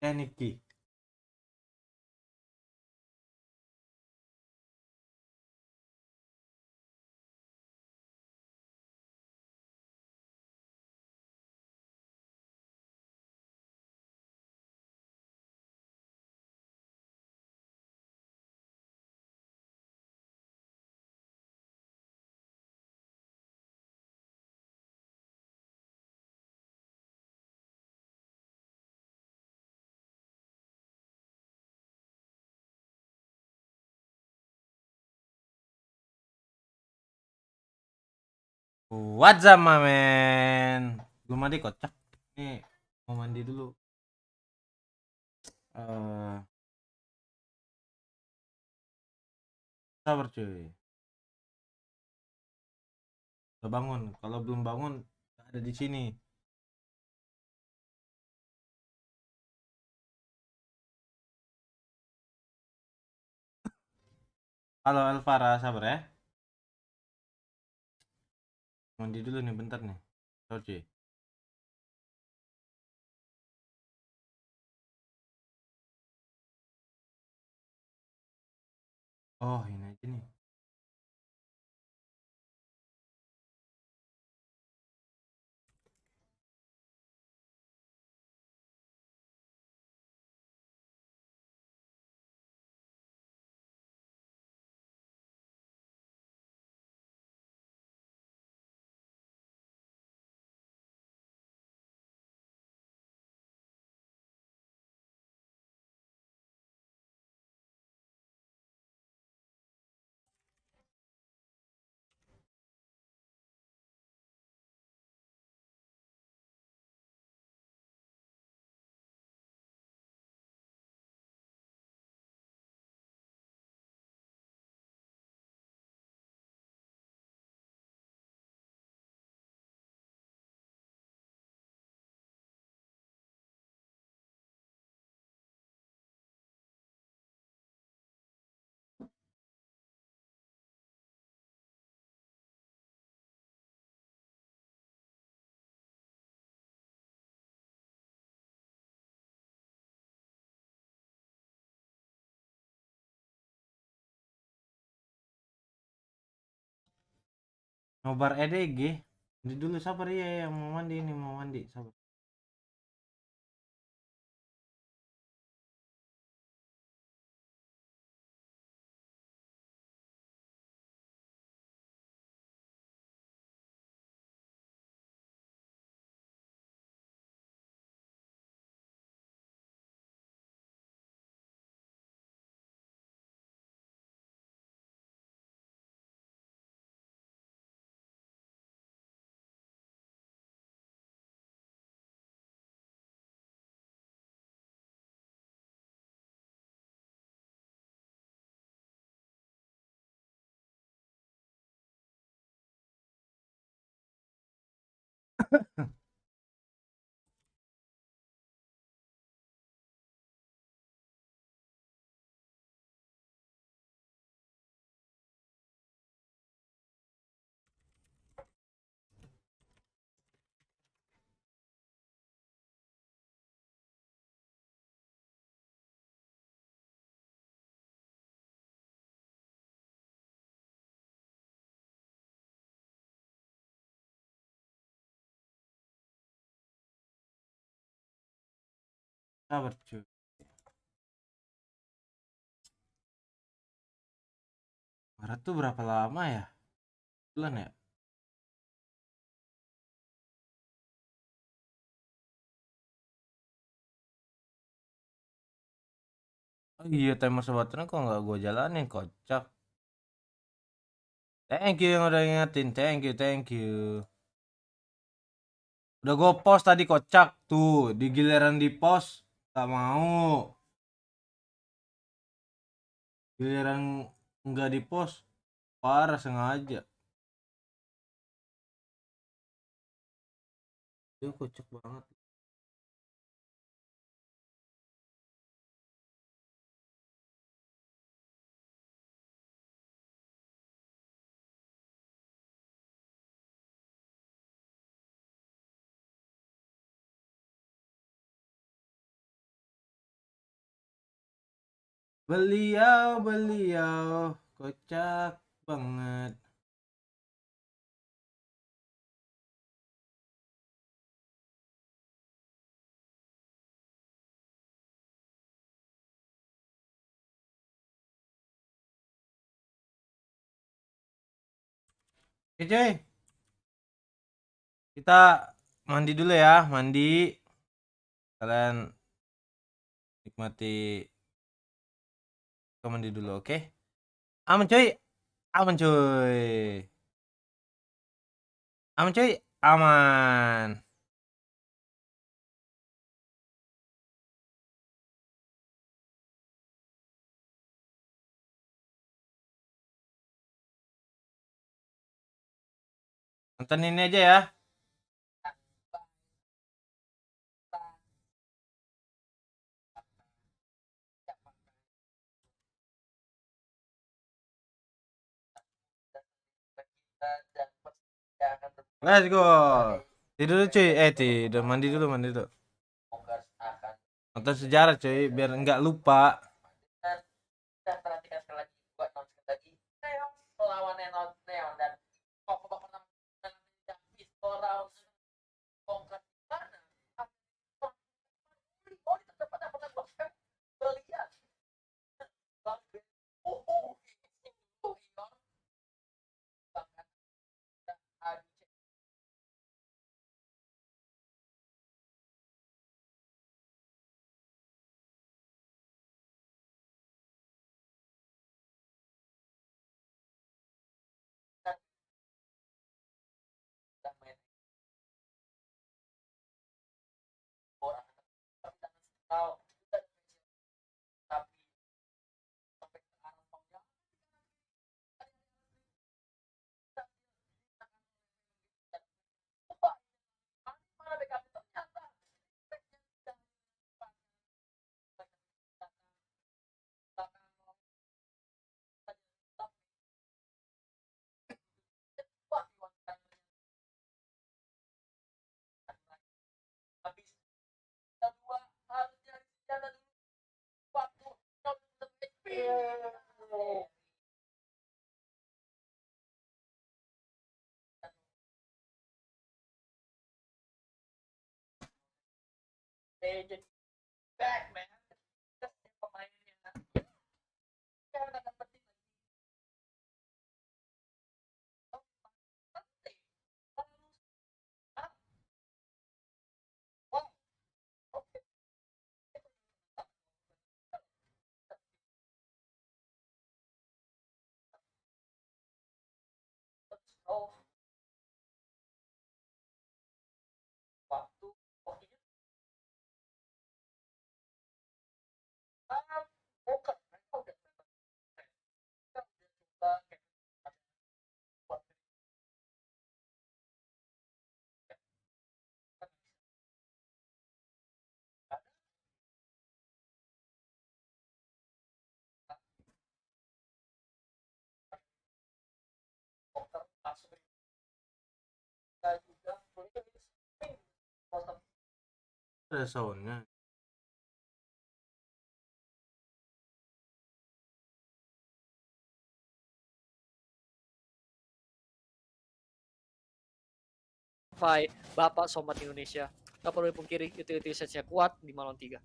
Niki. What's up, my man? Belum mandi kocak. Nih, mau mandi dulu. Sabar cuy. Udah bangun. Kalau belum bangun, ada di sini. Halo Elvara, sabar ya. Mandi dulu nih, bentar nih. Sabar cuy. Oh, ini aja nih. Nobar EDG. Mandi dulu, sabar ya, yang mau mandi ini, mau mandi, sabar. Sabar cuy. Maret tuh berapa lama ya? Bulan ya? Oh iya, timer SUBATHON kok nggak gue jalanin, kocak. Thank you yang udah ingetin, thank you. Udah gue post tadi, kocak tuh, di giliran di post nggak mau, giliran nggak di post, parah sengaja. Dia kocak banget. Beliau kocak banget. Oke cuy, kita mandi dulu ya, mandi. Kalian nikmati, kita mandi dulu, oke? Aman cuy, aman cuy, aman cuy, aman. Nonton ini aja ya. Let's go. Tidur dulu cuy, tidur, mandi dulu, mandi dulu. Nonton sejarah cuy, biar nggak lupa. Ada soundnya. Bapak Sobat Indonesia. Gak perlu dipungkiri, utility setnya kuat di Malon 3.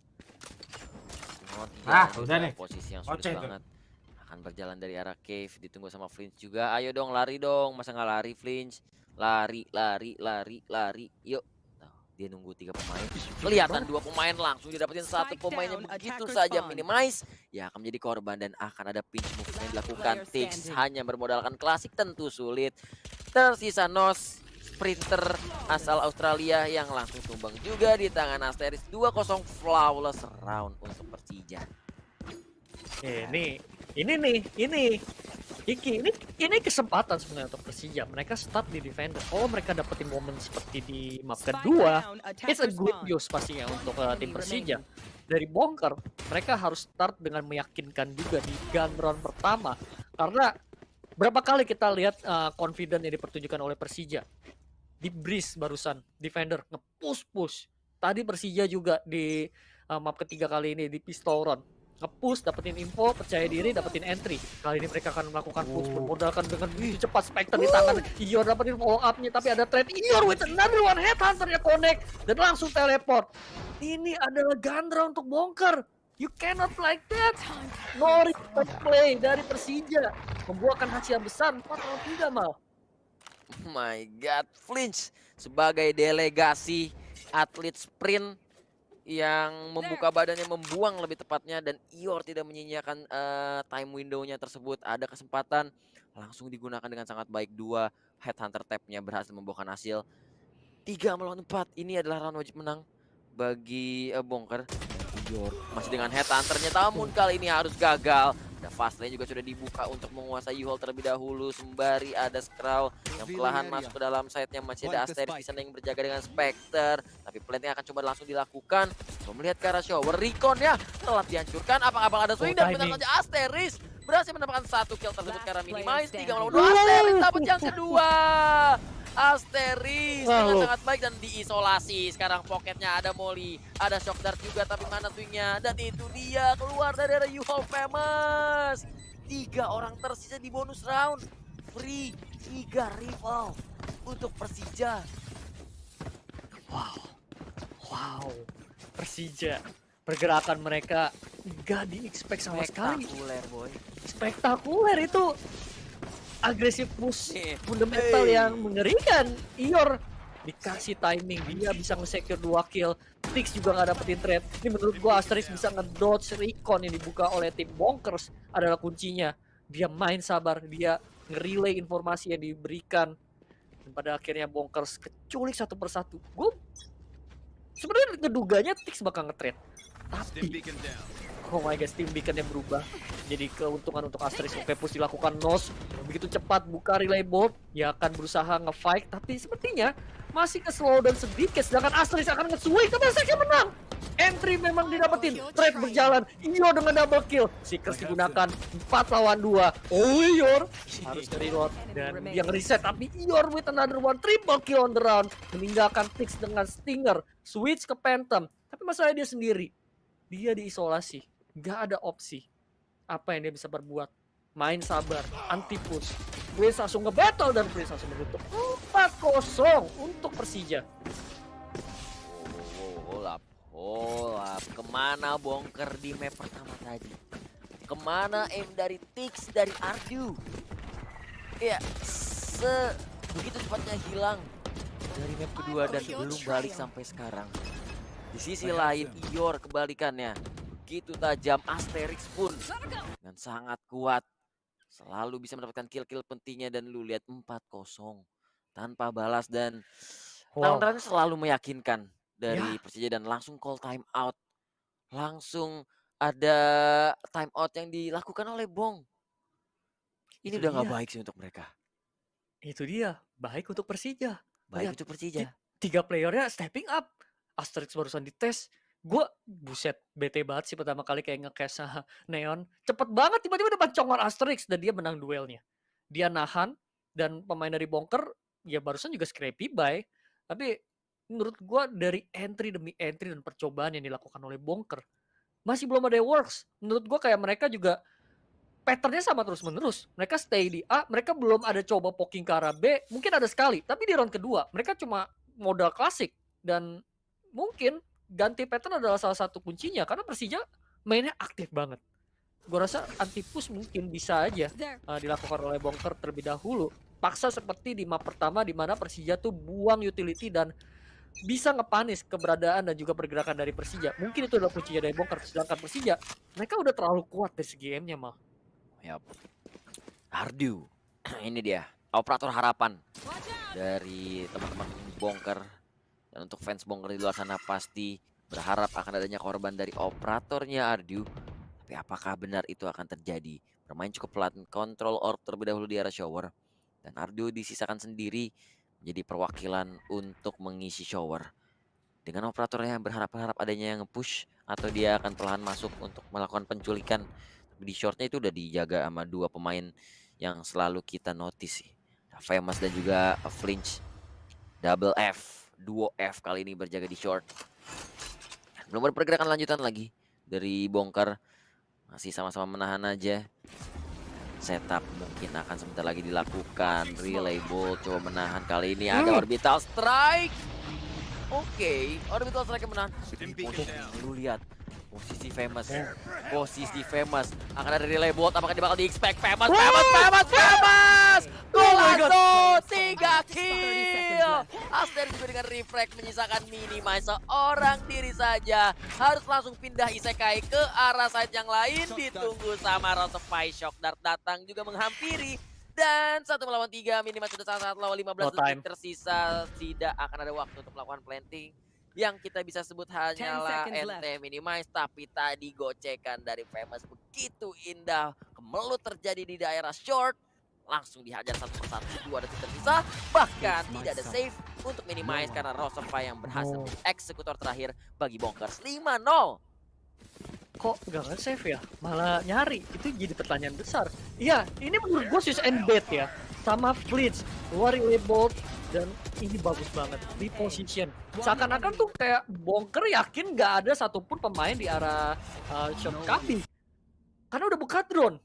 Udah nih. Posisi yang sulit Ocek, banget. Akan berjalan dari arah cave, ditunggu sama Flinch juga. Ayo dong, lari dong. Masa nggak lari, Flinch? Lari. Yuk. Nah, dia nunggu 3 pemain. Kelihatan 2 pemain, langsung didapetin 1 pemainnya begitu saja minimize. Ya akan menjadi korban dan akan ada pinch move yang dilakukan. Tix hanya bermodalkan klasik, tentu sulit. Tersisa Nos, sprinter asal Australia yang langsung tumbang juga di tangan Asteris. 2-0 flawless round untuk Persija. Ini kesempatan sebenarnya untuk Persija. Mereka start di defender. Kalau mereka dapetin momen seperti di map kedua, it's a good news pastinya untuk tim Persija. Dari bongkar, mereka harus start dengan meyakinkan juga di gun round pertama. Karena berapa kali kita lihat confident yang dipertunjukkan oleh Persija. Di Breeze barusan, defender nge-push. Tadi Persija juga di map ketiga kali ini di pistol round. nge-push, dapetin info, percaya diri, dapetin entry. Kali ini mereka akan melakukan push bermodalkan dengan begitu cepat Spectre di tangan. Ior dapetin follow up-nya, tapi ada trade. Ior with another one, headhunter-nya connect dan langsung teleport. Ini adalah Gandra untuk Bonker. You cannot like that. No respect play dari Persija membuahkan hasil besar 4-3 mal. Oh my god, Flinch sebagai delegasi atlet sprint yang membuka badannya, membuang lebih tepatnya, dan Ior tidak menyia-nyiakan time window-nya tersebut. Ada kesempatan langsung digunakan dengan sangat baik. 2 headhunter tap-nya berhasil membuahkan hasil 3-4. Ini adalah round wajib menang bagi Bonker. Ior masih dengan headhunternya, namun kali ini harus gagal. Ada fast lane juga sudah dibuka untuk menguasai U-Haul terlebih dahulu, sembari ada Skrull yang perlahan masuk ke dalam side-nya. Masih ada Asteris di sana yang berjaga dengan Spectre, tapi planting akan coba langsung dilakukan. Coba melihat ke arah shower, Recon-nya telah dihancurkan. Apakah ada swing dan benar saja Asteris berhasil mendapatkan 1 kill tersebut karena minimize. 3-2, Asteris dapat yang kedua. Asteris dengan sangat baik dan diisolasi. Sekarang pocketnya ada Molly, ada shock dart juga, tapi mana swingnya? Dan itu dia keluar dari area U-Haul famous. 3 orang tersisa di bonus round. Free 3 rival untuk Persija. Wow, Persija pergerakan mereka nggak di-expect sama sekali. Spektakuler, boy. Spektakuler itu. Agresif push fundamental yang mengerikan. Ior dikasih timing, dia bisa nge-secure 2 kill. Tix juga nggak dapetin trade. Ini menurut gua Asteris bisa nge-dodge recon yang dibuka oleh tim Bonkers adalah kuncinya. Dia main sabar, dia nge-relay informasi yang diberikan. Dan pada akhirnya Bonkers keculik satu persatu. Gue sebenarnya ngeduganya Tix bakal nge-trade. Tapi oh my god, Steam Beacon yang berubah jadi keuntungan untuk Asteris. Oke, push dilakukan Nos begitu cepat, buka relay bolt, ya akan berusaha nge-fight, tapi sepertinya masih ke-slow dan sedikit. Sedangkan Asteris akan nge-swing, tapi Asteris menang. Entry memang didapetin, trade berjalan. Ior dengan double kill, Seekers digunakan 4 lawan 2. Oh, Ior harus nge-reload dan dia nge-reset, tapi Ior with another one, triple kill on the round, meninggalkan Tix dengan Stinger, switch ke Phantom. Tapi masalahnya dia sendiri, dia diisolasi, gak ada opsi. Apa yang dia bisa berbuat? Main sabar, anti push. Prince langsung nge-battle dan Prince langsung menutup 4-0 untuk Persija. Hold up. Kemana Bonker di map pertama tadi? Kemana aim dari Tix, dari Ardu? Ya, begitu cepatnya hilang dari map kedua dan belum balik sampai sekarang. Di sisi lain, Ior kebalikannya. Begitu tajam, Asterix pun dengan sangat kuat. Selalu bisa mendapatkan kill-kill pentingnya, dan lu lihat 4-0 tanpa balas, dan round-roundnya selalu meyakinkan dari Persija, dan langsung call time out. Langsung ada time out yang dilakukan oleh Bong. Ini udah gak baik sih untuk mereka. Itu dia, baik untuk Persija. Baik untuk Persija. 3 playernya stepping up. Asterix barusan dites. Gue buset, bete banget sih pertama kali kayak nge-cash Neon. Cepet banget tiba-tiba depan congor Asterix dan dia menang duelnya. Dia nahan, dan pemain dari Bonker ya barusan juga scrappy buy. Tapi menurut gue dari entry demi entry dan percobaan yang dilakukan oleh Bonker masih belum ada yang works. Menurut gue kayak mereka juga patternnya sama terus-menerus. Mereka stay di A, mereka belum ada coba poking ke arah B. Mungkin ada sekali, tapi di round kedua mereka cuma modal klasik. Dan mungkin ganti pattern adalah salah satu kuncinya, karena Persija mainnya aktif banget. Gue rasa anti push mungkin bisa aja dilakukan oleh Bonker terlebih dahulu. Paksa seperti di map pertama di mana Persija tuh buang utility dan bisa ngepanis keberadaan dan juga pergerakan dari Persija. Mungkin itu adalah kuncinya dari Bonker. Sedangkan Persija, mereka udah terlalu kuat dari segi game-nya mal. Yap. Ardu. Ini dia operator harapan dari teman-teman Bonker. Dan untuk fans Bonker di luar sana pasti berharap akan adanya korban dari operatornya Ardu. Tapi apakah benar itu akan terjadi? Bermain cukup pelan, kontrol orb terlebih dahulu di area shower. Dan Ardu disisakan sendiri menjadi perwakilan untuk mengisi shower. Dengan operatornya berharap adanya yang nge-push, atau dia akan perlahan masuk untuk melakukan penculikan. Tapi di shortnya itu udah dijaga sama 2 pemain yang selalu kita notice sih. Famous dan juga Flinch. Double F. Duo F kali ini berjaga di short. Belum ada pergerakan lanjutan lagi dari Bonker. Masih sama-sama menahan aja. Setup mungkin akan sebentar lagi dilakukan. Relay Bolt coba menahan. Kali ini ada orbital strike. Oke, orbital strike yang menahan. Lu lihat posisi famous. Posisi famous. Akan ada relay bolt. Apakah dia bakal di-expect? Famous. Golazo 3 kill. Aster juga dengan refract menyisakan minimize seorang diri saja. Harus langsung pindah isekai ke arah side yang lain. Ditunggu sama Rosefy. Shock Dart datang juga menghampiri. Dan 1 melawan 3, minimal sudah sangat lawan 15 detik tersisa. Tidak akan ada waktu untuk melakukan planting. Yang kita bisa sebut hanyalah NT minimize. Tapi tadi gocekan dari Famous begitu indah. Kemelut terjadi di daerah short. Langsung dihajar satu persatu, 2 detik tersisa. Bahkan tidak ada save untuk minimize karena Rosefy yang berhasil menjadi eksekutor terakhir bagi Bonkers. 5-0. Kok gak save ya? Malah nyari. Itu jadi pertanyaan besar. Iya, ini menurut gue sus and bet ya. Sama Flitz, keluarin Bolt. Dan ini bagus banget. Reposition. Seakan-akan tuh kayak Bonker yakin gak ada satupun pemain di arah shot kami. Karena udah buka drone.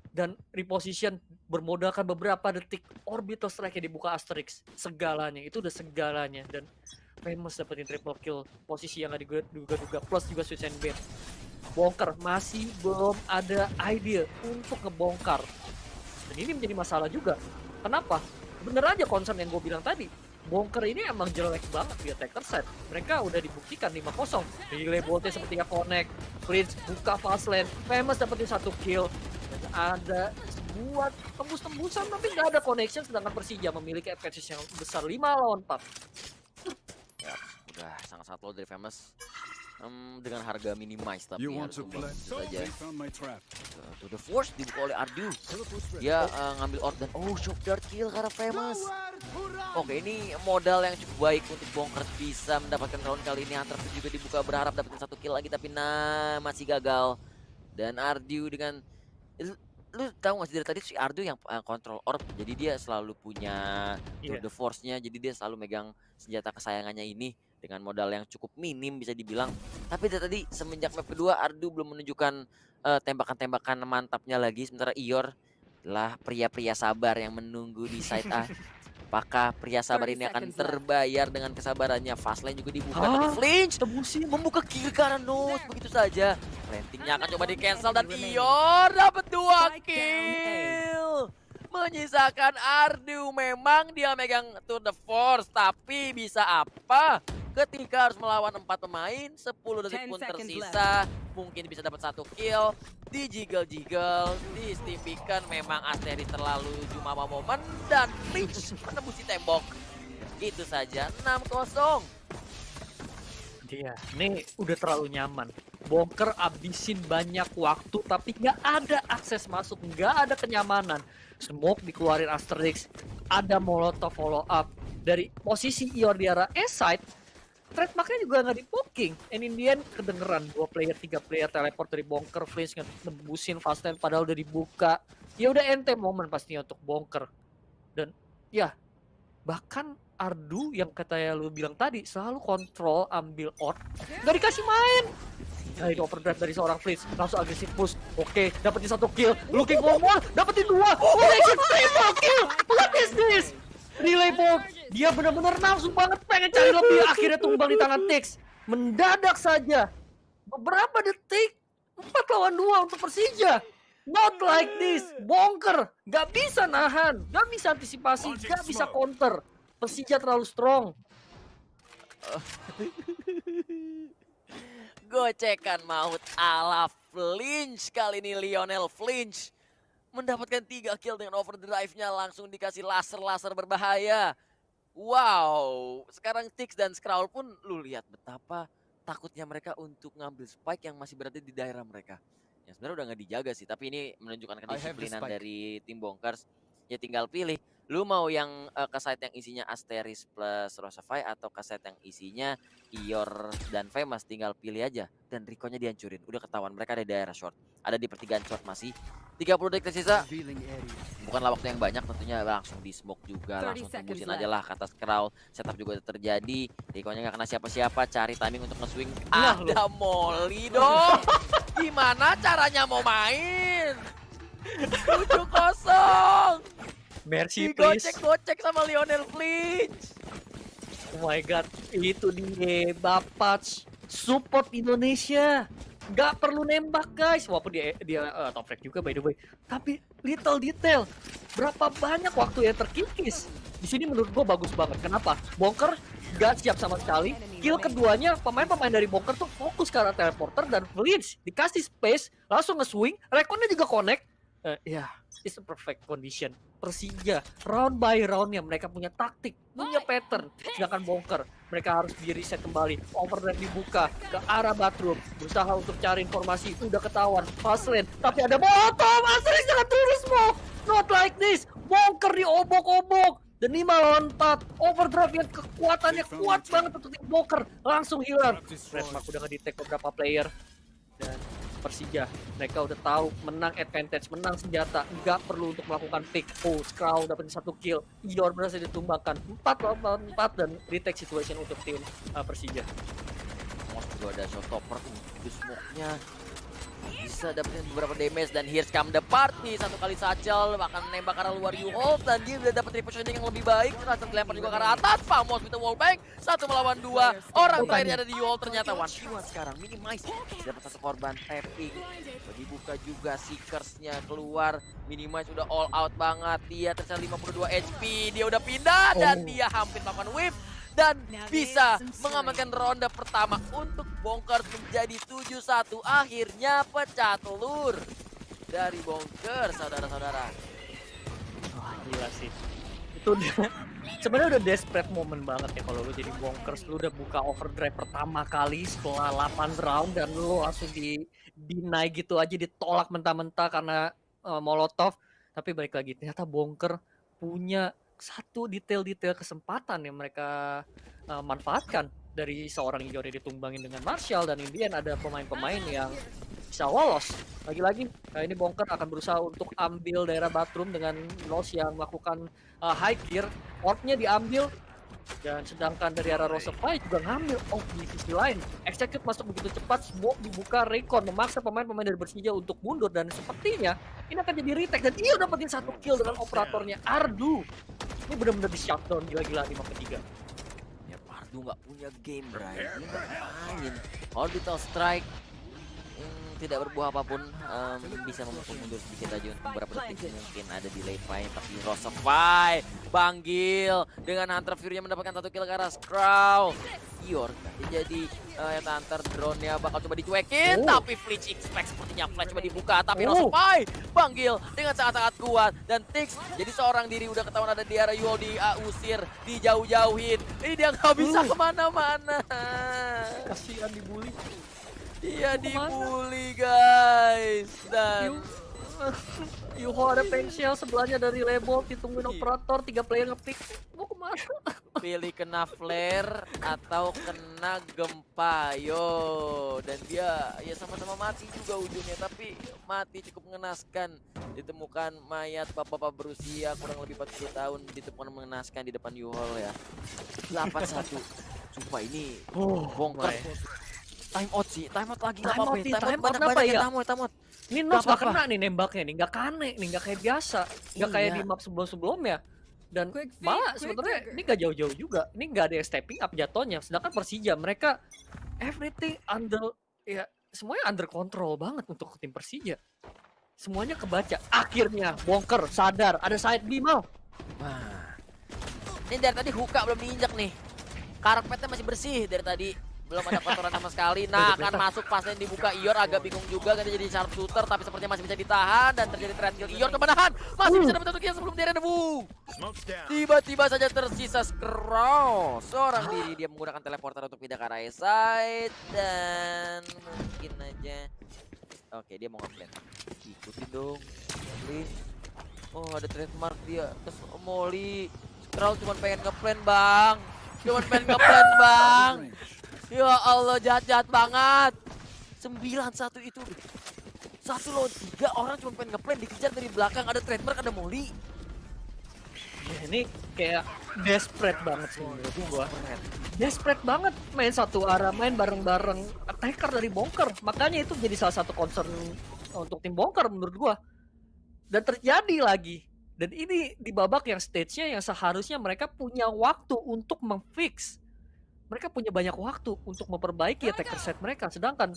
Dan reposition bermodalkan beberapa detik. Orbital strike yang dibuka Asterix. Segalanya. Itu udah segalanya. Dan Famous dapetin triple kill. Posisi yang gak diduga-duga. Plus juga switch and bet. Bongkar masih belum ada ide untuk ngebongkar. Dan ini menjadi masalah juga. Kenapa? Bener aja concern yang gue bilang tadi. Bongkar ini emang jelek banget di attacker side. Mereka udah dibuktikan 5-0. Relay boltnya sepertinya connect. Prince buka fast lane. Famous dapetin 1 kill. Dan ada buat tembus-tembusan tapi nggak ada connection. Sedangkan Persija memiliki advantage yang besar 5 lawan 4. Ya, udah sangat-sangat low dari Famous. Dengan harga minimize tapi harus tumbang saja. To the force dibuka oleh Ardu. Dia ngambil organ. Oh, shock dart kill karena Famous. Oke, ini modal yang cukup baik untuk Bonkers bisa mendapatkan round kali ini. Hunter juga dibuka berharap dapetin 1 kill lagi tapi masih gagal. Dan Ardu dengan lu tahu nggak sih dari tadi si Ardu yang kontrol orb, jadi dia selalu punya the force-nya, jadi dia selalu megang senjata kesayangannya ini dengan modal yang cukup minim bisa dibilang. Tapi dari tadi semenjak map kedua Ardu belum menunjukkan tembakan-tembakan mantapnya lagi, sementara Ior adalah pria-pria sabar yang menunggu di side A. Apakah pria sabar ini akan terbayar dengan kesabarannya? Fastlane juga dibuka tapi flinch, membuka kiri kanan nose begitu saja. Plantingnya akan coba di cancel dan Ior dapat 2 kill. Menyisakan Ardu, memang dia megang tour de force tapi bisa apa? Ketika harus melawan 4 pemain, 10 detik pun tersisa, mungkin bisa dapat 1 kill. Dijiggle-jiggle, distimpikan, memang Asteris terlalu jumawa momen dan Flinch menembusi tembok. Itu saja 6-0. Iya, ini udah terlalu nyaman. Bonker abisin banyak waktu tapi nggak ada akses masuk, nggak ada kenyamanan. Smoke dikeluarin Asterix, ada molotov follow up dari posisi Ior di arah S-side. Trademarknya juga nggak di-poking. And in the end kedengeran 2 player, 3 player teleport dari Bonker, Flinch ngebusin fast lane padahal udah dibuka. Ya udah ente momen pastinya untuk Bonker. Dan ya bahkan Ardu yang katanya lu bilang tadi selalu kontrol ambil orb, nggak dikasih main. Nah itu overdrive dari seorang Flinch, langsung agresif push. Oke, dapetin 1 kill. Looking for more, dapetin 2. Triple kill. What is this? Relay bolt, dia benar-benar nafsu banget pengen cari lebih, akhirnya tumbang di tangan Tix. Mendadak saja. Beberapa detik, 4 lawan 2 untuk Persija. Not like this. Bonker, gak bisa nahan, gak bisa antisipasi, gak bisa counter. Persija terlalu strong. Gocekan maut ala Flinch, kali ini Lionel Flinch mendapatkan 3 kill dengan overdrive-nya, langsung dikasih laser-laser berbahaya. Wow, sekarang Tix dan Skrull pun lu lihat betapa takutnya mereka untuk ngambil spike yang masih berada di daerah mereka. Yang sebenarnya udah nggak dijaga sih, tapi ini menunjukkan kedisiplinan dari tim Bonkers. Ya tinggal pilih, lu mau yang ke site yang isinya Asteris plus Rosefy atau ke site yang isinya Ior dan Famous, tinggal pilih aja. Dan Rico-nya dihancurin, udah ketahuan mereka ada di daerah short. Ada di pertigaan short masih. 30 detik tersisa. Bukanlah waktu yang banyak tentunya, langsung di smoke juga, langsung tembusin aja lah kata Skrull. Setup juga terjadi. Rico-nya nggak kena siapa-siapa, cari timing untuk nge-swing. Ada Molly dong. Gimana caranya mau main? 7-0. Mercy please. Digocek-gocek sama Lionel Flinch. Oh my god, itu dia Bapak support Indonesia. Nggak perlu nembak guys, walaupun dia top frag juga by the way. Tapi little detail, berapa banyak waktu yang terkikis. Di sini menurut gua bagus banget. Kenapa? Bonker nggak siap sama sekali. Kill keduanya pemain-pemain dari Bonker tuh fokus ke arah teleporter dan Flinch dikasih space, langsung nge-swing. Rekonnya juga connect. Ya, it's a perfect condition. Persija round by roundnya mereka punya taktik, punya pattern. Sedangkan Bonker mereka harus di reset kembali. Overdrive dibuka ke arah bathroom, berusaha untuk cari informasi. Udah ketahuan fast lane, tapi ada bottom. Asli jangan turun smoke. Not like this. Bonker diobok-obok. Dan 5 lawan 4. Overdrive yang kekuatannya kuat banget untuk tim Bonker langsung hilang. Redmark udah nge-detect beberapa player. Dan Persija, mereka udah tahu menang advantage, menang senjata, nggak perlu untuk melakukan pick. Oh, Skrull dapetin 1 kill, Ior berhasil ditumbangkan 4 lawan 4 dan retake situation untuk tim Persija. Mos juga ada showstopper, itu smoke-nya bisa dapetin beberapa damage dan here's come the party. 1 kali satchel akan nembak ke arah luar U-hold dan dia udah dapet repositioning yang lebih baik. Rasa dilempar juga ke arah atas. Famos with the wallbang 1 melawan 2. Orang terakhirnya ada di U-hold ternyata 1v1 sekarang. Minimize dapat 1 korban tapping. Dibuka juga Seekers-nya keluar. Minimize udah all out banget. Dia tersisa 52 HP. Dia udah pindah dan dia hampir melakukan whip. Dan bisa mengamankan ronde pertama untuk Bonkers menjadi 7-1. Akhirnya pecah telur dari Bonkers, saudara-saudara. Wah, gila sih. Itu sebenarnya udah desperate moment banget ya kalau lu jadi Bonkers. Lu udah buka overdrive pertama kali setelah 8 round dan lu langsung deny gitu aja, ditolak mentah-mentah karena molotov. Tapi balik lagi, ternyata Bonker punya satu detail-detail kesempatan yang mereka manfaatkan dari seorang Iori ditumbangin dengan Marshall, dan Indian ada pemain-pemain yang bisa lolos. Lagi-lagi kali ini Bonker akan berusaha untuk ambil daerah bathroom dengan Nos yang melakukan high gear. Orb-nya diambil, dan sedangkan dari arah Rosefy juga ngambil di sisi lain. Execute masuk begitu cepat, smoke dibuka, Recon memaksa pemain-pemain dari Persija untuk mundur, dan sepertinya ini akan jadi retake, dan ia dapetin 1 kill dengan operatornya Ardu. Ini benar-benar di shutdown gila-gila di map ketiga. Ya Ardu nggak punya game, Bray. Dia nggak main. Orbital strike tidak berbuah apapun, bisa memukul mundur sedikit aja untuk beberapa detik. Mungkin ada delay fight, tapi Rosefy Banggil dengan Hunter Fury mendapatkan 1 kill ke arah Skrull. Ior jadi Hunter drone-nya bakal coba dicuekin, tapi Flinch expect sepertinya Flash coba dibuka, tapi Rosefy Banggil dengan sangat-sangat kuat, dan Tix jadi seorang diri udah ketahuan ada di area Yuo, diusir, dijauh-jauhin. Ini dia nggak bisa kemana-mana. Kasihan dibully. Iya dibully guys, dan Yuho ada pensial sebelahnya dari Rebel, ditungguin operator, 3 player ngepick. Mau kemana? Pilih kena flare atau kena gempa, yo. Dan dia ya sama-sama mati juga ujungnya, tapi mati cukup mengenaskan. Ditemukan mayat bapak-bapak berusia kurang lebih 40 tahun, ditemukan mengenaskan di depan U-Haul ya. 8-1. Sumpah ini Bongkar. Time out sih, time out lagi nggak apa-apa. Time out banyak. Ini Nos gak kena nih nembaknya nih, nggak kane nih, nggak kayak biasa, nggak kayak di map sebelum-sebelumnya. Dan malah sebenarnya ini nggak jauh-jauh juga, ini nggak ada yang stepping up jatuhnya. Sedangkan Persija mereka everything under, ya semuanya under control banget untuk tim Persija. Semuanya kebaca. Akhirnya Bonker sadar ada side B mau. Wah, ini dari tadi Huka belum diinjak nih, karpetnya masih bersih dari tadi. Belum ada kotoran sama sekali. Nah, akan masuk pas yang dibuka. Ior agak bingung juga kan jadi sharpshooter, tapi sepertinya masih bisa ditahan dan terjadi trend kill. Ior coba nahan, masih bisa dapat 1 kill sebelum dia debu. Tiba-tiba saja tersisa Skrull. Seorang diri dia menggunakan teleporter untuk pindah ke arah side, dan mungkin aja oke, dia mau nge-plan. Ikutin dong. Oh, ada trademark dia. Terus Molly. Skrull cuma pengen nge-plan, Bang. Bang. Ya Allah, jahat-jahat banget. 9-1 itu. 1 lawan 3, orang cuma pengen nge-plan, dikejar dari belakang, ada trademark, ada Molly. Ya, ini kayak desperate banget sih menurut gua. Desperate banget main satu arah, main bareng-bareng attacker dari Bonker. Makanya itu jadi salah satu concern untuk tim Bonker menurut gua. Dan terjadi lagi. Dan ini di babak yang stage-nya yang seharusnya mereka punya waktu untuk memfix. Mereka punya banyak waktu untuk memperbaiki attacker set mereka. Sedangkan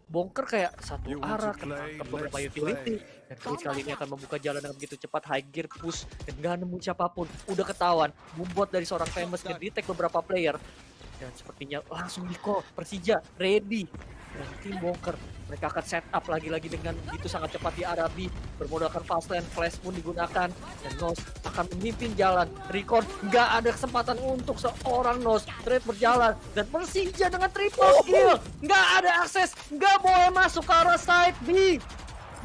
Bonker kayak satu arah ke beberapa utility. Dan kali ini akan membuka jalan dengan begitu cepat. High gear push dan gak nemu siapapun. Udah ketahuan. Bumbot dari seorang famous ngedetect beberapa player. Dan sepertinya langsung di call. Persija ready. Dan tim Bonker mereka akan set up lagi-lagi dengan begitu sangat cepat di arah B. Bermodalkan fast lane, flash pun digunakan. Dan Nos akan memimpin jalan. Recon nggak ada kesempatan untuk seorang Nos. Trade berjalan. Dan Persija dengan triple kill. Nggak ada akses. Nggak boleh masuk ke arah side B.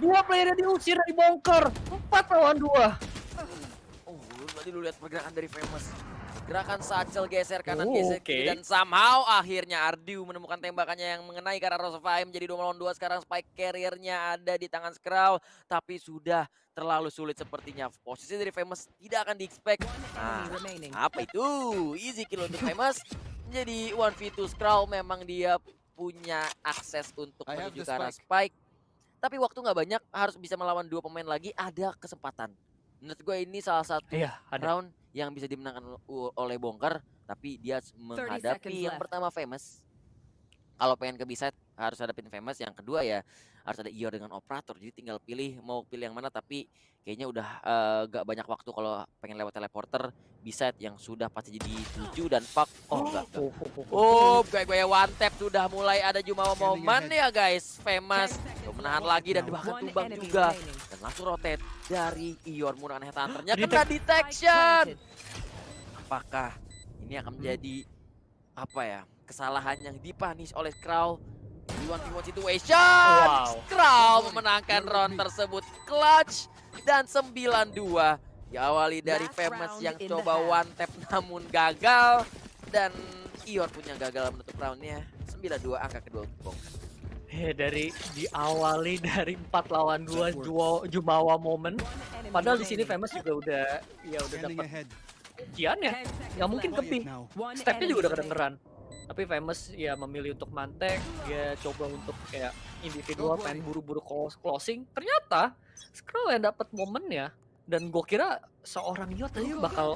Dua player diusir dari Bonker. 4 lawan 2. Oh, tadi lu lihat pergerakan dari Famous. Gerakan Satchel geser kanan, Oh, geser oke. kiri, dan somehow akhirnya Ardiu menemukan tembakannya yang mengenai ke arah Rosafai menjadi 2 lawan 2. Sekarang spike carrier-nya ada di tangan Skrull, tapi sudah terlalu sulit sepertinya. Posisi dari Famous tidak akan di-expect. Nah, apa itu? Easy kill untuk Famous. Menjadi 1v2 Skrull, memang dia punya akses untuk menuju ke arah spike. Tapi waktu nggak banyak, harus bisa melawan 2 pemain lagi, ada kesempatan. Menurut gue ini salah satu round yang bisa dimenangkan oleh Bonker, tapi dia menghadapi yang pertama Famous. Kalau pengen ke B-side harus hadapin Famous, yang kedua ya harus ada Ior dengan operator. Jadi tinggal pilih mau pilih yang mana, tapi kayaknya udah gak banyak waktu kalau pengen lewat teleporter. B-side yang sudah pasti jadi 7 dan fuck. Oh enggak. Gue one tap sudah mulai ada Jumawa momen ya guys. Famous menahan lagi dan bahkan tumbang juga. Dan langsung rotate dari Ior menggunakan headhunternya, kena detection. Apakah ini akan menjadi apa ya, kesalahan yang dipunish oleh Skrull di 1v1 situation? Skrull memenangkan round tersebut clutch dan 9-2. Diawali dari Famous yang coba one tap namun gagal, dan Ior punya gagal menutup roundnya. 9-2 angka kedua untuk Bonker. Dari diawali dari 4 lawan 2 Jumawa momen. Padahal di sini Famous juga udah dapat ujiannya. Nggak mungkin keping. Stepnya juga udah kedengeran. Tapi Famous ya memilih untuk mantek. Dia coba untuk kayak individual pengen buru-buru closing. Ternyata Skrull yang dapat momennya. Dan gue kira seorang Yo tadi bakal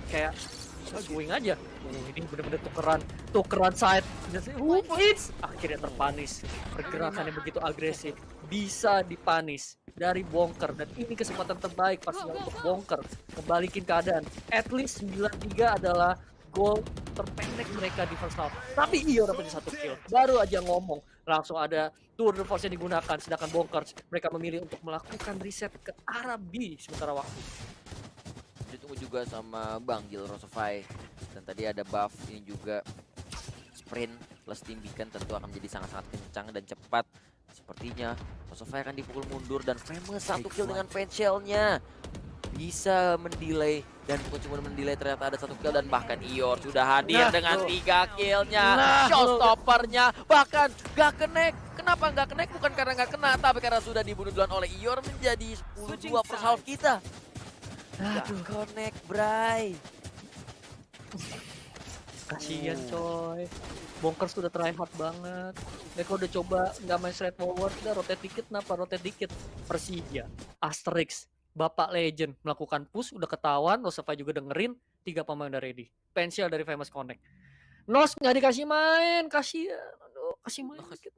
kayak going aja. Ini bener-bener tukeran side. Akhirnya terpanis. Pergerakan yang begitu agresif bisa dipanis dari Bonker, dan ini kesempatan terbaik pastinya untuk Bonker kembalikin keadaan. At least 9-3 adalah gol terpendek mereka di first half. Tapi Iyo dapat 1 kill. Baru aja ngomong langsung ada tour de force yang digunakan, sedangkan Bonkers mereka memilih untuk melakukan reset ke arah B sementara waktu. Ditunggu juga sama Bang Gil Rosafai, dan tadi ada buff ini juga sprint plus tim beacon tentu akan menjadi sangat-sangat kencang dan cepat. Sepertinya Rosafai akan dipukul mundur, dan Famous 1 kill dengan penshell-nya bisa mendelay, dan bukan cuma mendelay, ternyata ada 1 kill, dan bahkan Ior sudah hadir dengan 3 kill-nya. Showstopper-nya bahkan gak connect. Kenapa gak connect? Bukan karena gak kena, tapi karena sudah dibunuh duluan oleh Ior. Menjadi 10-2 per half kita. Gak connect, Bray. Kasian coy. Bonkers sudah try hard banget. Mereka udah coba nggak main straight forward, udah rotate dikit, kenapa rotate dikit. Persija, Asterix, Bapak Legend melakukan push, udah ketahuan, Rosafai juga dengerin, 3 pemain udah ready. Pensial dari Famous Connect. Nos nggak dikasih main, kasihan. Aduh, kasih main dikit.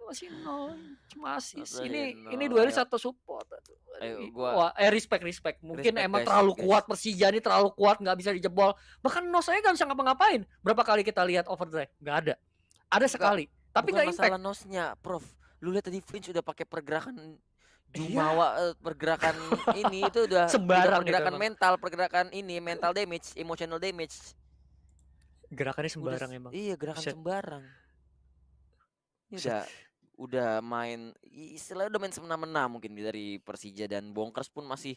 Masih nol, cuma asis. Ini duel satu support. Ayo, respect. Mungkin emang terlalu kuat, Persija ini terlalu kuat, nggak bisa dijebol. Bahkan Nos saya nggak bisa ngapa-ngapain. Berapa kali kita lihat overdrive? Nggak ada. Ada sekali. Tapi nggak impact. Masalah Nosnya, Prof. Lu lihat tadi Flinch udah pakai pergerakan Jumawa, pergerakan ini itu udah sembarang, pergerakan mental, pergerakan ini mental damage, emotional damage. Gerakannya sembarang emang. Iya, gerakan sembarang. Ini udah main, istilahnya udah main semena-mena mungkin dari Persija, dan Bonkers pun masih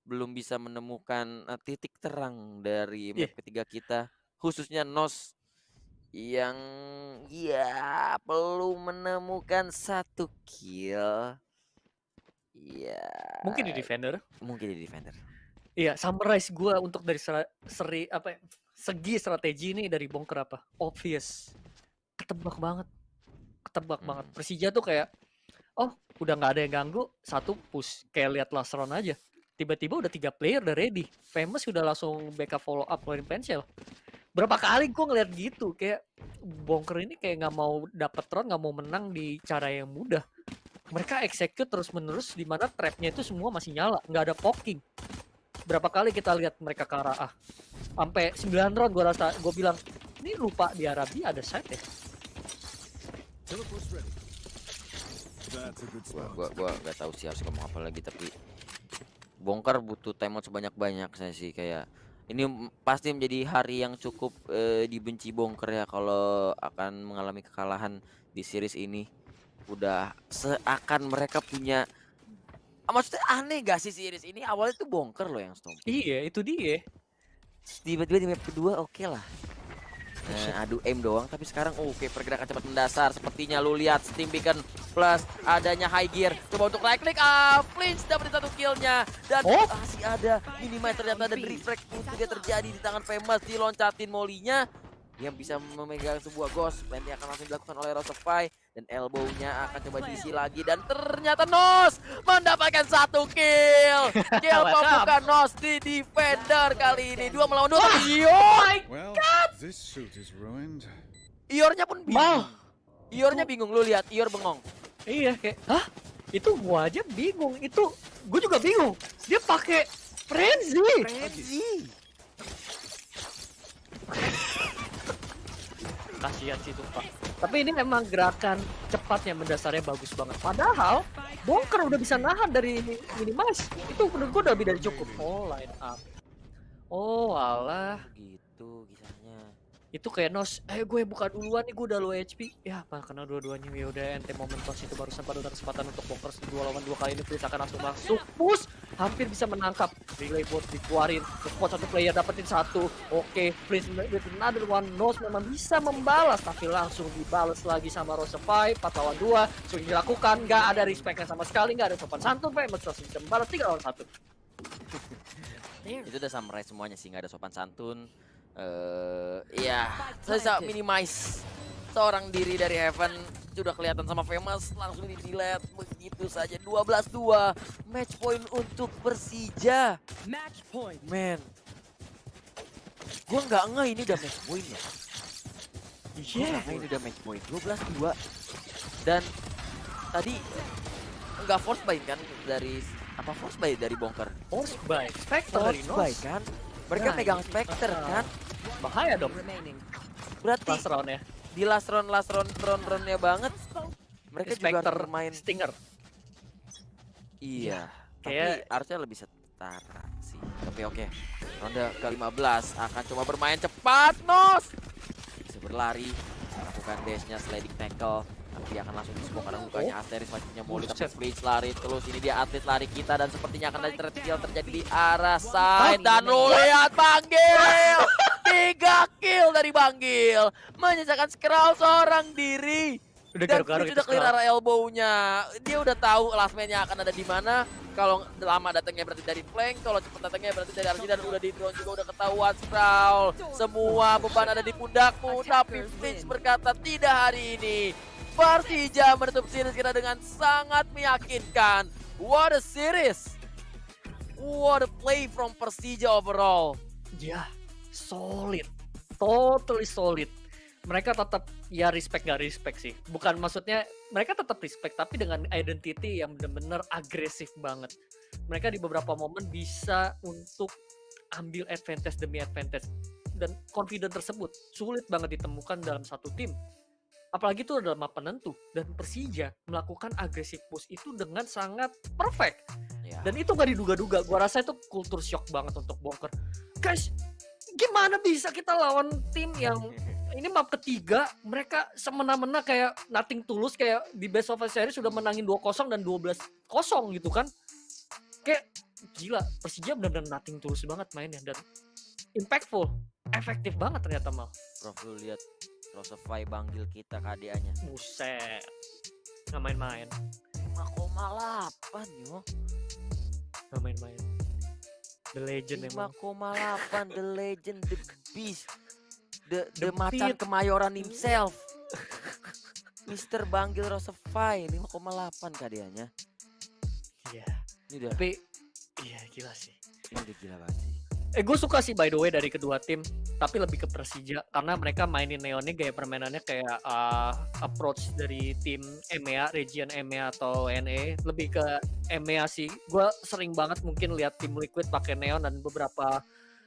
belum bisa menemukan titik terang dari map ketiga kita, khususnya Nos yang ya perlu menemukan 1 kill. Iya. Mungkin di defender. Iya, summarize gue untuk dari segi strategi ini dari Bonker apa? Obvious. Ketebak banget. Ketebak banget. Persija tuh kayak, oh udah nggak ada yang ganggu, satu push. Kayak lihat last round aja. Tiba-tiba udah 3 player udah ready. Famous udah langsung backup follow up ngeluarin pensil. Berapa kali gue ngeliat gitu, kayak Bonker ini kayak nggak mau dapet round, nggak mau menang di cara yang mudah. Mereka execute terus-menerus di mana trapnya itu semua masih nyala, nggak ada poking. Berapa kali kita lihat mereka ke arah A. Sampai 9 round gue rasa, gue bilang, ini lupa di Arabia ada side ya. Gua nggak tahu sih harus ngomong apa lagi, tapi Bongkar butuh timeout sebanyak-banyak saya sih. Kayak ini pasti menjadi hari yang cukup dibenci Bongkar ya kalau akan mengalami kekalahan di series ini. Udah seakan mereka punya maksudnya aneh gak sih series ini awalnya tuh Bongkar loh yang stomp. Iya, itu dia. Tiba-tiba di map kedua oke lah. Adu aim doang, tapi sekarang oke, pergerakan cepat mendasar. Sepertinya lu lihat Steam Beacon plus adanya high gear. Coba untuk right click, Flinch dapetin 1 killnya. Dan masih ada minimize ternyata, dan reflect juga terjadi di tangan Famous. Diloncatin molinya yang bisa memegang sebuah ghost. Planting akan langsung dilakukan oleh Rosefy, dan elbow-nya akan coba diisi lagi, dan ternyata Nos mendapatkan 1 kill. Kill bukan Nos di defender kali ini. 2 melawan 2. Well, this suit is ruined. Iornya pun bingung. Iornya bingung, lu lihat Ior bengong. Iya, kayak, hah? Itu gua aja bingung. Itu gua juga bingung. Dia pakai frenzy. Kasihan sih tuh Pak. Tapi ini memang gerakan cepatnya mendasarnya bagus banget. Padahal Bonker udah bisa nahan dari minimize. Itu menurut gua udah lebih dari cukup. Oh, line up. Oh alah. Gitu kisahnya. Itu kayak Nos, gue buka duluan nih, gue udah low HP. Ya apa, karena dua-duanya ya udah ente momen tos itu barusan pada ada kesempatan untuk Bonker 2 lawan 2 kali ini. Please akan langsung masuk push, hampir bisa menangkap. Relay bot dikeluarin, spot 1 player dapetin 1. Oke, please with another one. Nos memang bisa membalas, tapi langsung dibalas lagi sama Rosefy. 4 lawan 2, sudah dilakukan, nggak ada respectnya sama sekali, nggak ada sopan santun. Famous langsung bisa membalas 3 lawan 1. Itu udah summarize semuanya sih, nggak ada sopan santun. Iya, saya minimize seorang diri dari Heaven sudah kelihatan sama Famous, langsung di delete begitu saja. 12-2, match point untuk Persija. Match point. Man, gua nggak ngeh ini udah match point ya. Gua nggak ngeh ini udah match point. 12-2, dan tadi nggak force buy kan dari apa, force buy dari Bonker. Force buy, Spectre dari Force buy Nos. kan, mereka Nah, megang Spectre kan. Bahaya dong. Berarti Last round ya. di last roundnya banget mereka juga Spectre bermain. Stinger. Iya, Kayak- tapi harusnya lebih setara sih. Tapi oke, ronde ke-15 akan coba bermain cepat. Nos bisa berlari, melakukan dash-nya, sliding tackle, tapi dia akan langsung di-smoke karena mukanya Asteris wajibnya Molly. Tapi Buset. Flinch lari terus, ini dia atlet lari kita, dan sepertinya akan ada terkecil terjadi di arah side. Dan lu lihat Banggil, 3 kill dari Banggil, menyisakan scroll seorang diri. Udah Dan garuk-garuk Flinch itu udah clear arah elbow-nya. Dia udah tahu last man-nya akan ada di mana. Kalau lama datangnya berarti dari flank, kalau cepat datangnya berarti dari RG, dan udah di drone juga udah ketahuan scroll. Semua beban ada di pundakmu, tapi Flinch berkata tidak hari ini. Persija menutup series kita dengan sangat meyakinkan. What a series. What a play from Persija overall. Ya, solid. Totally solid. Mereka tetap ya respect gak respect sih. Bukan maksudnya mereka tetap respect, tapi dengan identity yang benar-benar agresif banget. Mereka di beberapa momen bisa untuk ambil advantage demi advantage. Dan confident tersebut sulit banget ditemukan dalam satu tim. Apalagi itu adalah map penentu. Dan Persija melakukan agresif push itu dengan sangat perfect. Ya. Dan itu gak diduga-duga. Gua rasa itu culture shock banget untuk Bonker. Guys, gimana bisa kita lawan tim yang ini map ketiga, mereka semena-mena kayak nothing tulus, kayak di best of a series sudah menangin 2-0 dan 12-0 gitu kan. Kayak gila, Persija benar-benar nothing tulus banget mainnya, dan impactful, efektif banget ternyata mal. Prof, lu lihat Rosefy Banggil kita KDA-nya. Buset, nggak main-main, 5,8 yo. nggak main-main. The Legend emang. 5,8 The Legend, The Beast, The The Macan Beat. Kemayoran himself. Mister Banggil Rosefy 5,8 kadianya. Iya. Ini udah, Tapi iya gila sih. ini udah gila banget sih. Gue suka sih by the way dari kedua tim, tapi lebih ke Persija karena mereka mainin Neonnya gaya permainannya kayak approach dari tim EMEA, region EMEA atau NE, lebih ke EMEA sih. Gue sering banget mungkin lihat tim Liquid pakai Neon dan beberapa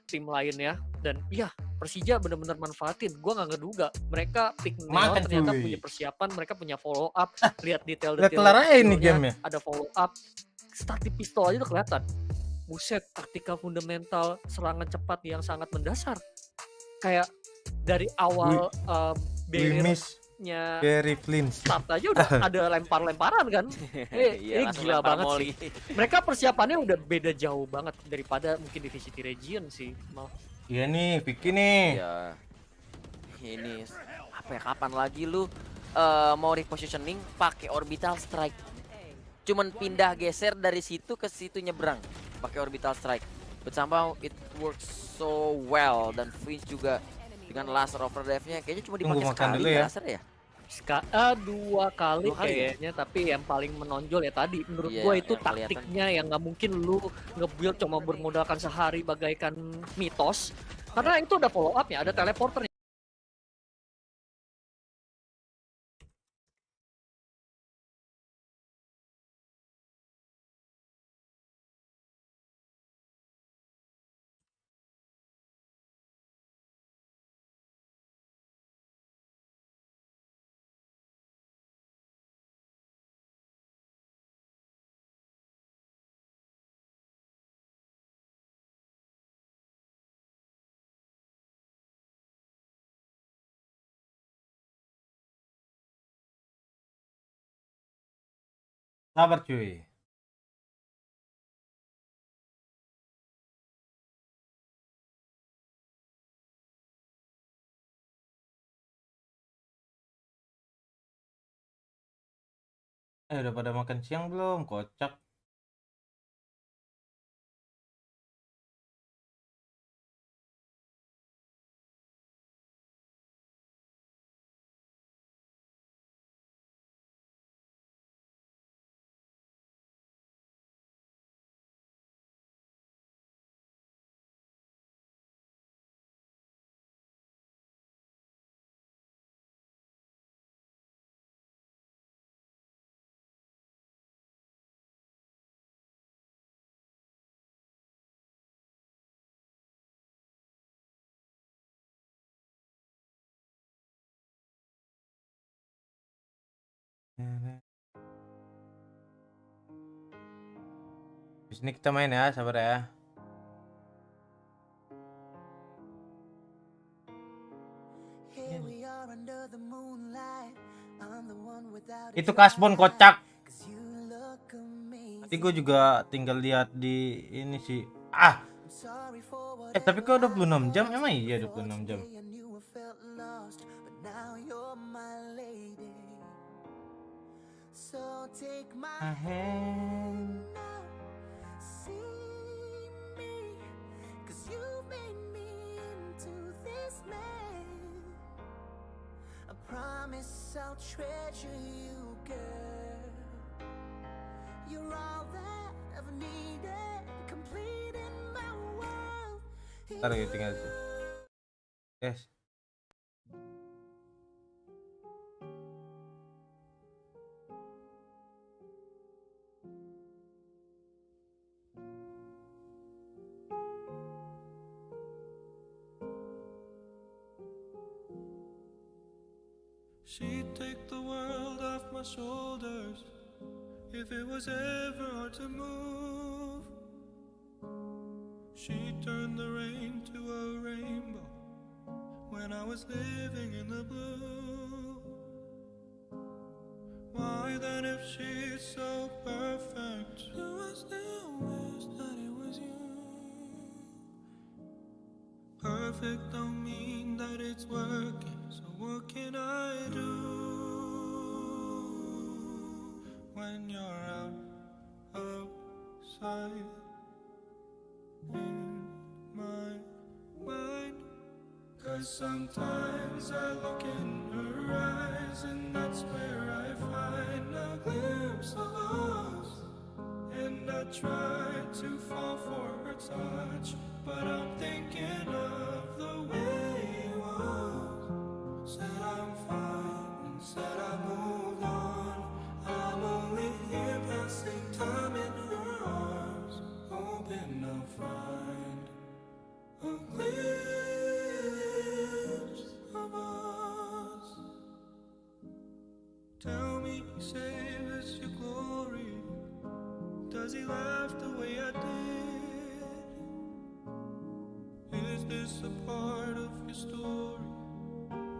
tim lainnya, dan iya Persija bener-bener manfaatin. Gue nggak ngeduga mereka pick Neon, Makan, ternyata cuy. punya persiapan, mereka punya follow up, lihat Lihat detail-detail kelar aja ini skillnya, gamenya. ada follow up, start di pistol aja udah kelihatan. Buset, taktika fundamental serangan cepat yang sangat mendasar. Kayak dari awal We miss barrier-nya Gary Flynn. start aja udah ada lempar-lemparan kan. Ini langsung gila lempar banget volley. sih. Mereka persiapannya udah beda jauh banget daripada mungkin divisi region sih. Iya nih, Vicky nih. Iya. Ini apa ya, kapan lagi lu mau repositioning pakai orbital strike? Cuman pindah geser dari situ ke situ nyebrang pakai orbital strike. But somehow it works so well, dan Fringe juga dengan laser overdrive-nya kayaknya cuma Tunggu dipakai makan sekali dulu ya. laser ya. Dua kali Dua kali ya? kayaknya, tapi yang paling menonjol ya tadi menurut Iya, gua itu yang kelihatan. taktiknya yang nggak mungkin lu nge-build cuma bermodalkan sehari bagaikan mitos, karena itu udah follow up-nya, ada teleporternya. Sabar cuy. Udah pada makan siang belum? Kocak. Di sini kita main ya, sabar ya. Itu kasbon kocak. Nanti gue juga tinggal lihat di ini sih. Tapi kok 26 jam? Emang iya 26 jam. Promise I'll treasure you, girl. You're all that I've needed, complete in my world. Ntar ya tinggal sih. Yes. She'd take the world off my shoulders if it was ever hard to move. She'd turn the rain to a rainbow when I was living in the blue. Why then, if she's so perfect, do I still wish that it was you? Perfect don't mean that it's working, so what can I do when you're outside? 'Cause sometimes I look in her eyes and that's where I find a glimpse of us. And I try to fall for her touch, but I'm thinking of the way it was. Said I'm fine and said I moved on. I'm only here passing time in her arms, hoping I'll find a glimpse of us. Tell me, save us your glory. Does he laugh the way I did? Is this a part of your story?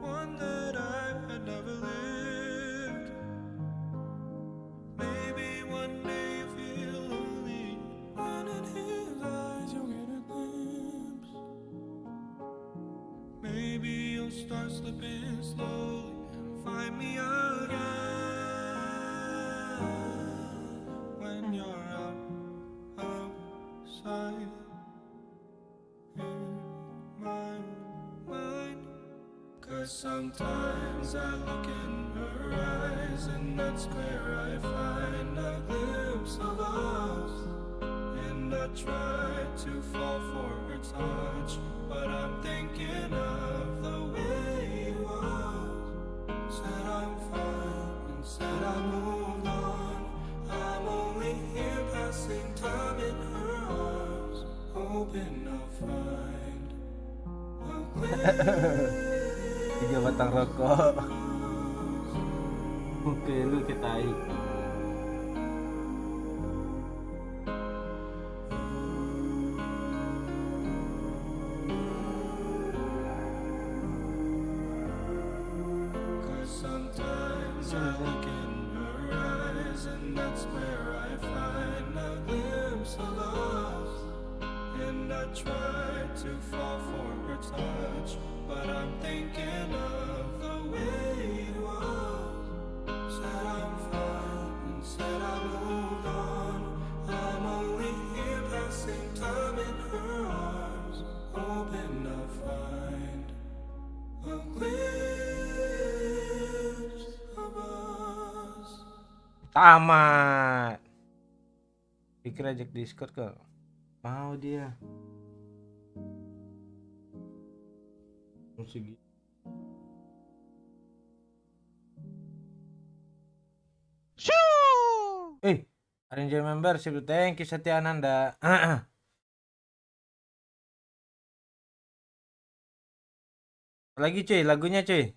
One that I had never lived. Maybe one day you feel lonely, and in his eyes you'll get a glimpse. Maybe you'll start slipping slowly and find me again when you're outside in my mind. 'Cause sometimes I look in her eyes and that's where I find a glimpse of us. And I try to fall for her touch, but I'm thinking of the way it was. Said I'm fine and said I moved on. I'm only here passing time in her arms, hoping I'll find a glimpse. 3 batang rokok. Oke, lu kita Sometimes I look in her eyes and that's where I find a glimpse of us. And I try to fall for her touch, but I'm thinking of the way it was. Said I'm fine and said I moved on. I'm only here passing time in her arms, hoping I'll find a glimpse of us. tamat. Pikir ajak Discord ke? Mau dia. Musik. Arrange membership. Thank you Setia Nanda. Lagi cuy, lagunya cuy.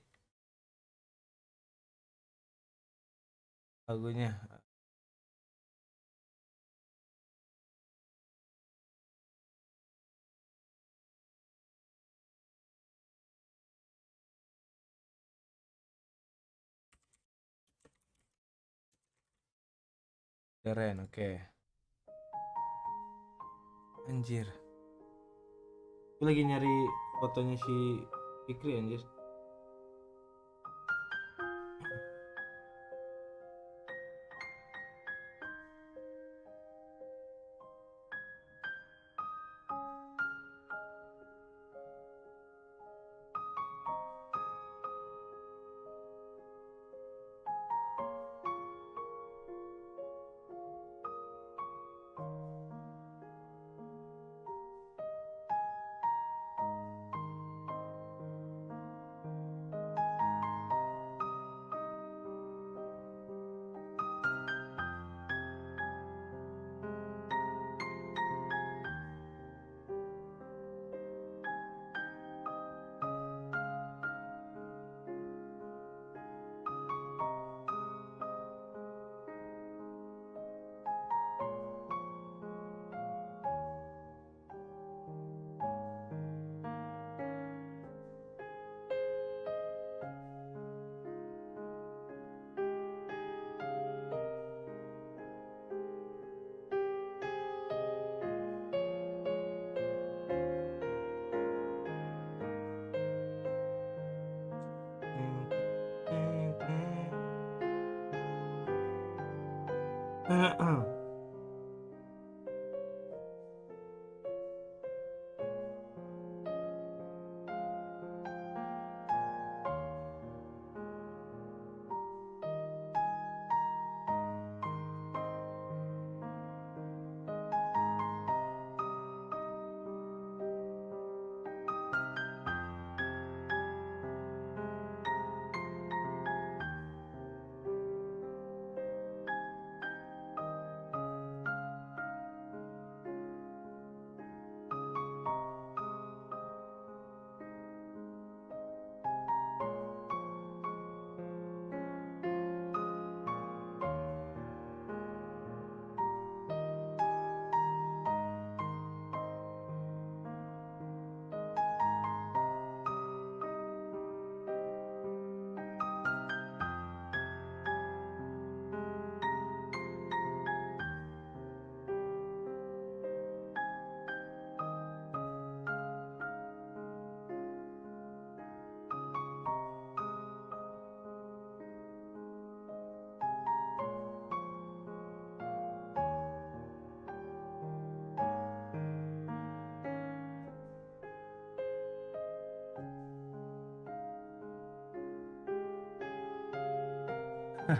Lagunya. Keren, oke. Anjir. Gue lagi nyari fotonya si Fikri anjir. Oke.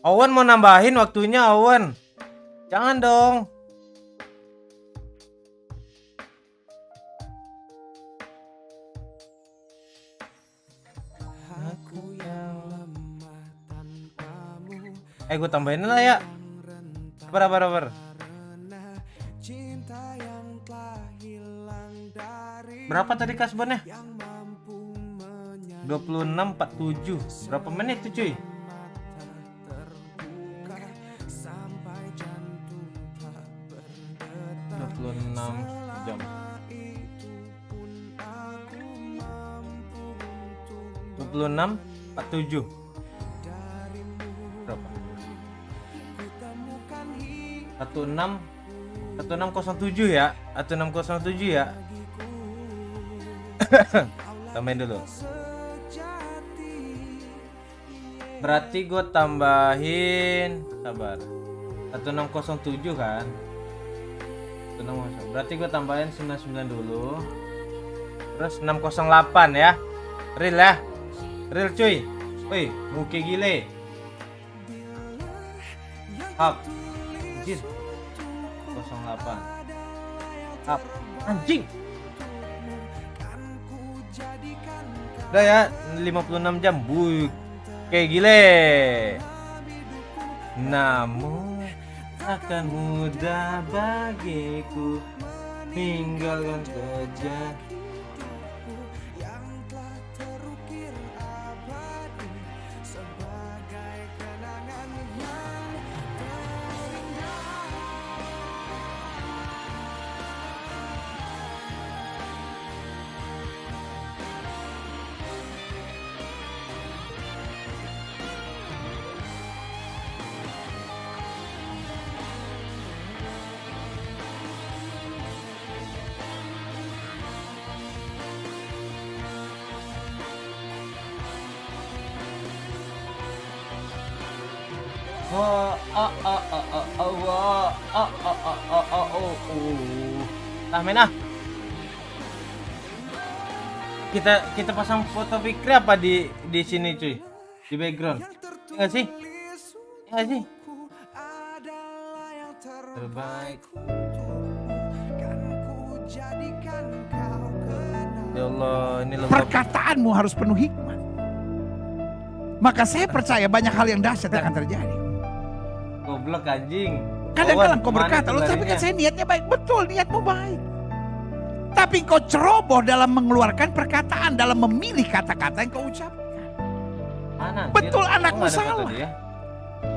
Owen mau nambahin waktunya, Owen. Jangan dong. Gue tambahin lah ya. Berapa? Berapa tadi kasbannya? 26.47. Berapa menit tuh cuy? 26 jam. 26.47. Berapa? 1607 ya? 1607 ya? Tambahin dulu. Berarti gue tambahin, sabar. 1607 kan? 1607. Berarti gue tambahin 99 dulu. Terus 608 ya. Real ya. Real cuy. Woi, muke gile. Up. Anjir. 08. Up. Anjing. Udah ya, 56 jam. Buy. Kayak gile. Namun akan mudah bagiku tinggalkan saja yang telah terukir abadi sebagai kenangan yang terindah. Main ah. Kita pasang foto Fikri apa di sini cuy? Di background. Enggak sih? Enggak sih? Terbaik. Ya Allah, ini lembab. Perkataanmu harus penuh hikmat. Maka saya percaya banyak hal yang dahsyat akan terjadi. Goblok anjing. Kadang-kadang kau berkata, loh tapi kan saya niatnya baik. Betul, niatmu baik. Tapi kau ceroboh dalam mengeluarkan perkataan, dalam memilih kata-kata yang kau ucapkan. Mana, betul, anakmu salah.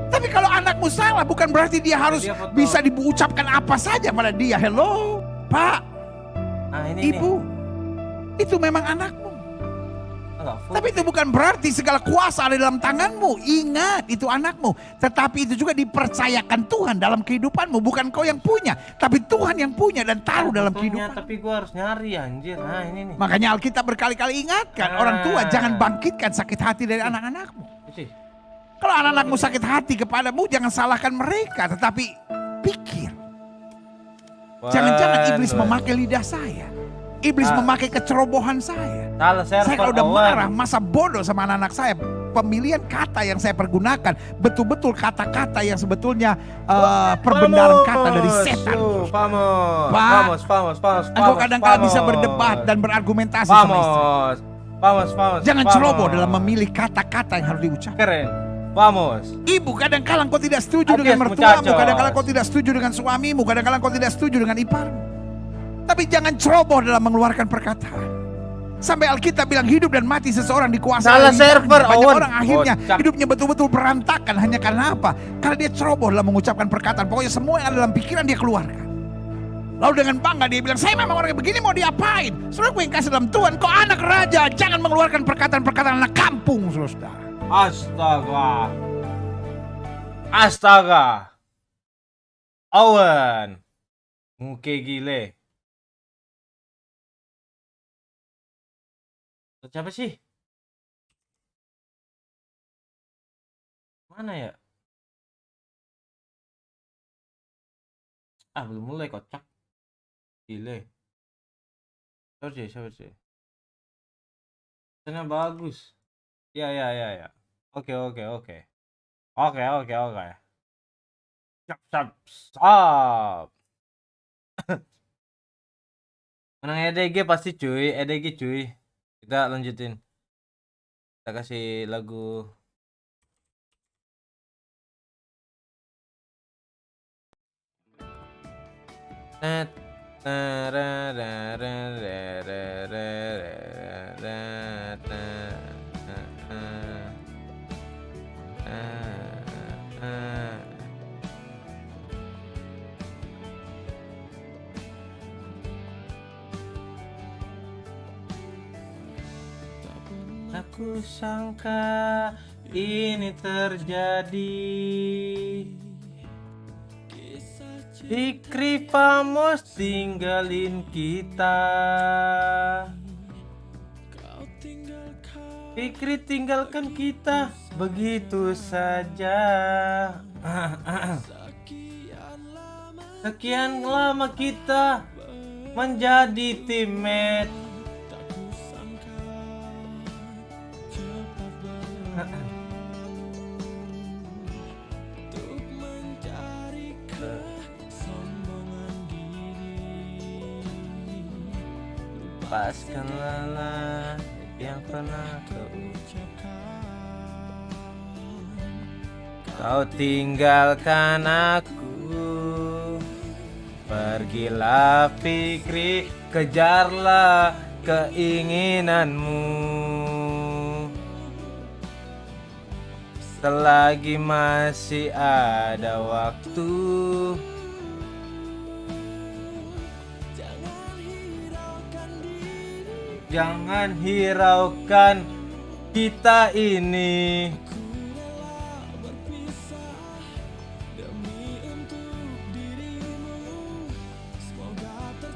Tapi kalau anakmu salah, bukan berarti dia harus bisa diucapkan apa saja pada dia. Hello, Pak, Ibu, itu memang anakmu. Tapi itu bukan berarti segala kuasa ada dalam tanganmu. Ingat, itu anakmu. Tetapi itu juga dipercayakan Tuhan dalam kehidupanmu. Bukan kau yang punya, tapi Tuhan yang punya dan taruh dalam kehidupan. Tapi gua harus nyari anjir. Nah ini nih. Makanya Alkitab berkali-kali ingatkan orang tua jangan bangkitkan sakit hati dari anak-anakmu. Kalau anak-anakmu sakit hati kepadamu, jangan salahkan mereka, tetapi pikir. Jangan-jangan iblis Waduh. memakai lidah saya. Iblis memakai kecerobohan saya. Salah server. Saya kalau udah Owen. marah, masa bodoh sama anak-anak saya. Pemilihan kata yang saya pergunakan betul-betul kata-kata yang sebetulnya perbendaharaan kata dari setan. Vamos, Pak, vamos, vamos, vamos, Engkau vamos, kadang-kadang bisa vamos. berdebat dan berargumentasi sama istri. Vamos, vamos, vamos. Jangan vamos. ceroboh dalam memilih kata-kata yang harus diucapkan. Keren. Vamos. Ibu, kadang-kadang kau tidak setuju Adios, dengan mertuamu, muchachos. kadang-kadang kau tidak setuju dengan suamimu, kadang-kadang kau tidak setuju dengan iparmu. Tapi jangan ceroboh dalam mengeluarkan perkataan. Sampai Alkitab bilang hidup dan mati seseorang dikuasai Salah oleh server, lidahnya. Banyak Owen. orang akhirnya Kocak. hidupnya betul-betul berantakan hanya karena apa? Karena dia ceroboh dalam mengucapkan perkataan. Pokoknya semua yang ada dalam pikiran dia keluarkan. Lalu dengan bangga dia bilang, saya memang orang yang begini, mau diapain? Saudara, yang kasih dalam Tuhan, kau anak raja, jangan mengeluarkan perkataan-perkataan anak kampung, saudara. Astaga. Astaga. Owen. Muke gile. Siapa sih? Mana ya? Ah, belum mulai kocak. Gile. Siapa sih? Sana bagus. Ya. Oke. Stop. Menang EDG pasti cuy, EDG cuy. Kita lanjutin. Kita kasih lagu. Aku sangka ini terjadi. Fikri Famos tinggalin kita. Fikri tinggalkan kita begitu saja. Sekian lama kita menjadi teammate. Lepaskan lelah yang pernah kau ucapkan. Kau tinggalkan aku. Pergilah Fikri, kejarlah keinginanmu. Selagi masih ada waktu, jangan hiraukan kita ini.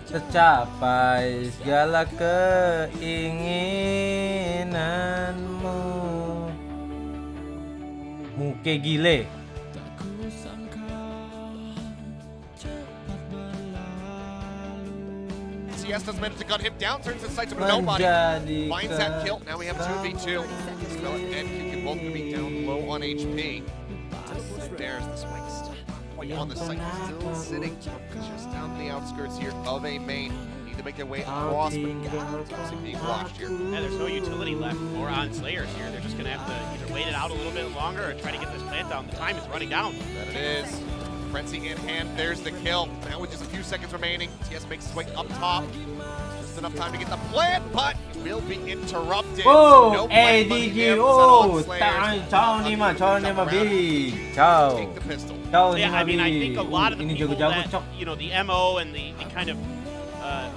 Tercapai segala keinginanmu. Muke gile. Siesta's managed to gun him down, turns his sights over to nobody. Finds that kill. Now we have 2v2. Spell and Jika both gonna be down low on HP. There's the spike still on the site, still sitting just down the outskirts here of a main. Need to make their way across, but obviously being washed here. Yeah, there's no utility left for on Slayers here. They're just gonna have to either wait it out a little bit longer or try to get this plant down. The time is running down. That it is. Frenzy in hand, there's the kill. Now with just a few seconds remaining, TS makes his way up top. Just enough time to get the plant, but will be interrupted. Oh, No plant money ADG. here from Oh, Slayers. ciao nih mah, big. Ciao. Take the pistol. Ciao nih Yeah, mah, I mean, I big. think a lot of the Ini people jago-jago, that, cok. you know, the MO and the kind of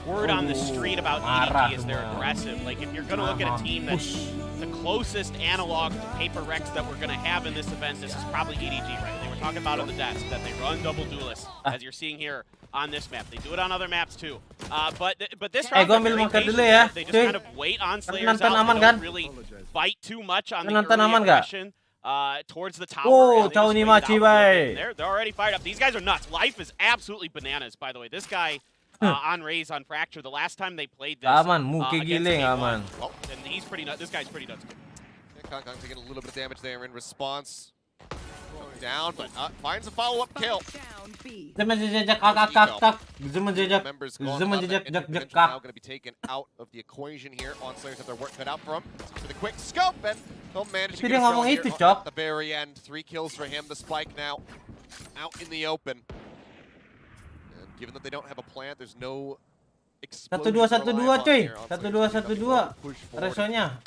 word on the street about marah EDG is they're semua. aggressive. Like, if you're going to look at a team that's the closest analog to Paper Rex that we're going to have in this event, this is probably EDG, right? They were talking about on the desk that they run double duelist, as you're seeing here on this map. They do it on other maps too. But this round, gua they're ambil very marker patient dulu ya, with it. They just cuy. kind of wait on Slayers Nonton out. aman They kan? don't really fight too much on the Nonton early aman nggak? aggression. towards the tower. Oh, and they just tahu ni waited Machi, out a little bay. bit. They're already fired up. These guys are nuts. Life is absolutely bananas, by the way. This guy on Raze on Fracture, the last time they played this Aman, muki against giling, K1, aman. well, and he's pretty nuts. This guy's pretty nuts. Yeah, Kong taking a little bit of damage there in response. Down, but finds a follow-up kill. Zaman jejak kak. Zaman jejak. Members gone Zaman up, jejak and jak Intervention kak. now going to be taken out of the equation here. On Slayers have their work cut out for him. For the quick scope, and he'll manage to Tapi get dia a ngomong shot itu, here Cok. at the very end. 3 kills for him. The spike now out in the open. And given that they don't have a plant, there's no 1212 cuy. 1212. Resonya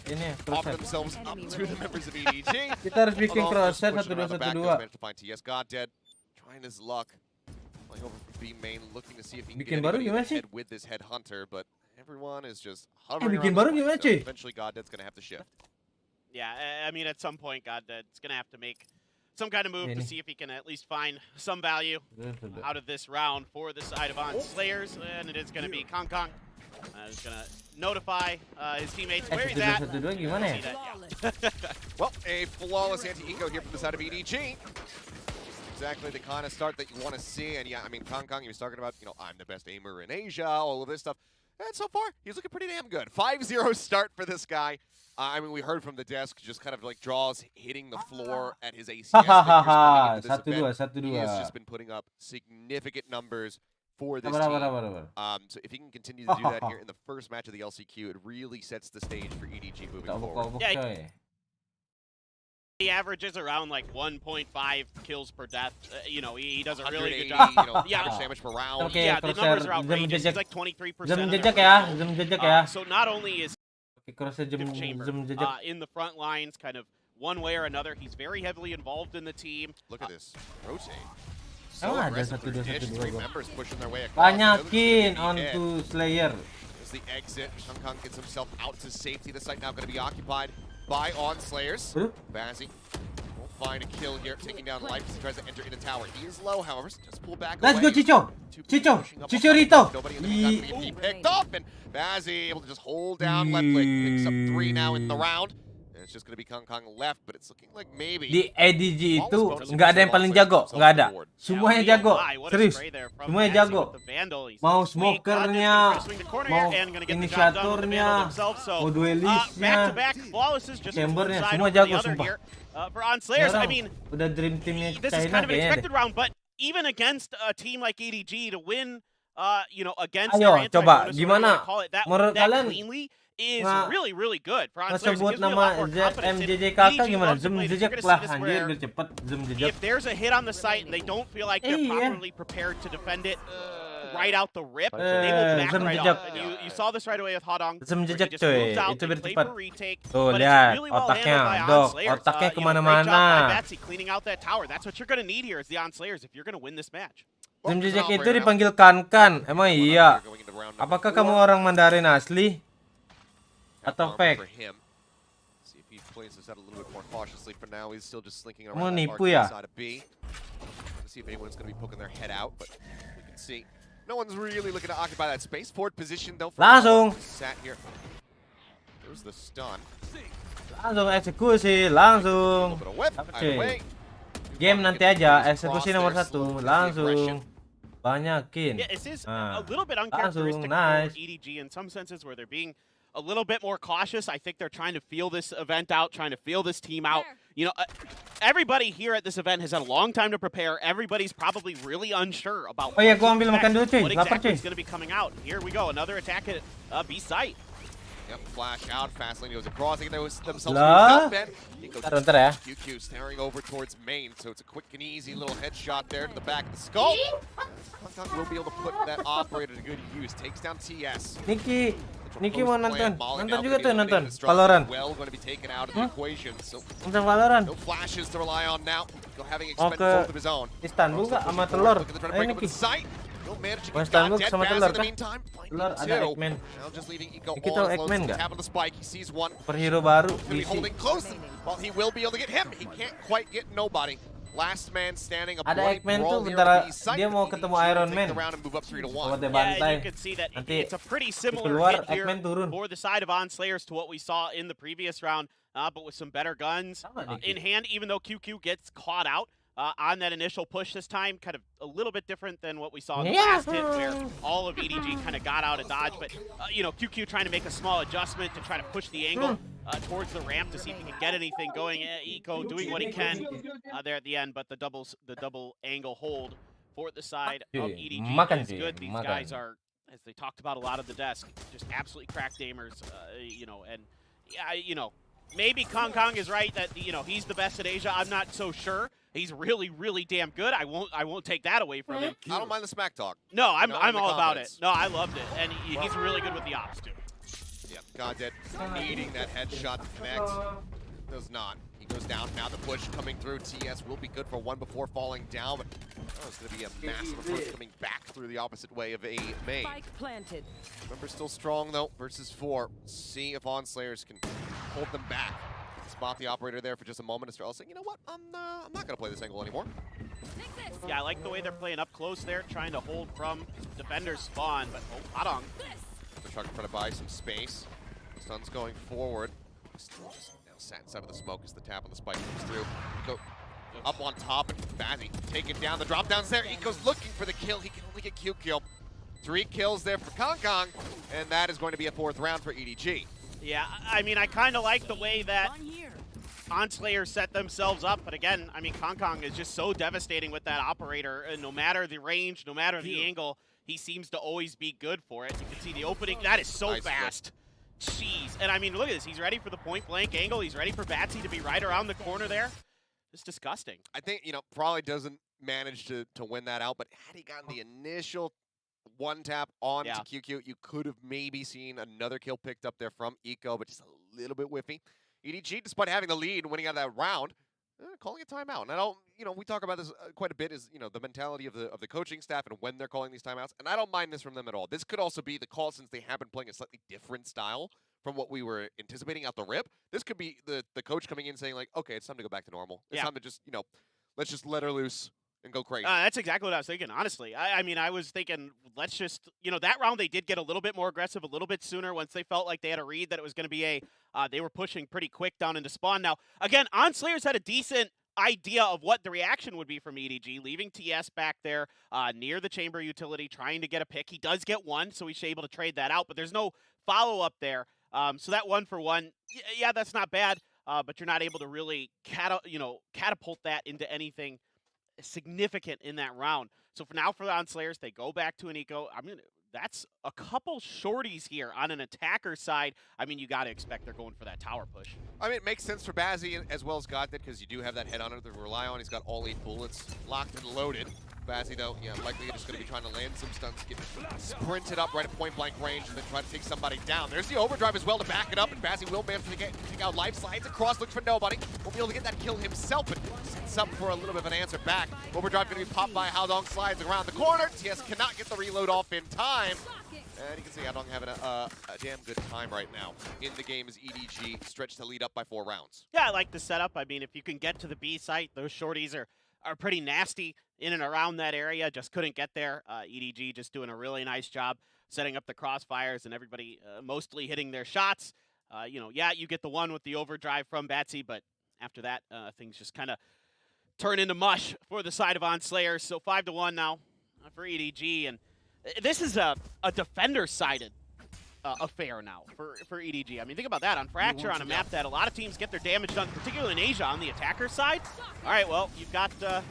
ini Offer crosshair. themselves up to the members of EDG. Kita harus bikin Although, just crosshair pushing around the back, 1212. managed to find TS God dead, trying his luck. Playing over for B main, looking to see if he can Bikin get baru anybody in gimana the sih? head with this headhunter, but everyone is just hovering bikin around baru the gimana, point, so cuy? eventually God dead's gonna have to shift. Yeah, I mean, at some point, it's going to have to make some kind of move to Ini. see if he can at least find some value out of this round for the side of On Slayers, and it is going to be Kong Kong. He's going to notify his teammates where he's at. 1212 gimana ya? See that, yeah. Well, a flawless anti-eco here from the side of EDG. Exactly the kind of start that you want to see, and yeah, I mean, Kong Kong, he was talking about, you know, I'm the best aimer in Asia, all of this stuff, and so far, he's looking pretty damn good. 5-0 start for this guy. I mean, we heard from the desk, just kind of like draws hitting the floor at his ACS figures coming into this event. He has just been putting up significant numbers for this team. So if he can continue to do that here in the first match of the LCQ, it really sets the stage for EDG moving forward. Yeah, he averages around like 1.5 kills per death. You know, he does a really good 180, job. you know, Yeah. average damage per round. Okay, Yeah, the numbers are crosshair, outrageous. jam He's like 23%. Jam of their jejak free ya, throws. jam jejak ya. So not only is Oke, crosshair jam chamber jejak. in the front lines, kind of one way or another, he's very heavily involved in the team. Look at this. Rotate. Oh, ada aggressive through 1212 dish. 3 gua. members pushing their way across. Banyakin on onto Slayer. As the exit, Kong Kong gets himself out to safety. The site now going to be occupied by On Slayers. Bazzi will find a kill here, taking down Life as he tries to enter into tower. He is low, however, just pull back Let's away. go, Chicho. Chicho. Pushing up Chichorito. Nobody in the meantime can be picked up, and Bazzi able to just hold down left click. Picks up 3 now in the round. And it's just going to be Kong Kong left, but it's looking like maybe. Di EDG itu nggak ada yang paling jago, nggak ada. Semuanya jago, serius. Semuanya jago. Mau smokernya, mau inisiatornya, mau duelisnya, chambernya, semua jago sumpah. For On Slayers, I Sekarang mean, udah dream teamnya this is China kind of an kayaknya expected round, but even against a team like EDG to win, you know, against Ayo, their coba, anti-bonus, gimana? whatever you call it, that Menurut kalian cleanly is nggak- really, really good. For On Slayers, it sebut gives me a nama lot more confidence. ZMJJ And kakak EDG gimana? loves to Zoom play this. jejak You're gonna lah, see this anjir where biar cepet zoom jejak. if there's a hit on the site and they don't feel like they're Iya. properly prepared to defend it right out the rip, they will back zoom right jejak. off. And you saw this right away with Hodong. Zoom where he jejak just coy, moves out, itu they biar play cepat. for retake, Tuh but it's lihat really well otaknya, handled by On dok, Slayers. otaknya You know, great job kemana-mana. by Betsy cleaning out that tower. That's what you're going to need here is the On Slayers if you're going to win this match. Zoom jejak itu dipanggil kan, emang iya? Apakah kamu orang Mandarin asli atau fake? See if he plays this out a little bit more cautiously for now. He's still just slinking Kamu around that nipu arcade ya? side of B. Let's see if anyone's going to be poking their head out, but we can see no one's really looking to occupy that space. Forward position though. Langsung. Sat here. There's the stun. Langsung eksekusi, A little langsung. bit of whip. Oke. Either way. Game nanti aja, eksekusi nomor 1, langsung. Banyakin. Yeah, this is Ah. a little bit Langsung, uncharacteristic nice. for EDG in some senses where they're being a little bit more cautious. I think they're trying to feel this event out, trying to feel this team out. You know, everybody here at this event has had a long time to prepare. Everybody's probably really unsure about Oh iya, what gua to ambil expect, makan dulu, cuy. what Lapar, exactly cuy. is going to be coming out. Here we go, another attack at B site. Yep, flash out. Fast lane goes across. I think they was themselves Lah. up, and he goes Bentar ya. QQ staring over towards main, so it's a quick and easy little headshot there to the back of the skull. Kong Kong will be able to put that operator to good use. Takes down TS. Niki mau nonton. Molly Nonton now juga tuh, getting nonton. eliminated. Strong Valorant. Well going to be taken out of the equation, so Nonton Valorant. no flashes to rely on now. Go having expended Oke. both of his own. Istanbul nggak sama telur? Look at the trying to Ayo break up Niki. the site. He'll manage to Mau get Istanbul God dead. sama Baz telur in the kah? meantime. Telur ada Two. Eggman. Now just leaving Eco Niki all tahu alone. Eggman So nggak? tap on the spike. He sees one. Superhero baru Gonna be DC. holding close. Well, he will be able to get him. He can't quite get nobody. Last man standing, a Ada bloody Eggman tuh brawl here bentar on the side. dia mau ketemu Iron Man. Around and move up 3-1. Kalau dia Yeah, bantai. you can see that Nanti it's a pretty similar keluar, hit here Eggman turun. for the side of OnSlayers to what we saw in the previous round, but with some better guns in hand, even though QQ gets caught out on that initial push this time, kind of a little bit different than what we saw in the last hit, where all of EDG kind of got out of dodge, but you know, QQ trying to make a small adjustment to try to push the angle towards the ramp to see if he can get anything going. Eco doing what he can there at the end, but the double angle hold for the side of EDG is good. These guys are, as they talked about a lot of the desk, just absolutely cracked gamers, you know, and yeah, you know, maybe Kong is right that, you know, he's the best at Asia. I'm not so sure. He's really, really damn good. I won't take that away from him. I don't mind the smack talk. No, I'm all about it. confidence. No, I loved it, and he's really good with the ops too. Yeah, Goddead needing that headshot to connect. Does not. He goes down. Now the push coming through. TS will be good for one before falling down, but it's going to be a massive approach coming back through the opposite way of a main. Planted. Remember, still strong though, versus 4. See if OnSlayers can hold them back. Spot the operator there for just a moment. Estrella saying, you know what, I'm not going to play this angle anymore. Yeah, I like the way they're playing up close there, trying to hold from defender's spawn, but Adong. The truck trying to buy some space. Stun's going forward. Still just now sat inside of the smoke as the tap on the spike comes through. Go up on top, and Bazzi taking down the drop downs there. Eco's looking for the kill. He can only get Q kill. 3 kills there for Kong, and that is going to be a 4th round for EDG. Yeah, I mean, I kind of like the way that OnSlayers set themselves up, but again, I mean, Kong is just so devastating with that operator, and no matter the range, no matter the angle, he seems to always be good for it. You can see the opening. That is so Nice fast. Jeez. And I mean, look at this. He's ready for the point-blank angle. He's ready for Batsy to be right around the corner there. It's disgusting. I think, you know, probably doesn't manage to win that out, but had he gotten the initial one tap on to QQ, you could have maybe seen another kill picked up there from Eco, but just a little bit whiffy. EDG, despite having the lead and winning out of that round, calling a timeout. And I don't, you know, we talk about this quite a bit, is, you know, the mentality of the coaching staff and when they're calling these timeouts, and I don't mind this from them at all. This could also be the call, since they have been playing a slightly different style from what we were anticipating out the rip. This could be the coach coming in saying, like, okay, it's time to go back to normal. It's time to just, you know, let's just let her loose and go crazy. That's exactly what I was thinking, honestly. I mean, I was thinking, let's just, you know, that round they did get a little bit more aggressive, a little bit sooner once they felt like they had a read that it was going to be they were pushing pretty quick down into spawn. Now, again, OnSlayers had a decent idea of what the reaction would be from EDG, leaving TS back there near the chamber utility, trying to get a pick. He does get one, so he's able to trade that out, but there's no follow-up there. So that 1-for-1, yeah, that's not bad, but you're not able to really catapult that into anything significant in that round. So for now, for the OnSlayers, they go back to an Eco. I mean, that's a couple shorties here on an attacker side. I mean, you got to expect they're going for that tower push. I mean, it makes sense for Bazzi as well as Goddead, because you do have that head on it to rely on. He's got all 8 bullets locked and loaded. Bazzi, though, yeah, likely just going to be trying to land some stunts, get sprinted up right at point-blank range, and then try to take somebody down. There's the overdrive as well to back it up, and Bazzi will manage to take out life, slides across, looks for nobody. Won't be able to get that kill himself, but sets up for a little bit of an answer back. Overdrive going to be popped by Haodong, slides around the corner. TS cannot get the reload off in time. And you can see Haodong having a damn good time right now in the game as EDG stretched to lead up by 4 rounds. Yeah, I like the setup. I mean, if you can get to the B site, those shorties are pretty nasty in and around that area. Just couldn't get there. EDG just doing a really nice job setting up the crossfires and everybody mostly hitting their shots. You know, yeah, you get the one with the overdrive from Batsy, but after that, things just kind of turn into mush for the side of OnSlayers. So 5-1 now for EDG, and this is a defender-sided affair now for EDG. I mean, think about that. On Fracture, on a map that a lot of teams get their damage done, particularly in Asia, on the attacker side. All right, well, you've got the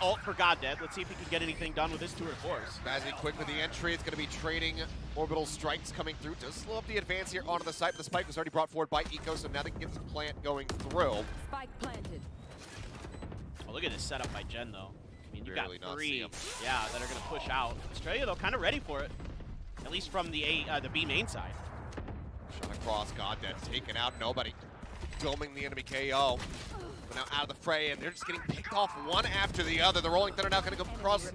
ult for Goddead. Let's see if he can get anything done with his 2 or 4s. Bazzi quick with the entry. It's going to be trading orbital strikes coming through. Does slow up the advance here onto the site, but the spike was already brought forward by Eco, so now they can get this plant going through. Spike planted. Oh, look at this setup by Gen, though. I mean, you got Really not 3, see 'em. yeah, that are going to push out. Australia, though, kind of ready for it, at least from the B main side. Shot across, Goddead taken out, nobody. Doming the enemy KO. But now out of the fray, and they're just getting picked off one after the other. The Rolling Thunder now going to go across,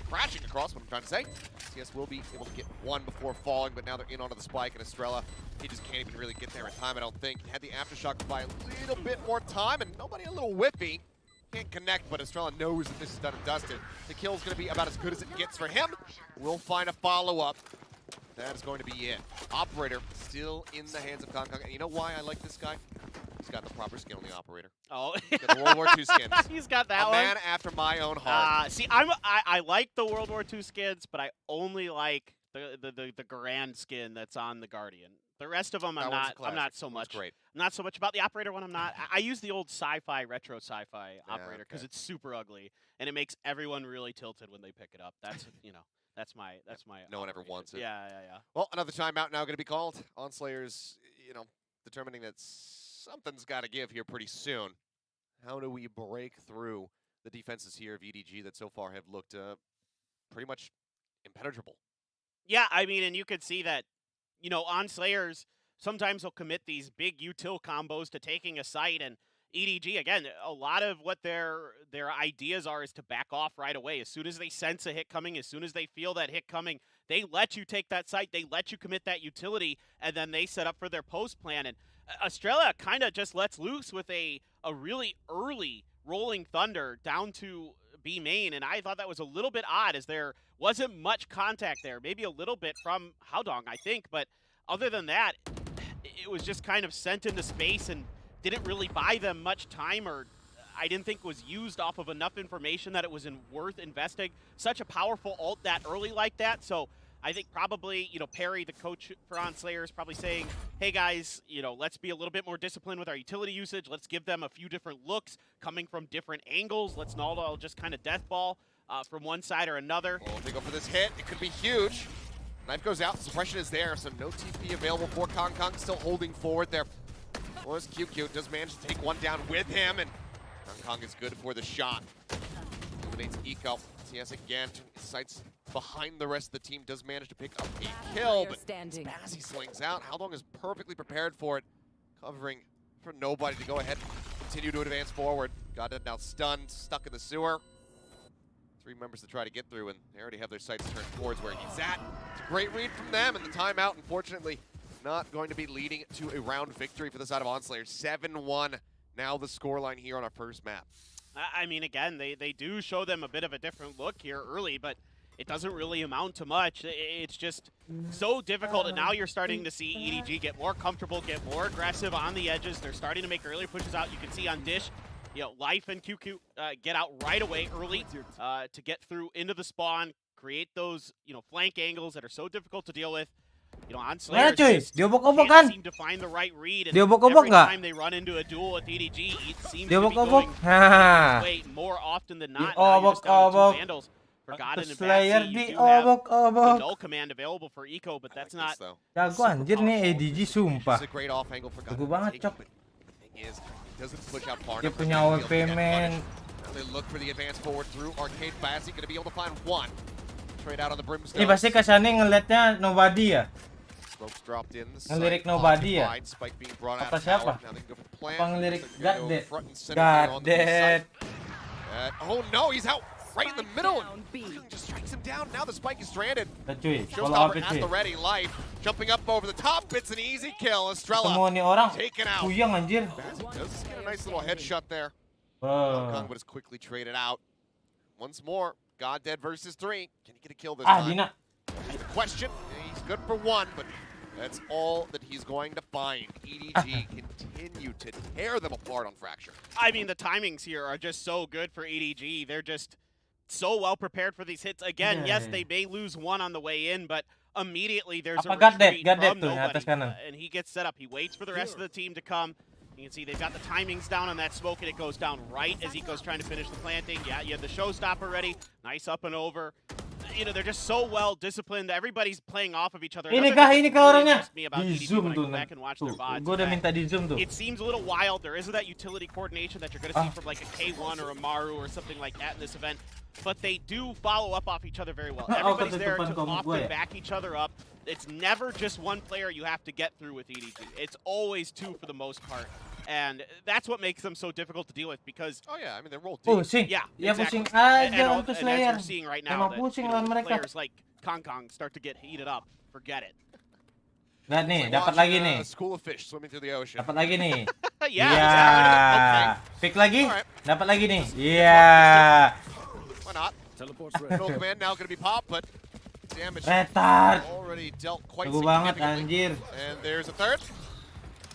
crashing across, what I'm trying to say. CS will be able to get one before falling, but now they're in onto the spike, and Estrella, he just can't even really get there in time, I don't think. He had the Aftershock to buy a little bit more time, and nobody a little whiffy. Can't connect, but Estrella knows that this is done and dusted. The kill's going to be about as good as it gets for him. We'll find a follow-up. That is going to be it. Operator still in the hands of Kong. And you know why I like this guy? He's got the proper skin on the operator. Oh, He's got the World War II skins. He's got that a one. Man after my own heart. See, I like the World War II skins, but I only like the Garand skin that's on the Guardian. The rest of them, I'm not so much. Great. Not so much about the operator one. I'm not. I use the old retro sci-fi operator because it's super ugly and it makes everyone really tilted when they pick it up. That's that's my. No one ever wants it. Yeah. Well, another timeout now going to be called. Onslayers, determining that something's got to give here pretty soon. How do we break through the defenses here of EDG that so far have looked pretty much impenetrable? Yeah, I mean, and you could see that. Onslayers sometimes will commit these big util combos to taking a site, and EDG, again, a lot of what their ideas are is to back off right away. As soon as they sense a hit coming, as soon as they feel that hit coming, they let you take that site, they let you commit that utility, and then they set up for their post plan. And Australia kind of just lets loose with a really early rolling thunder down to B main, and I thought that was a little bit odd as there wasn't much contact there. Maybe a little bit from Haodong, I think, but other than that, it was just kind of sent into space and didn't really buy them much time, or I didn't think was used off of enough information that it was worth investing such a powerful ult that early like that. So I think probably, Perry, the coach for Onslayer, is probably saying, hey guys, let's be a little bit more disciplined with our utility usage. Let's give them a few different looks coming from different angles. Let's not all just kind of death ball from one side or another. Well, if they go for this hit, it could be huge. Knife goes out, suppression is there, so no TP available for Kong. Still holding forward there. Was QQ, does manage to take one down with him, and Kong is good for the shot. Eliminates Eco. CS again, sights behind the rest of the team, does manage to pick up a kill, but as he slings out, Haodong is perfectly prepared for it, covering for nobody to go ahead and continue to advance forward. Got it now stunned, stuck in the sewer. 3 members to try to get through, and they already have their sights turned towards where he's at. It's a great read from them, and the timeout, unfortunately, not going to be leading to a round victory for the side of Onslayer. 7-1 now the scoreline here on our first map. I mean, again, they do show them a bit of a different look here early, but it doesn't really amount to much. It's just so difficult, and now you're starting to see EDG get more comfortable, get more aggressive on the edges. They're starting to make earlier pushes out. You can see on Dish, Life and QQ get out right away early to get through into the spawn, create those, flank angles that are so difficult to deal with. Onslayer can't seem to find the right read, and every time they run into a duel with EDG, it seems to be going way more often than not. Now you're just down to 2 Vandals. Forgotten and Batsy, you do have the null command available for Eco, but that's not... Jago anjir nih EDG sumpah. It's a great off angle for Jago banget, Cok. Doesn't push out far Dia enough. punya AWP men. They look for the advance forward through Arcade Batsy, going to be able to find one. Trade out on the Brimstone. Ini pasti kesannya ngeliatnya nobody ya. Smokes dropped in. Ngelirik nobody ya. Spike being brought out Apa of tower. siapa? Now they can go for plan. Apa ngelirik Gadet? Gadet. Gadet. Oh no, he's out right in the middle. Just strikes him down. Now the spike is stranded. Cuy, Showstopper at the ready. Life jumping up over the top. It's an easy kill. Estrella semua nih orang taken out. puyeng anjir. Does get a nice little headshot there. Oh. Kong but is quickly traded out. Once more, God Dead versus 3. Can he get a kill this time? Dina. The question, he's good for 1, but that's all that he's going to find. EDG continue to tear them apart on Fracture. I mean, the timings here are just so good for EDG. They're just so well prepared for these hits. Again, yes, they may lose 1 on the way in, but immediately there's a retreat from nobody. And he gets set up. He waits for the rest of the team to come. You can see they've got the timings down on that smoke, and it goes down right as Eco's trying to finish the planting. Yeah, you have the showstopper ready. Nice up and over. They're just so well disciplined. Everybody's playing off of each other. Ini kah orangnya? Di zoom tuh. Gue udah minta di zoom tuh. It seems a little wild. There isn't that utility coordination that you're going to see from like a K1 or a Maru or something like that in this event. But they do follow up off each other very well. Everybody's there to often back each other up. It's never just one player you have to get through with EDG. It's always 2 for the most part. And that's what makes them so difficult to deal with because... Oh yeah, I mean, they're rolled deep. Pusing. Yeah, Ya exactly. pusing aja untuk And as Slayer. you're seeing right now, Emang pusing lawan mereka. players like Kong start to get heated up. Forget it. Lihat nih, dapat lagi nih. A school of fish swimming through the ocean. Dapat lagi nih. Yeah. Iya. Pick lagi. Alright. Dapat lagi nih. Iya. Why not? Control command now going to be popped, but damage Retard. already dealt quite Tunggu banget significantly. anjir. And there's a third.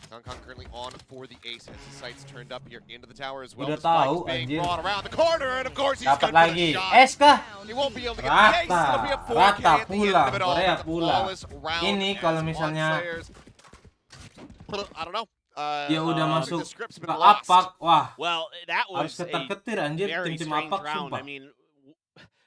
Kong currently on for the ace as the sights turned up here into the tower as well. Udah The spike is tahu, being anjir. brought around the corner, and of course he's Dapat good for lagi. the shot. Es kah? He won't be able to get the ace. It'll be a 4K Rata at the end pulang. of it all. Korea It's a pulang. flawless round Ini as kalau misalnya Slayers- I don't know. dia udah masuk the script's ke been lost. apak, wah Well, that harus was a ketar-ketir anjir very tim-tim strange apak round. sumpah. I mean,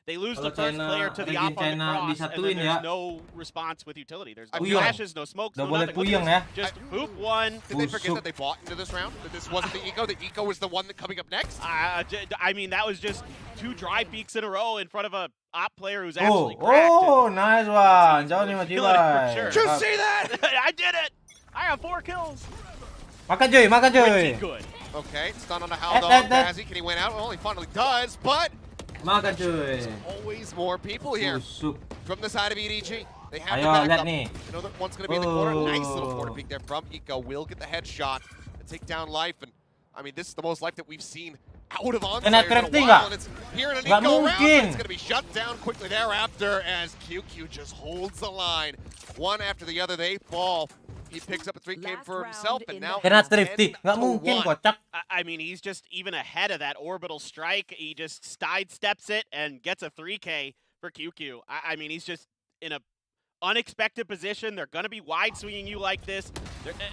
they lose Kalau the first China- player to the Region op on the China cross, and disatuin then there's ya. no response with utility. There's no Puyeng. flashes, no smokes, Udah no boleh nothing. Look puyeng at ya. this. Just boop one. Did they forget Busuk. that they bought into this round? That this wasn't the eco? The eco was the one that coming up next? I mean, that was just 2 dry peaks in a row in front of a op player who's Oh, actually cracked. oh, nice one. Jauh nih Mas Feeling it for Jibai. sure. Did you see that? I did it! I have 4 kills. Makan Joy, makan Joy. Pretty good. Okay, stun on the how though. that. Bazzi, can he win out? Well, he finally does, but Makan Joy. always more people here Busuk. from the side of EDG. They have Ayo, the lihat backup. nih. You know that one's going to be in the corner. Nice little Oh. corner peek there from Eco. Will get the headshot and take down Life. And I mean, this is the most life that we've seen out of Kena Onslayers in a crafting while. nggak? And it's here in an Nggak Eco round, but mungkin. it's going to be shut down quickly thereafter as QQ just holds the line. One after the other, they fall. He picks up a 3K Last for himself, round and in now the Kena he's thrifty. 10 Nggak to mungkin 1. kocak. I mean, he's just even ahead of that orbital strike. He just sidesteps it and gets a 3K for QQ. I mean, he's just in a unexpected position. They're going to be wide swinging you like this.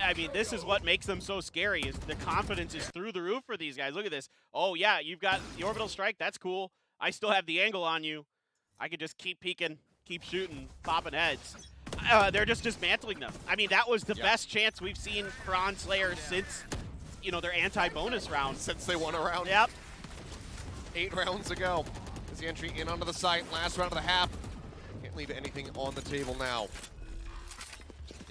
I mean, this is what makes them so scary, is the confidence is through the roof for these guys. Look at this. Oh, yeah, you've got the orbital strike. That's cool. I still have the angle on you. I could just keep peeking, keep shooting, popping heads. They're just dismantling them. I mean, that was the best chance we've seen for Slayer since, you know, their anti-bonus round. Since they won a round. Yep. 8 rounds ago. Is the entry in onto the site. Last round of the half. Can't leave anything on the table now.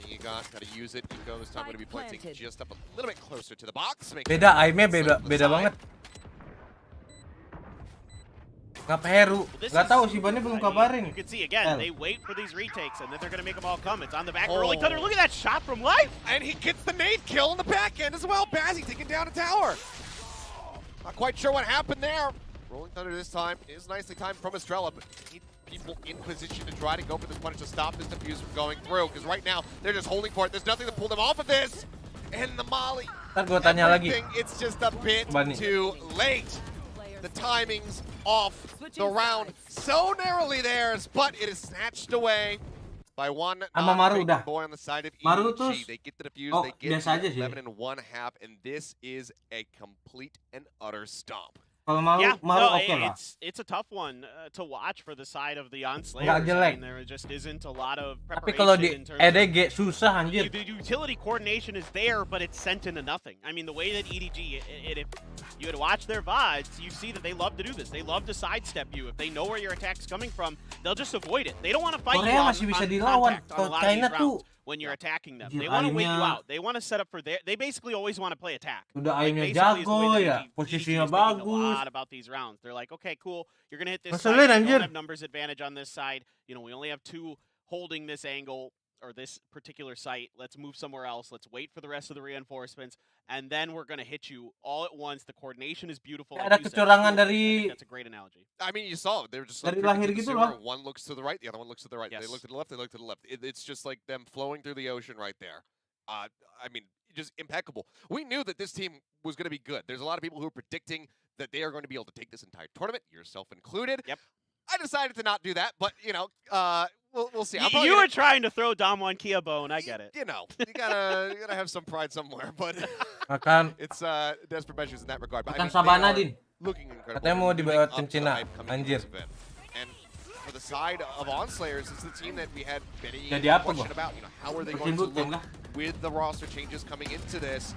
You got to use it. Eco this time going to be planting just up a little bit closer to the box. Beda aimnya beda banget. Ngapa Heru? This Gak is- tahu sih Bannya I belum mean, kabarin. You can see again, El. they wait for these retakes and then they're going to make them all come. It's on the back. Oh. Rolling Thunder, look at that shot from Life. And he gets the nade kill in the back end as well. Bazzi taking down a tower. Not quite sure what happened there. Rolling Thunder this time is nicely timed from Estrella, but need people in position to try to go for this punish to stop this defuse from going through. Because right now, they're just holding for it. There's nothing to pull them off of this. And the Molly. Ntar gue tanya lagi. Everything, it's just a bit Bani. too late. The timing's off the round so narrowly theirs, but it is snatched away by one Sama Maru non-Faking udah. boy on the side of Maru EDG. terus- They get the defuse, Oh, they get biasa aja the sih. 11 and 1/2, and this is a complete and utter stomp. Kalau Maru, Yeah, Maru no, oke lah. it's a tough one to watch for the side of the Onslayers. Nggak jelek. I mean, there just isn't a lot of Tapi preparation kalau di in terms of EDG susah anjir. the utility coordination is there, but it's sent into nothing. I mean, the way that EDG, if you had watched their VODs, you see that they love to do this. They love to sidestep you. If they know where your attack's coming from, they'll just avoid it. They don't want to fight Korea you on, masih bisa on dilawan. contact on a Kalau lot of these China rounds tuh when you're attacking them. Anjir, They want to wait you aimnya- out. They want to set up for their. They basically always want to play attack. udah Like, aimnya basically is the way jago that ya, EDG posisinya is thinking bagus. A lot about these rounds. They're like, okay, cool. You're gonna hit this Ngeselin, side. We anjir. don't have numbers advantage on this side. You know, we only have 2 holding this angle or this particular site. Let's move somewhere else. Let's wait for the rest of the reinforcements, and then we're gonna hit you all at once. The coordination is beautiful. Kayak like ada you said. kecurangan I think dari- that's a great analogy. I mean, you saw it. They were just Dari like lahir to the gitu sewer. loh. One looks to the right, the other one looks to the right. They Yes. look to the left, they look to the left. It's just like them flowing through the ocean right there. I mean, just impeccable. We knew that this team was going to be good. There's a lot of people who are predicting that they are going to be able to take this entire tournament, yourself included. Yep. I decided to not do that, but, you know, we'll see. I'm You probably were gonna- trying to throw Dom Juan Kia bone. I get it. You know, you gotta have some pride somewhere, but Makan it's desperate measures in that regard. But makan they Sabana are Din. looking incredible. Katanya mau They're dibawa living tim up to the Cina. hype coming into Anjir. this event. And for the side of Onslayers, it's the team that we had many Jadi apa question gua? about. You know, how are they going to Bersimbut look kah? with the roster changes coming into this?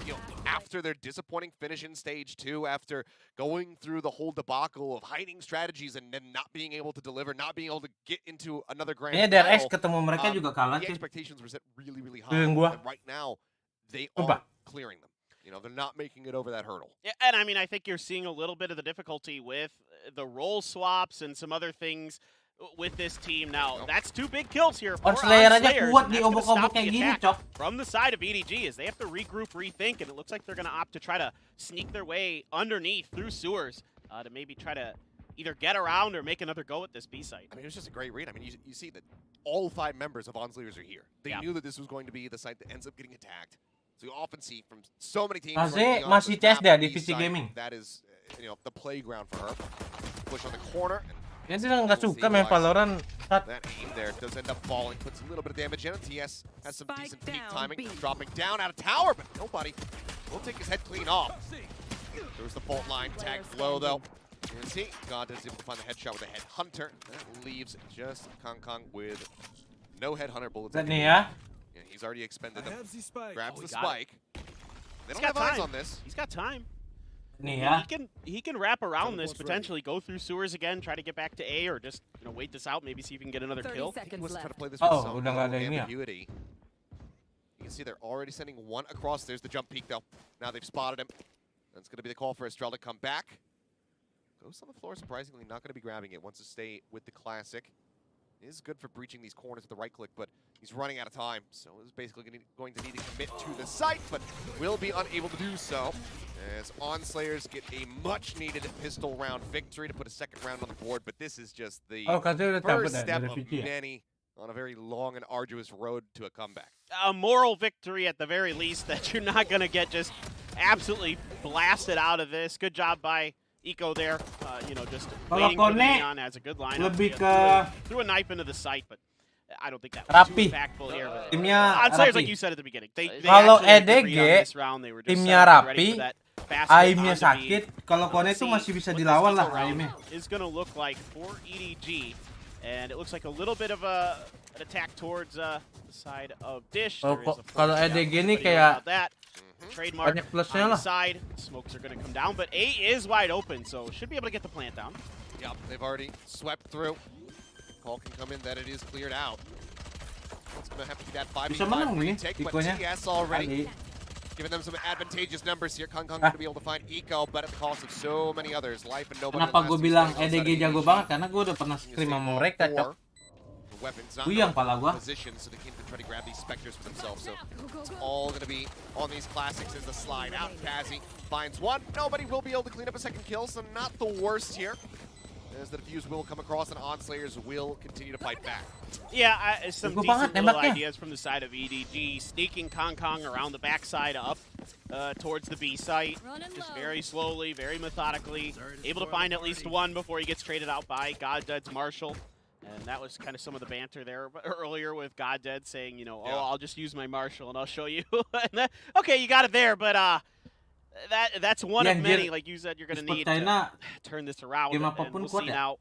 You know, after their disappointing finish in stage 2, after going through the whole debacle of hiding strategies and then not being able to deliver, not being able to get into another grand Kayaknya DRX final, ketemu mereka juga kalah the sih. expectations were set really, really high. Feeling gua. And right now, they Sumpah. are clearing them. You know, they're not making it over that hurdle. Yeah, and I mean, I think you're seeing a little bit of the difficulty with the role swaps and some other things with this team now. That's 2 big kills here for Slayer aja Slayers, kuat and di that's gonna obok-obok stop the kayak gini, attack Cok. from the side of EDG as they have to regroup, rethink, and it looks like they're going to opt to try to sneak their way underneath through sewers to maybe try to either get around or make another go at this B site. I mean, it was just a great read. I mean, you see that all 5 members of Onslayers are here. They knew that this was going to be the site that ends up getting attacked. So you often see from so many teams. Masih CS dia di PC Gaming. That is, the playground for her. Push on the corner. Ya dia nggak suka main Valorant. That aim there does end up falling, puts a little bit of damage in. TS has some decent peak timing, dropping down out of tower, but nobody will take his head clean off. There's the fault line tag low though. You can see God is able to find the headshot with the headhunter. That leaves just Kong with no headhunter bullets. Ya. Yeah, he's already expended them. Grabs the got spike. They don't have eyes on this. He's got time. Nih ya. He can wrap around this, potentially go through sewers again, try to get back to A, or just wait this out, maybe see if he can get another kill. He was trying to play this with some udah nggak ada ini ya. ambiguity. You can see they're already sending one across. There's the jump peak though. Now they've spotted him. That's going to be the call for Estrel to come back. Ghost on the floor, surprisingly not going to be grabbing it. Wants to stay with the classic. Is good for breaching these corners with the right click, but he's running out of time. So is basically going to need to commit to the site, but will be unable to do so. As Onslayers get a much-needed pistol round victory to put a second round on the board, but this is just the first step of many on a very long and arduous road to a comeback. A moral victory at the very least, that you're not going to get just absolutely blasted out of this. Good job by Eco there, just waiting for the neon as a good lineup. Lebih ke threw a knife into the site, but I don't think that was rapi. too impactful here. Timnya Onslayers, rapi. like you said at the beginning, they Kalau actually agreed on EDG, this round. They were just timnya ready rapi, for that basket aimnya on to be. sakit. Kalau Kone itu masih bisa What dilawan this lah round aimnya. is going to look like for EDG, and it looks like a little bit of an attack towards the side of Dish. Kalau EDG ini kayak trademark banyak plusnya on the lah. side. Smokes are going to come down, but A is wide open, so should be able to get the plant down. Yep, they've already swept through. Call can come in that it is cleared out. It's going to have to be that 5v5 retake, but TS already giving them some advantageous numbers here. Kong going to be able to find Eco, but at the cost of so many others. Life and nobody. Kenapa gue bilang EDG jago banget? Karena gue udah pernah scrim sama mereka, Cok. Puyang pala gua. So they can try to grab these specters for themselves. So it's all going to be on these classics as the slide out. Kazzy finds one. Nobody will be able to clean up a second kill, so not the worst here. As the defuse will come across and Onslayers will continue to fight back. Yeah, some decent little ideas from the side of EDG. Sneaking Kong around the backside up towards the B site. Just very slowly, very methodically. Able to find at least one before he gets traded out by DUNTZ Marshall. And that was kind of some of the banter there earlier with DUNTZ saying, oh, I'll just use my Marshall and I'll show you. Okay, you got it there, but that's one of many. Like you said, you're going to need to turn this around. And we'll see now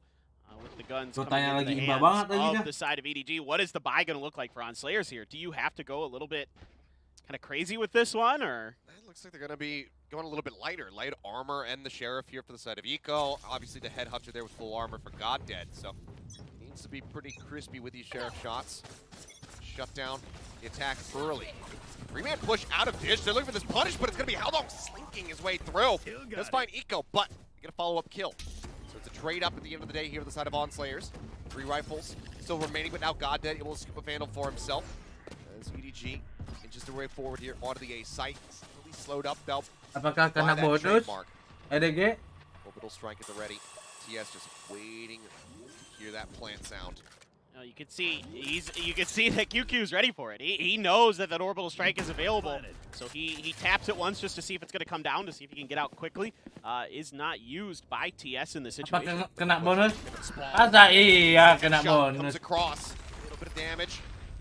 with the guns coming in the hands of the side of EDG. What is the buy going to look like for Onslayers here? Do you have to go a little bit kind of crazy with this one, or? It looks like they're going to be going a little bit lighter. Light armor and the Sheriff here for the side of Eco. Obviously the Headhunter there with full armor for DUNTZ. So needs to be pretty crispy with these Sheriff shots. Shut down the attack early. 3-man push out of Dish. They're looking for this punish, but it's going to be how long slinking his way through. Does find Eco, but get a follow-up kill. So it's a trade up at the end of the day here on the side of Onslayers. 3 rifles still remaining, but now DUNTZ able to scoop a Vandal for himself. As EDG inches their way forward here onto the A site. Really slowed up though. Apakah kena bonus? EDG? Orbital strike at the ready. TS just waiting to hear that plant sound. You can see that QQ's ready for it. He knows that orbital strike is available, so he taps it once just to see if it's going to come down, to see if he can get out quickly. Is not used by TS in this situation. Apakah kena bonus? Asa iya kena bonus. Comes across, a little bit of damage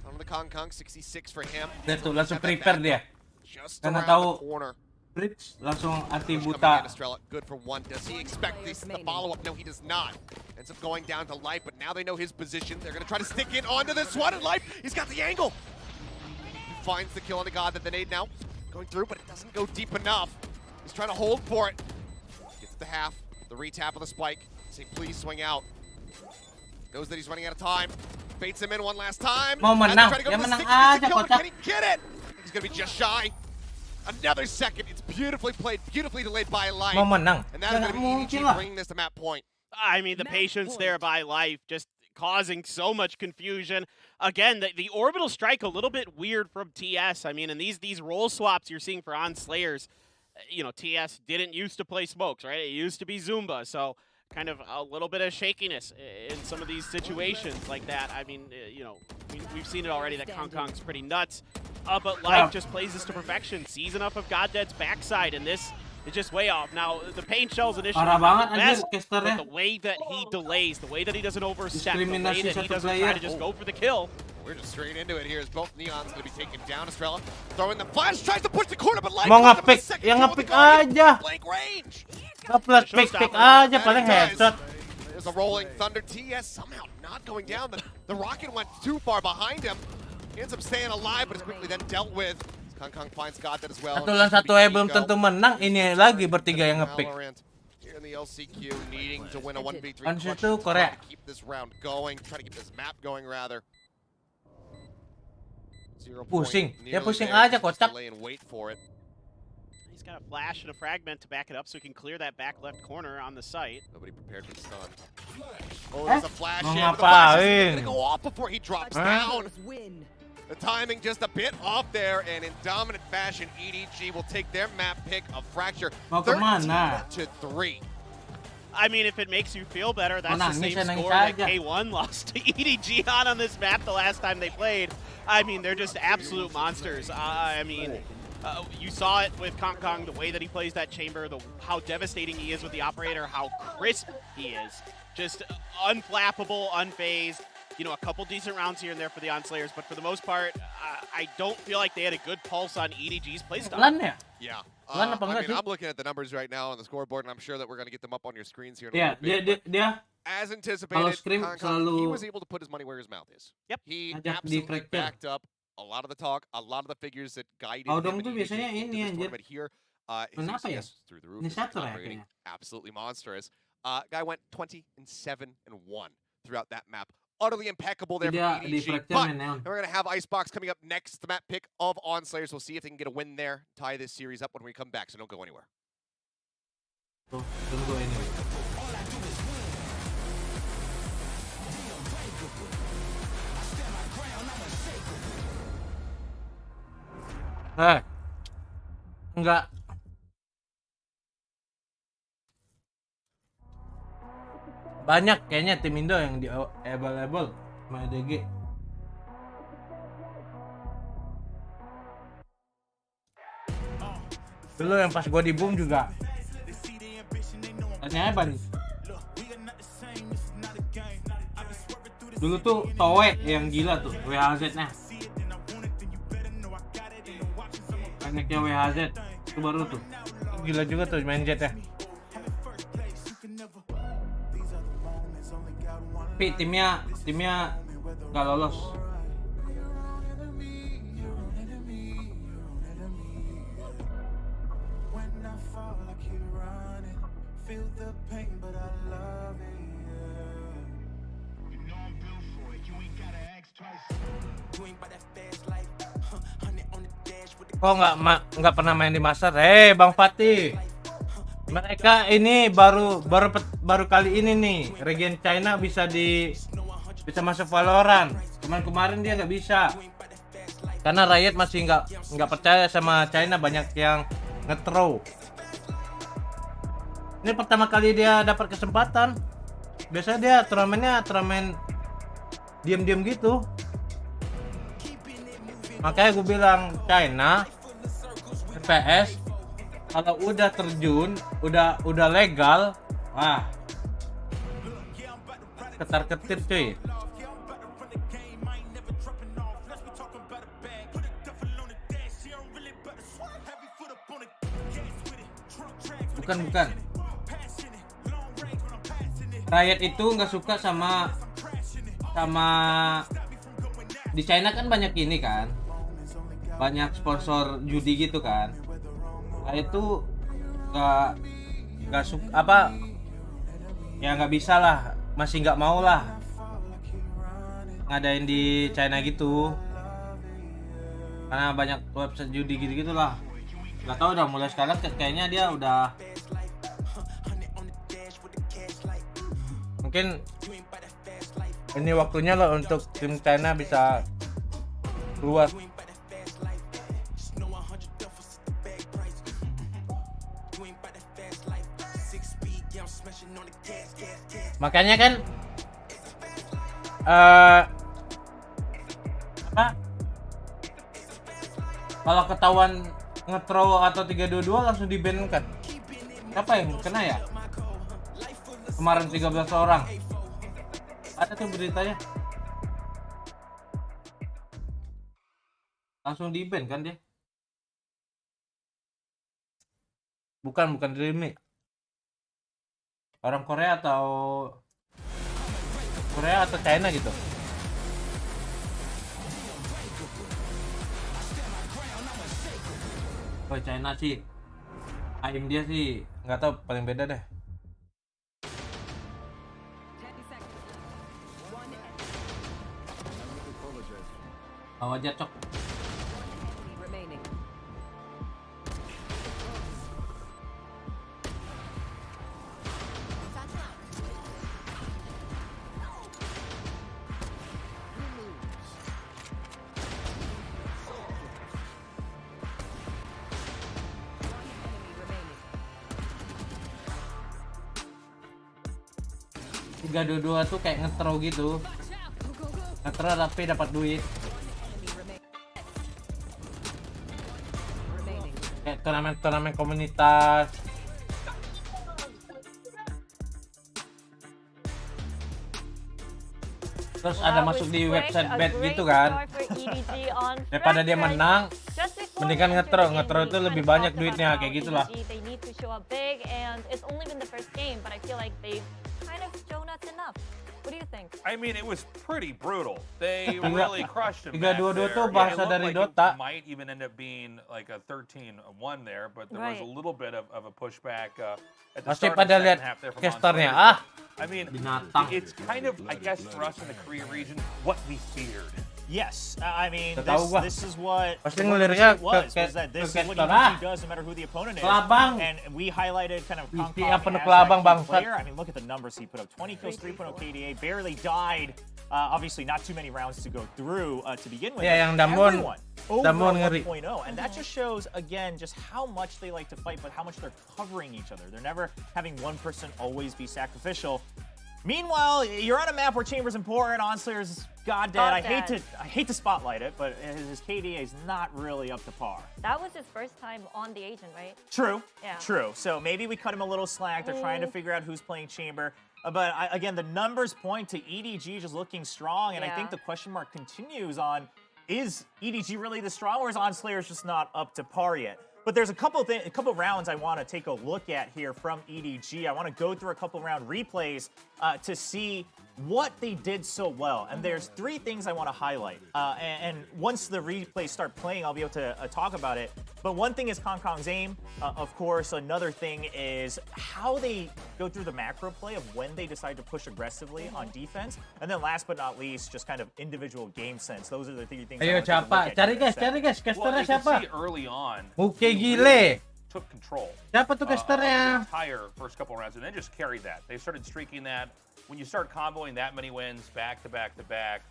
on the Kong 66 for him. Dia tuh langsung prepare dia. Just Karena around tahu the corner. Bridge langsung anti buta. Good for one. Does he expect this the follow-up? No, he does not. Ends up going down to Life, but now they know his position. They're going to try to stick in onto this one, and Life, he's got the angle. He finds the kill on the God that the nade now. Going through, but it doesn't go deep enough. He's trying to hold for it. Gets the half, the retap of the spike. Say, please swing out. Knows that he's running out of time. Baits him in one last time. Mau menang, ya menang aja kocak. Can he get it? He's going to be just shy. Another second. It's beautifully played, beautifully delayed by Life. Mau menang. And that is going to be EDG bringing this to map point. I mean, the patience there by Life, just causing so much confusion. Again, the orbital strike a little bit weird from TS. I mean, and these role swaps you're seeing for on Slayers, you know, TS didn't used to play smokes, right? It used to be Zumba, so kind of a little bit of shakiness in some of these situations like that. I mean, you know, we've seen it already that Kong's pretty nuts, but Life just plays this to perfection. Sees enough of GodDead's backside, and this is just way off. Now, the paint shells initially Parah banget the best, anjir but casternya. the way that he delays, the way that he doesn't overstep, the way Diskriminasi that he satu doesn't try player. to just go for the kill. We're just straight into it here as both Neon's going to be taken down. Estrella throwing the flash, tries to push the corner, but Light Mau comes up with nge-pick, the second ya kill with the nge-pick Guardian. aja. Blank range. Ngeplat pick aja paling headshot. There's a rolling thunder. TS somehow not going down. The rocket went too far behind him. He ends up staying alive, but is quickly then dealt with. Kong finds GodDead as well. Satu lawan satu belum tentu menang, ini lagi bertiga yang ngepick. Here in the LCQ, needing to win a 1v3. Kan situ Korea. Keep this round going. Try to keep this map going rather. Pusing, dia pusing aja kocak. Wait for it. He's got a flash and a fragment to back it up so he can clear that back left corner on the site. Nobody prepared for the stun. Oh, there's a flash in. Mau But the flash is ngapain? gonna go off before he drops down. The timing just a bit off there, and in dominant fashion, EDG will take their map pick of Fracture. Mau kemana? 13-3. I mean, if it makes you feel better, that's the nangis, same nangis score that aja. K1 lost to EDG on this map the last time they played. I mean, they're just absolute monsters. I mean, you saw it with Kong, the way that he plays that chamber, how devastating he is with the operator, how crisp he is. Just unflappable, unfazed. You know, a couple decent rounds here and there for the on-slayers, but for the most part, I don't feel like they had a good pulse on EDG's playstyle. Lan ya? Yeah. Lan apa I enggak mean, sih? I'm looking at the numbers right now on the scoreboard, and I'm sure that we're going to get them up on your screens here in a Ya, little bit. dia As Kalau anticipated, scrim Kong, he selalu was able to put his money where his mouth is. Yep. He Ajak di absolutely fracture. backed up a lot of the talk, a lot of the figures that guided Audong him tuh and biasanya EDG into ini, this anjir. tournament here. His Kenapa ya? UCS through the roof. Ini His satu ya operating kayaknya. absolutely monstrous. Guy went 20-7-1 throughout that map. Utterly impeccable there Dia from di EDG. fracture But Neon. we're going to have Icebox coming up next, the map pick of On Slayers. We'll see if they can get a win there, tie this series up when we come back, so don't go anywhere. Tuh, tunggu ini. Enggak. Banyak kayaknya tim Indo yang di available sama EDG. Dulu yang pas gua di boom juga. Tanya apa nih? Dulu tuh Towe yang gila tuh, WHZ-nya. Banyaknya WHZ, itu baru tuh. Gila juga tuh main jet ya. Tapi timnya nggak lolos. Kok nggak pernah main di Master? Bang Fatih, mereka ini baru kali ini nih region China bisa masuk Valorant. Kemarin dia nggak bisa karena Riot masih nggak percaya sama China, banyak yang nge-throw. Ini pertama kali dia dapat kesempatan. Biasanya dia turnamen diam-diam gitu. Makanya gue bilang China FPS kalau udah terjun, udah legal, wah ketar-ketir cuy. Bukan. Riot itu nggak suka sama di China kan banyak ini kan, banyak sponsor judi gitu kan. Riot itu nggak suka apa ya, nggak bisa lah, masih nggak mau lah ngadain di China gitu karena banyak website judi gitu lah. Nggak tahu udah mulai sekarang kayaknya dia udah mungkin Ini waktunya loh untuk tim China bisa keluar. Makanya kan apa? Kalau ketahuan nge-throw atau 322 langsung di-ban kan? Siapa yang kena ya? Kemarin 13 orang. Ada tuh beritanya. Langsung di-ban kan dia? Bukan remake. Orang Korea atau China gitu. Oh, China sih. Aim dia sih nggak tahu, paling beda deh. Bawa jatuh. Tiga dua tuh kayak nge-throw gitu. Nge-throw tapi dapat duit. Kayak turnamen komunitas. Terus ada masuk di website bet gitu kan. Daripada dia menang, mendingan nge-throw itu lebih banyak duitnya, kayak gitulah. What do you think? I mean, it was pretty brutal. They really crushed him. 3-2-2 tuh bahasa dari Dota. It might even end up being like a 13-1 there, but there was a little bit of a pushback at the Masih start of pada the lihat second half there from casternya. Monster. I mean, binatang. it's kind of, I guess, for us in the Korea region, what we feared. Yes, I mean, Tahu this is what pasti ngelirnya was that this is what EDG does no matter who the opponent is. Kelabang. And we highlighted kind of Kong Isi apa as kelabang, that key bangsat. player. I mean, look at the numbers he put up. 20 kills, 3.0 KDA, barely died. Obviously, not too many rounds to go through to begin with. Ya, yang Damwon ngeri. 1.0, and that just shows, again, just how much they like to fight, but how much they're covering each other. They're never having one person always be sacrificial. Meanwhile, you're on a map where Chamber's important, Onslayer's god dead. I hate to spotlight it, but his KDA is not really up to par. That was his first time on the agent, right? True. Yeah. True. So maybe we cut him a little slack. They're trying to figure out who's playing Chamber. But again, the numbers point to EDG just looking strong, and I think the question mark continues on, is EDG really the strong, or is Onslayer's just not up to par yet? But there's a couple rounds I want to take a look at here from EDG. I want to go through a couple round replays to see what they did so well. And there's three things I want to highlight. And once the replays start playing, I'll be able to talk about it. But one thing is Kong's aim, of course. Another thing is how they go through the macro play of when they decide to push aggressively on defense. And then last but not least, just kind of individual game sense. Those are the three things. Ayo siapa? Cari guys, casternya siapa? Early on, Oke gile. took control. Siapa tuh casternya? Entire first couple rounds, and then just carried that. They started streaking that. When you start comboing that many wins back to back to back,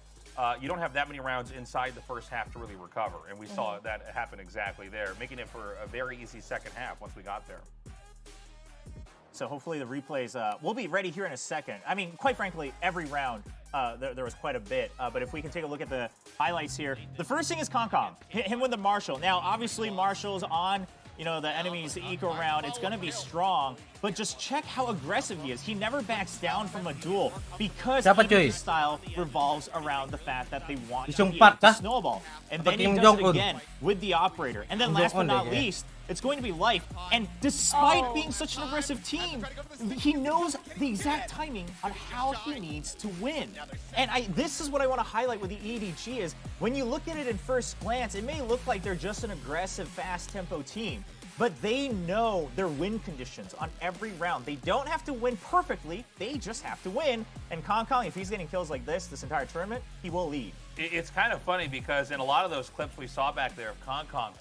you don't have that many rounds inside the first half to really recover. And we saw that happen exactly there, making it for a very easy second half once we got there. So hopefully the replays will be ready here in a second. I mean, quite frankly, every round there was quite a bit. But if we can take a look at the highlights here. The first thing is Kong. Hit him with the Marshall. Now, obviously, Marshall's on the enemy's eco round. It's going to be strong. But just check how aggressive he is. He never backs down from a duel because his style revolves around the fact that they want to be able to snowball. And then he does it again with the operator. And then last but not least, it's going to be Life. And despite being such an aggressive team, he knows the exact timing on how he needs to win. And this is what I want to highlight with the EDG is when you look at it in first glance, it may look like they're just an aggressive, fast tempo team. But they know their win conditions on every round. They don't have to win perfectly. They just have to win. And Kong, if he's getting kills like this entire tournament, he will lead. It's kind of funny because in a lot of those clips we saw back there of Kong,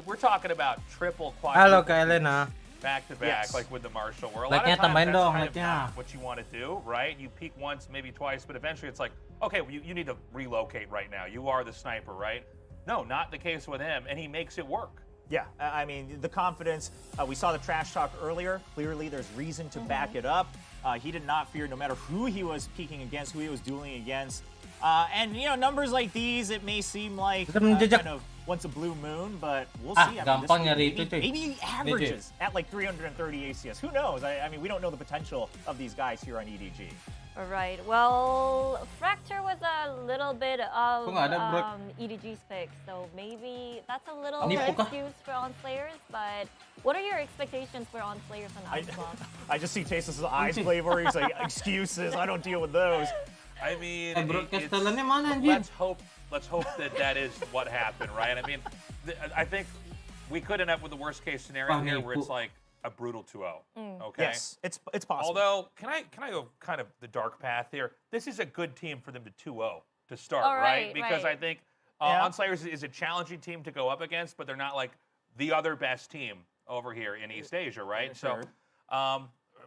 we're talking about triple, quadruple. Halo Kak Elena. back to back, like with the Marshall, where a lot Like-nya of times tambahin that's dong, kind of like-nya. not what you want to do, right? You peek once, maybe twice, but eventually it's like, okay, well, you need to relocate right now. You are the sniper, right? No, not the case with him, and he makes it work. Yeah, I mean, the confidence, we saw the trash talk earlier. Clearly, there's reason to back it up. He did not fear no matter who he was peeking against, who he was dueling against. And, you know, numbers like these, it may seem like kind of once a blue moon, but we'll see. I mean, gampang nyari itu, cuy. maybe averages at like 330 ACS. Who knows? I mean, we don't know the potential of these guys here on EDG. All right. Well, Fracture was a little bit of EDG spec, so maybe that's a little excuse for On Slayers. But what are your expectations for On Slayers and Icebox? I just see Tasteless' eyes flavor. He's like, excuses. I don't deal with those. I mean, let's hope that is what happened, right? I mean, I think we could end up with the worst case scenario here, where it's like a brutal 2-0. Okay. Yes, it's possible. Although, can I go kind of the dark path here? This is a good team for them to 2-0 to start, right? Because I think On Slayers is a challenging team to go up against, but they're not like the other best team over here in East Asia, right? So,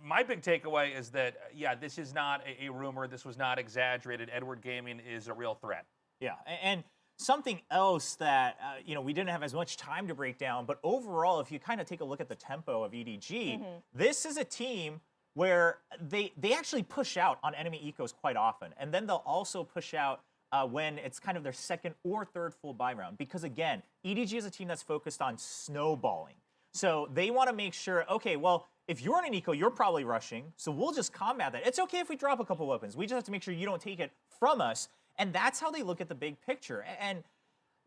my big takeaway is that, yeah, this is not a rumor. This was not exaggerated. Edward Gaming is a real threat. Yeah, and something else that, you know, we didn't have as much time to break down, but overall, if you kind of take a look at the tempo of EDG, this is a team where they actually push out on enemy ecos quite often. And then they'll also push out when it's kind of their second or third full buy round. Because again, EDG is a team that's focused on snowballing. So they want to make sure, okay, well, if you're in an eco, you're probably rushing, so we'll just combat that. It's okay if we drop a couple weapons. We just have to make sure you don't take it from us. And that's how they look at the big picture. And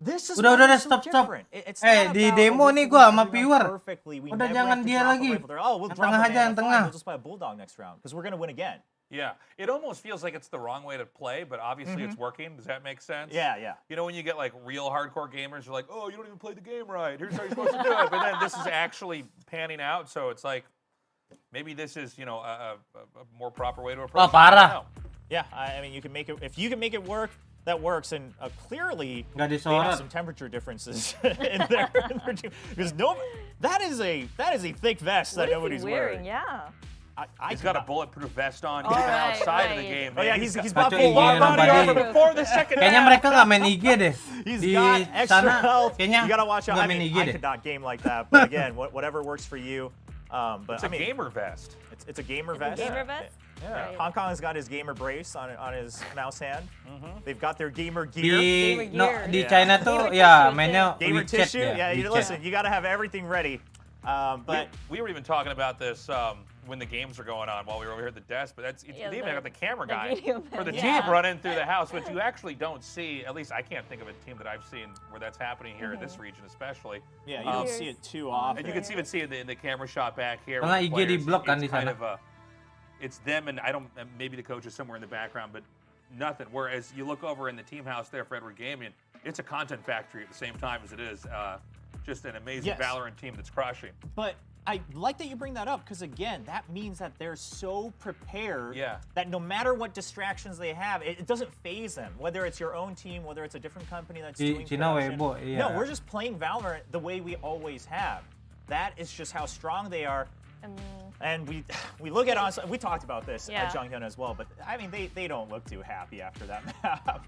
this is udah so stop. different. It's Di not demo about, nih gua sama Viewer. perfectly. We Udah never jangan have to dia drop a lagi. rifle there. Oh, we'll Yang drop tengah a aja, man. yang Fine, tengah. we'll just buy a Bulldog next round because we're going to win again. Yeah, it almost feels like it's the wrong way to play, but obviously it's working. Does that make sense? Yeah, yeah. You know, when you get like real hardcore gamers, you're like, oh, you don't even play the game right. Here's how you're supposed to do it. But then this is actually panning out, so it's like, maybe this is, you know, a more proper way to approach it. Parah. Yeah, I mean, you can make it. If you can make it work, that works. And clearly, Nggak they disorot. have some temperature differences in their team. Because that is a thick vest that nobody's wearing. Yeah. He's got a bulletproof vest on even outside of the game. Oh yeah, man. he's Baca got full IG body nambah armor dia. before the second Kayaknya half. mereka nggak main IG deh. He's Di got extra sana health. kayaknya You gotta watch out. nggak I main mean, IG I deh. could not game like that, but again, whatever works for you. But It's a gamer vest. It's a gamer vest. Gamer vest? Yeah. Hong Kong has got his gamer brace on his mouse hand. They've got their gamer Di gear. di China tuh ya mainnya Gamer WeChat tissue. ya. Yeah, WeChat. listen, you gotta have everything ready. But we were even talking about this when the games were going on while we were over here at the desk, but they even got the camera guy for the team running through the house, which you actually don't see. At least I can't think of a team that I've seen where that's happening here in this region especially. yeah, you don't see it too often. And you can even see it in the camera shot back here. Karena with the IG di players. block kan It's di kind sana. of it's them and maybe the coach is somewhere in the background, but nothing. Whereas you look over in the team house there for Edward Gaming, it's a content factory at the same time as it is just an amazing Valorant team that's crushing. But I like that you bring that up because, again, that means that they're so prepared that no matter what distractions they have, it doesn't phase them. Whether it's your own team, whether it's a different company that's doing Cina production. Weibo, iya. No, we're just playing Valorant the way we always have. That is just how strong they are. And we look at we talked about this at Jonghyun as well, but I mean, they don't look too happy after that map.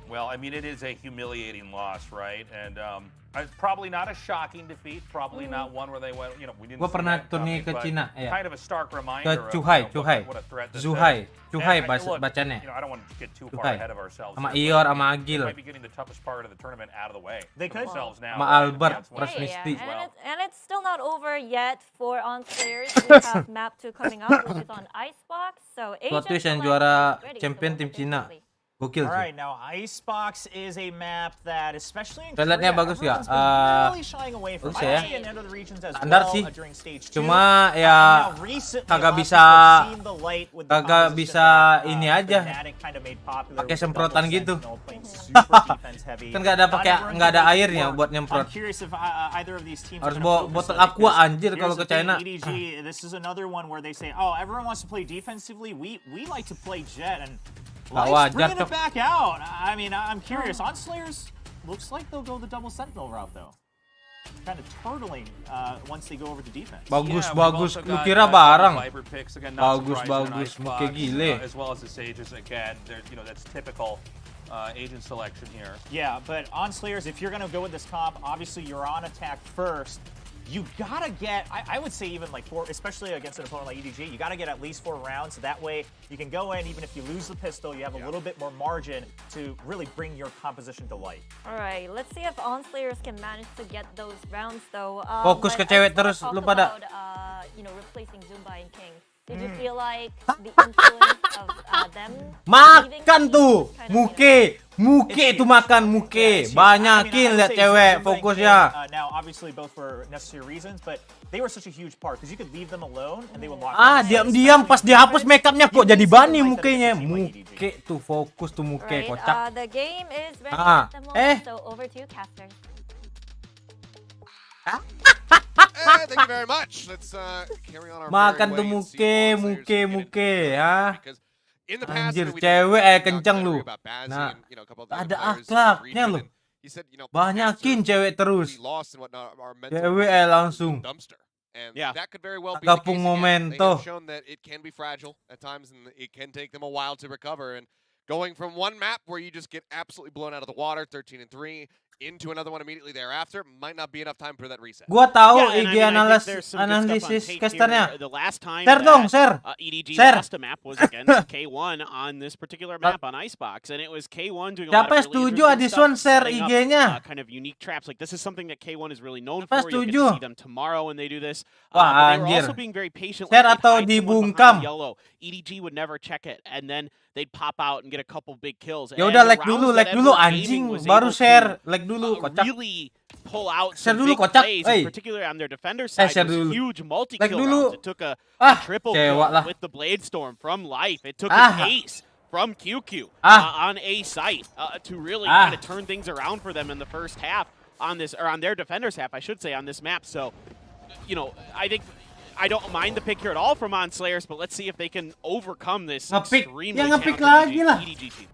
Well, I mean, it is a humiliating loss, right? And probably not a shocking defeat, probably not one where they went, you know, we didn't Gua see pernah that coming, turni ke but Cina, ya. kind of a stark reminder Ke of Cuhai, you know, Cuhai. what a threat this Zuhai, is. Cuhai And look, bacanya. you know, I don't want to get too far Cuhai. ahead of ourselves. Sama here, Ior but sama they Agil. might be getting the toughest part of the tournament out of the way. They for could. themselves now. Sama right? Albert, That's one of the Presmisti. as well. And it's still not over yet for On Slayers. We have map 2 coming up, which is on Icebox. So Plot twist yang Agent juara ready, champion so tim Cina. basically. Gokil All sih. right, now Icebox is a map that, especially in Toiletnya Korea, bagus ya. everyone's been really shying away from. bagus ya. I see in other regions as Standar well sih. during stage 2. Cuma ya Now, recently, kagak lots of bisa people have seen the light with the kagak composition bisa that, ini aja. Fnatic kind of made popular Pakai with the semprotan double gitu. sentinel playing super defense heavy. Kan nggak ada pakai Not everyone nggak ada can make it airnya work. buat nyemprot. I'm curious if either of these teams Harus are bawa gonna botol focus on it, aqua because anjir here's kalau the ke thing, China. EDG, this is another one where they say, oh, everyone wants to play defensively. We like to play jet, and Nggak Life's wajar bringing tuh. it back out. I mean, I'm curious. On Slayers, looks like they'll go the double sentinel route though. kind of turtling once they go over to defense. Bagus, Yeah, we've bagus. also Lu got, kira couple barang. Viper picks, again, not Bagus, surprising, bagus. an Muke Icebox, gile. as well as the Sages again. That's typical agent selection here. Yeah, but on Slayers, if you're going to go with this comp, obviously you're on attack first. You gotta get, I would say even like 4, especially against an opponent like EDG, you gotta get at least 4 rounds. So that way you can go in, even if you lose the pistol, you have a little bit more margin to really bring your composition to light. All right, let's see if On-Slayers can manage to get those rounds though. Fokus ke but I cewek just wanna terus, talk lu pada. about, replacing Zumba and King. Did you feel like the influence of them? Makan tuh, muke tuh makan muke. Banyakin lihat cewek fokusnya. Now, obviously, both for necessary reasons, but they were such a huge part because you could leave them alone and they would lock. Diam-diam pas dihapus makeupnya kok jadi bani mukanya. Muke tuh fokus tuh muke kocak. The game is ready at the moment, so over to casters. Thank you very much. Let's carry on our Makan merry tuh way and see if muke, All Slayers can get into ha. because in the past, Anjir, we cewek talked kenceng about lu. about Bazzi Nah, and, a couple of other ada players in the akhlaknya region, lu. and he said, Banyakin after cewek terus. we lost and whatnot, our mental Cewek langsung. dumpster. And Yeah. that could very well be the case Gapung again. They momento. have shown that it can be fragile at times and it can take them a while to recover. And going from one map where you just get absolutely blown out of the water, 13-3, into another one immediately thereafter, might not be enough time for that reset. Gua tahu Yeah, and IG I mean, I think there's some good stuff on analisis tape casternya. here. The last time Share dong, that, share. EDG Share. lost a map was against K1 on this particular map on Icebox, and it was K1 doing a lot Siapa of really setuju interesting Adison stuff, share setting up, IG-nya? kind of unique traps. Like this is something that K1 is really known Siapa for. You'll get setuju? to see them tomorrow when they do this. Wah, But they were anjir. also being very patient. Share Like, they'd atau hide someone dibungkam? behind yellow. EDG would never check it, and then they'd pop out and get a couple big kills. Ya And udah the like rounds dulu, that like dulu Edward anjing, Gaming was baru able to, share, like dulu kocak. really pull out Share some dulu, big kocak. plays, Hey. particularly on their defender side. Share Those dulu. huge multi-kill Like dulu. rounds. It took a triple Cewek kill lah. with the Blade Storm from Life. It took an ace from QQ on A site to really kind of turn things around for them in the first half on this, or on their defenders half, I should say, on this map. So, I think I don't mind the pick here at all from On Slayers, but let's see if they can overcome this Ngepick. extremely Ya ngepick talented lagi lah. EDG team.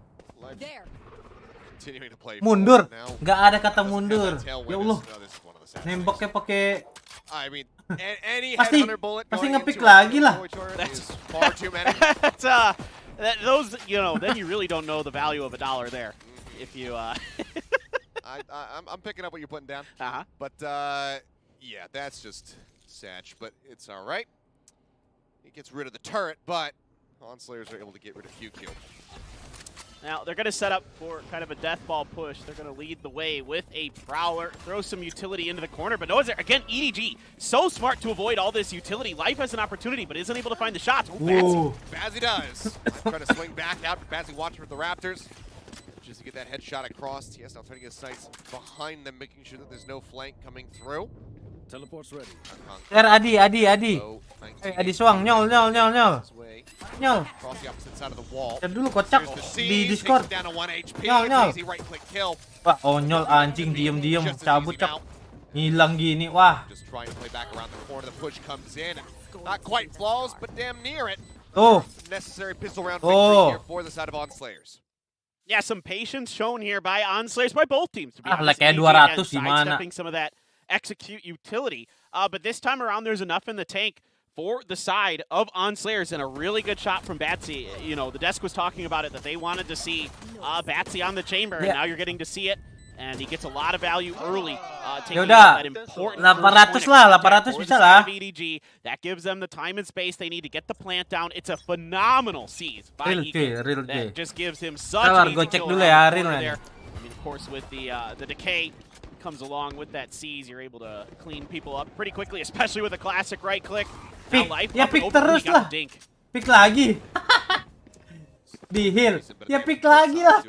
Continuing to play Mundur. now. Nggak ada kata mundur. Ya Allah. This is one of the saddest Nembaknya pakai I mean, any Pasti- headhunter bullet pasti going ngepick into lagi a lah. Void Turret is far too many. That's those, then you really don't know the value of $1 there. If you I'm picking up what you're putting down. But yeah, that's just sad. But it's all right. He gets rid of the turret, but On-Slayers are able to get rid of QQ. Now, they're going to set up for kind of a death ball push. They're going to lead the way with a Prowler, throw some utility into the corner, but no one's there. Again, EDG, so smart to avoid all this utility. Life has an opportunity, but isn't able to find the shots. Bazzi does. Trying to swing back out, but Bazzi watching for the Raptors. Just to get that headshot across. TS now turning his sights behind them, making sure that there's no flank coming through. Teleport's ready. Share Adi. Adi Swang, nyol. Nyol. Across the opposite side of the wall. Share dulu kocak There's the di Siege, Discord. takes it down to 1 HP. Nyol. Easy right click kill. Wah, nyol anjing diem cabut cak. Hilang gini. Wah. Just trying to play back around the corner. The push comes in. Not quite flawless, but damn near it. Necessary pistol round victory here for the side of On-Slayers. Yeah, some patience shown here by On-Slayers, by both teams. To be honest. Like kayak 200 di mana. Sidestepping some of that execute utility. But this time around, there's enough in the tank for the side of On-Slayers, and a really good shot from Batsy. The desk was talking about it, that they wanted to see Batsy on the chamber, and now you're getting to see it. And he gets a lot of value early, taking that important 800 lah, 800 bisa lah. EDG. That gives them the time and space they need to get the plant down. It's a phenomenal seize by Jika. That just gives him such an easy kill dulu ya, around the corner there. I mean, of course, with the decay comes along with that seize, you're able to clean people up pretty quickly, especially with a classic right click. Pick, ya pick terus lah. Pick lagi. Di heal. Ya pick lagi lah.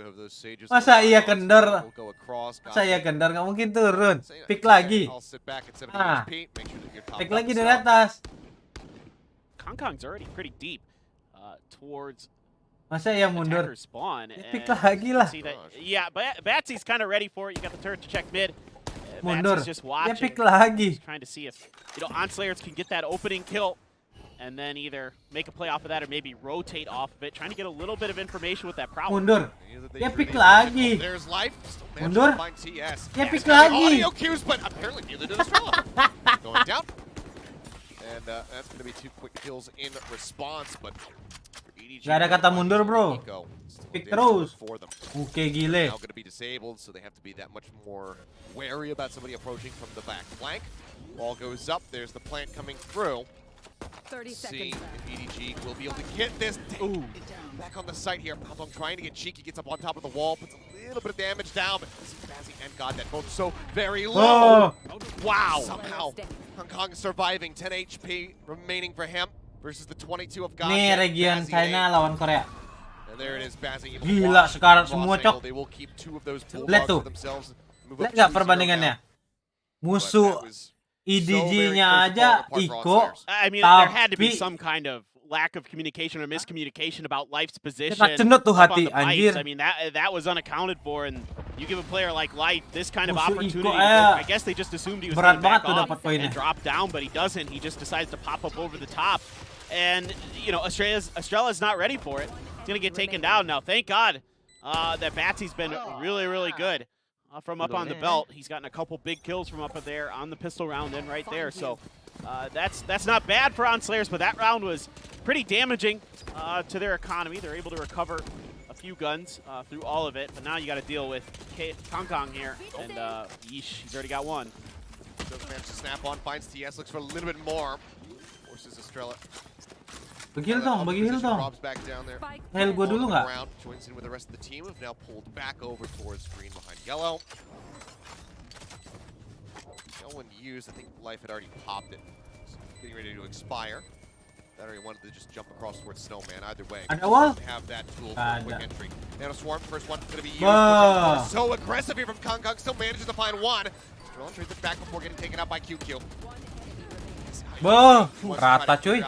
Masa iya kendor? Nggak mungkin turun. Pick lagi. Pick lagi dari atas. Kongkong's already pretty deep towards Masa iya mundur? Spawn. Ya pick lagi lah. Yeah, but Batsy's kind of ready for it. You got the turret to check mid. Mundur. Just watching. Ya pick lagi. Trying to see if On-Slayers can get that opening kill. and then either make a play off of that or maybe rotate off of it, trying to get a little bit of information with that prowler. Mundur. Dia pick lagi. There's life. Still Mundur. managed to find TS. Dia pick The lagi. audio cues, but apparently neither did Estrella. Going down. And that's going to be 2 quick kills in response, but Gak ada kata mundur, bro. Pick terus. Oke, gile. Now going to be disabled, so they have to be that much more wary about somebody approaching from the back flank. Ball goes up. There's the plant coming through. 30 See seconds. if EDG will be able to get this. Ooh. Back on the site here. Pop trying to get cheeky. Gets up on top of the wall. Puts a little bit of damage down, but Spazzy and Godnet both so very low. Wow. Somehow, Hong Kong surviving. 10 HP remaining for him versus the 22 of Godnet. Nih region China lawan Korea. And there it is, Bazzi. Gila sekarang semua cok. They will keep 2 of those Lihat tuh. Lihat nggak perbandingannya? Musuh EDG-nya aja Iko. I mean, there had to be some kind of lack of communication or miscommunication about Life's position. Cenut tuh up on hati, the pipes. anjir. I mean, that was unaccounted for, and you give a player like Life this kind of Musuh opportunity. Iko, I guess they just assumed he was berat going to back banget tuh off dapat poinnya. and drop down, but he doesn't. He just decides to pop up over the top. And, you know, Estrella's not ready for it. He's going to get taken down now. Thank God that Batsy's been really, really good from up on the belt. He's gotten a couple big kills from up there on the pistol round and right there. So that's not bad for Onslayers, but that round was pretty damaging to their economy. They're able to recover a few guns through all of it, but now you got to deal with Hong Kong here. And yeesh, he's already got one. Doesn't manage to snap on, finds TS, looks for a little bit more. Forces Estrella. Bagi heal dong, bagi heal dong. Rob's back down there. Heal gua dulu nggak? Joins in with the rest of the team, have now pulled back over towards green behind yellow. No one used, I think Life had already popped it. So getting ready to expire. Battery wanted to just jump across towards Snowman. Either way, Ada wall? have that tool for quick entry. Nano Swarm, first one going to be used. Bah. So aggressive here from Kong Kong, still manages to find one. Still trades it back before getting taken out by QQ. Boh, rata cuy.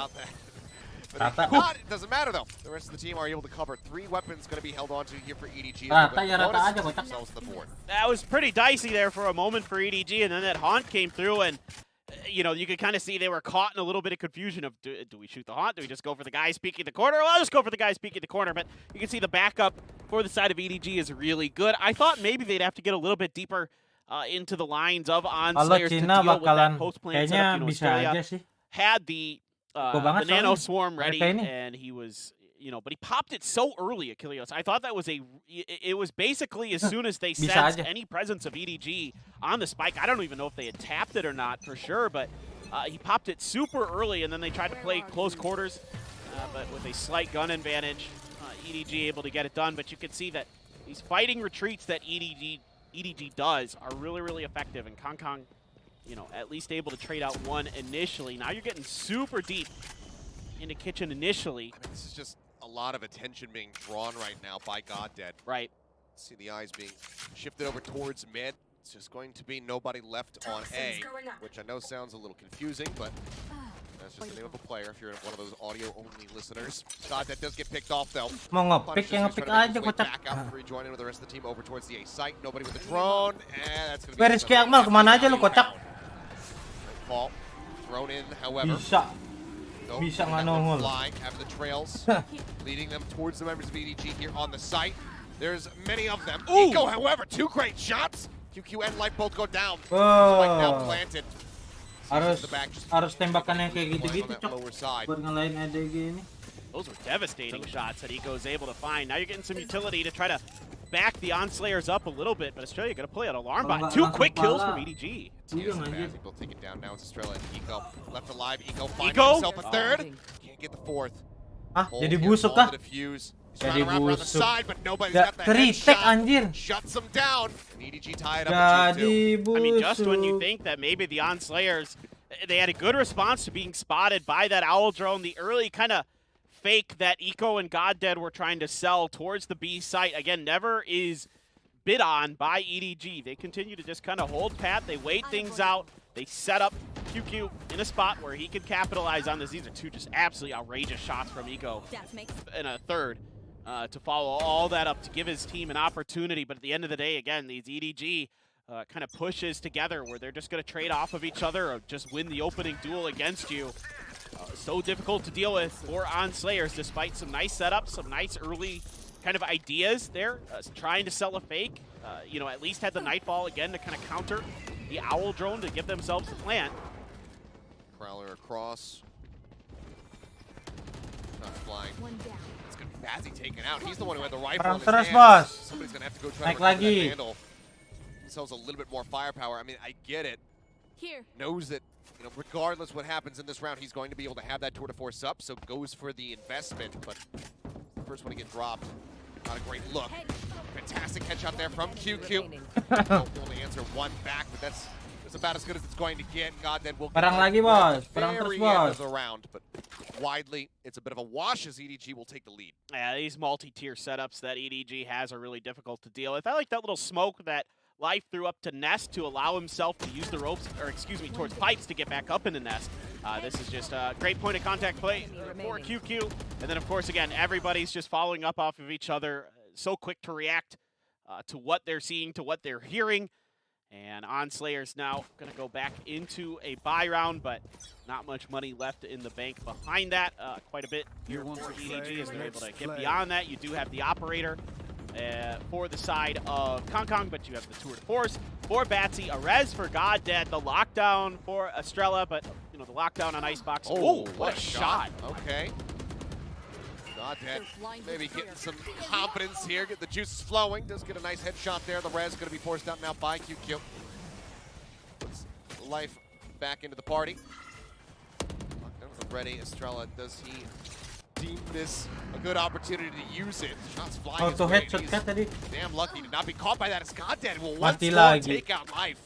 Rata. It doesn't matter though. The rest of the team are able to cover 3 weapons going to be held onto here for EDG. Rata ya rata aja kocak. That was pretty dicey there for a moment for EDG, and then that haunt came through, and you know, you could kind of see they were caught in a little bit of confusion of do we shoot the haunt? Do we just go for the guy speaking the corner? Well, I'll just go for the guy speaking the corner, but you can see the backup for the side of EDG is really good. I thought maybe they'd have to get a little bit deeper into the lines of Onslayers to deal with that post-plant setup. You know, Australia had the Nano Swarm ready, and he was, you know, but he popped it so early, Achilles. I thought that was it was basically as soon as they sensed any presence of EDG on the spike. I don't even know if they had tapped it or not for sure, but he popped it super early, and then they tried to play close quarters, but with a slight gun advantage, EDG able to get it done. But you can see that these fighting retreats that EDG does are really, really effective, and Kong Kong, you know, at least able to trade out one initially. Now you're getting super deep into kitchen initially. I mean, this is just a lot of attention being drawn right now by Goddead. Right. See the eyes being shifted over towards mid. It's just going to be nobody left on A, which I know sounds a little confusing, but that's just the name of a player if you're one of those audio-only listeners. Goddead does get picked off, though. Mau nge-pick yang nge-pick aja kocak. Back out, rejoining with the rest of the team over towards the A site. Nobody with the drone, and that's going to be... Beres kayak Akmal, kemana aja lu kocak? Ball thrown in, however. Bisa nggak nongol. After the trails, leading them towards the members of EDG here on the site. There's many of them. Eco, however, 2 great shots. QQ and Life both go down. Spike now planted. Harus tembakannya kayak gitu-gitu cok. Buat ngalahin ADG ini. Those were devastating shots that Eco is able to find. Now you're getting some utility to try to back the Onslayers up a little bit, but Australia going to play an alarm bot. 2 quick kills from EDG. We'll take it down now. It's Estrella and Eco. Left alive. Eco finds himself a 3rd. Can't get the 4th. Ah, jadi busuk kah? Jadi busuk. Kritik anjir. Shuts them down. EDG tied up. Jadi busuk. I mean, just when you think that maybe the Onslayers, they had a good response to being spotted by that owl drone, the early kind of fake that Eco and Goddead were trying to sell towards the B site, again, never is bid on by EDG. They continue to just kind of hold pat. They wait things out. They set up QQ in a spot where he could capitalize on this. These are 2 just absolutely outrageous shots from Eco in a 3rd to follow all that up to give his team an opportunity. But at the end of the day, again, these EDG kind of pushes together where they're just going to trade off of each other or just win the opening duel against you. So difficult to deal with for on Slayers, despite some nice setups, some nice early kind of ideas there, trying to sell a fake. You know, at least had the Nightfall again to kind of counter the Owl drone to give themselves the plant. Prowler across. Not flying. It's going to be Bazzi taken out. He's the one who had the rifle in his Terus, hands. bos. Somebody's going to have to go try Naik to recover lagi. that Vandal. Themselves a little bit more firepower. I mean, I get it. Here. Knows that, you know, regardless what happens in this round, he's going to be able to have that tour de force up, so goes for the investment, but the first one to get dropped. Not a great look. Fantastic headshot there from QQ. Only answer one back, but that's about as good as it's going to get. Goddead will Perang lagi, bos. Perang terus, very end bos. of the round, but widely, it's a bit of a wash as EDG will take the lead. Yeah, these multi-tier setups that EDG has are really difficult to deal with. I like that little smoke that Life threw up to Nest to allow himself to use the ropes, or excuse me, towards pipes to get back up in the Nest. This is just a great point of contact play for QQ. And then, of course, again, everybody's just following up off of each other. So quick to react to what they're seeing, to what they're hearing. And OnSlayer's now going to go back into a buy round, but not much money left in the bank behind that. Quite a bit here for EDG as they're able to get beyond that. You do have the operator for the side of Kong, but you have the tour de force for Batsy, a res for Goddead, the lockdown for Estrella, but you know the lockdown on Icebox. Oh, what a shot! Okay. Goddead maybe getting some confidence here, get the juices flowing. Does get a nice headshot there. The res going to be forced out now by QQ. Puts Life back into the party. Lockdown ready. Estrella, does he deem this a good opportunity to use it? Shots flying his way. Headshot kan tadi. Damn lucky to not be caught by that. As Goddead will once Mati more lagi. take out Life.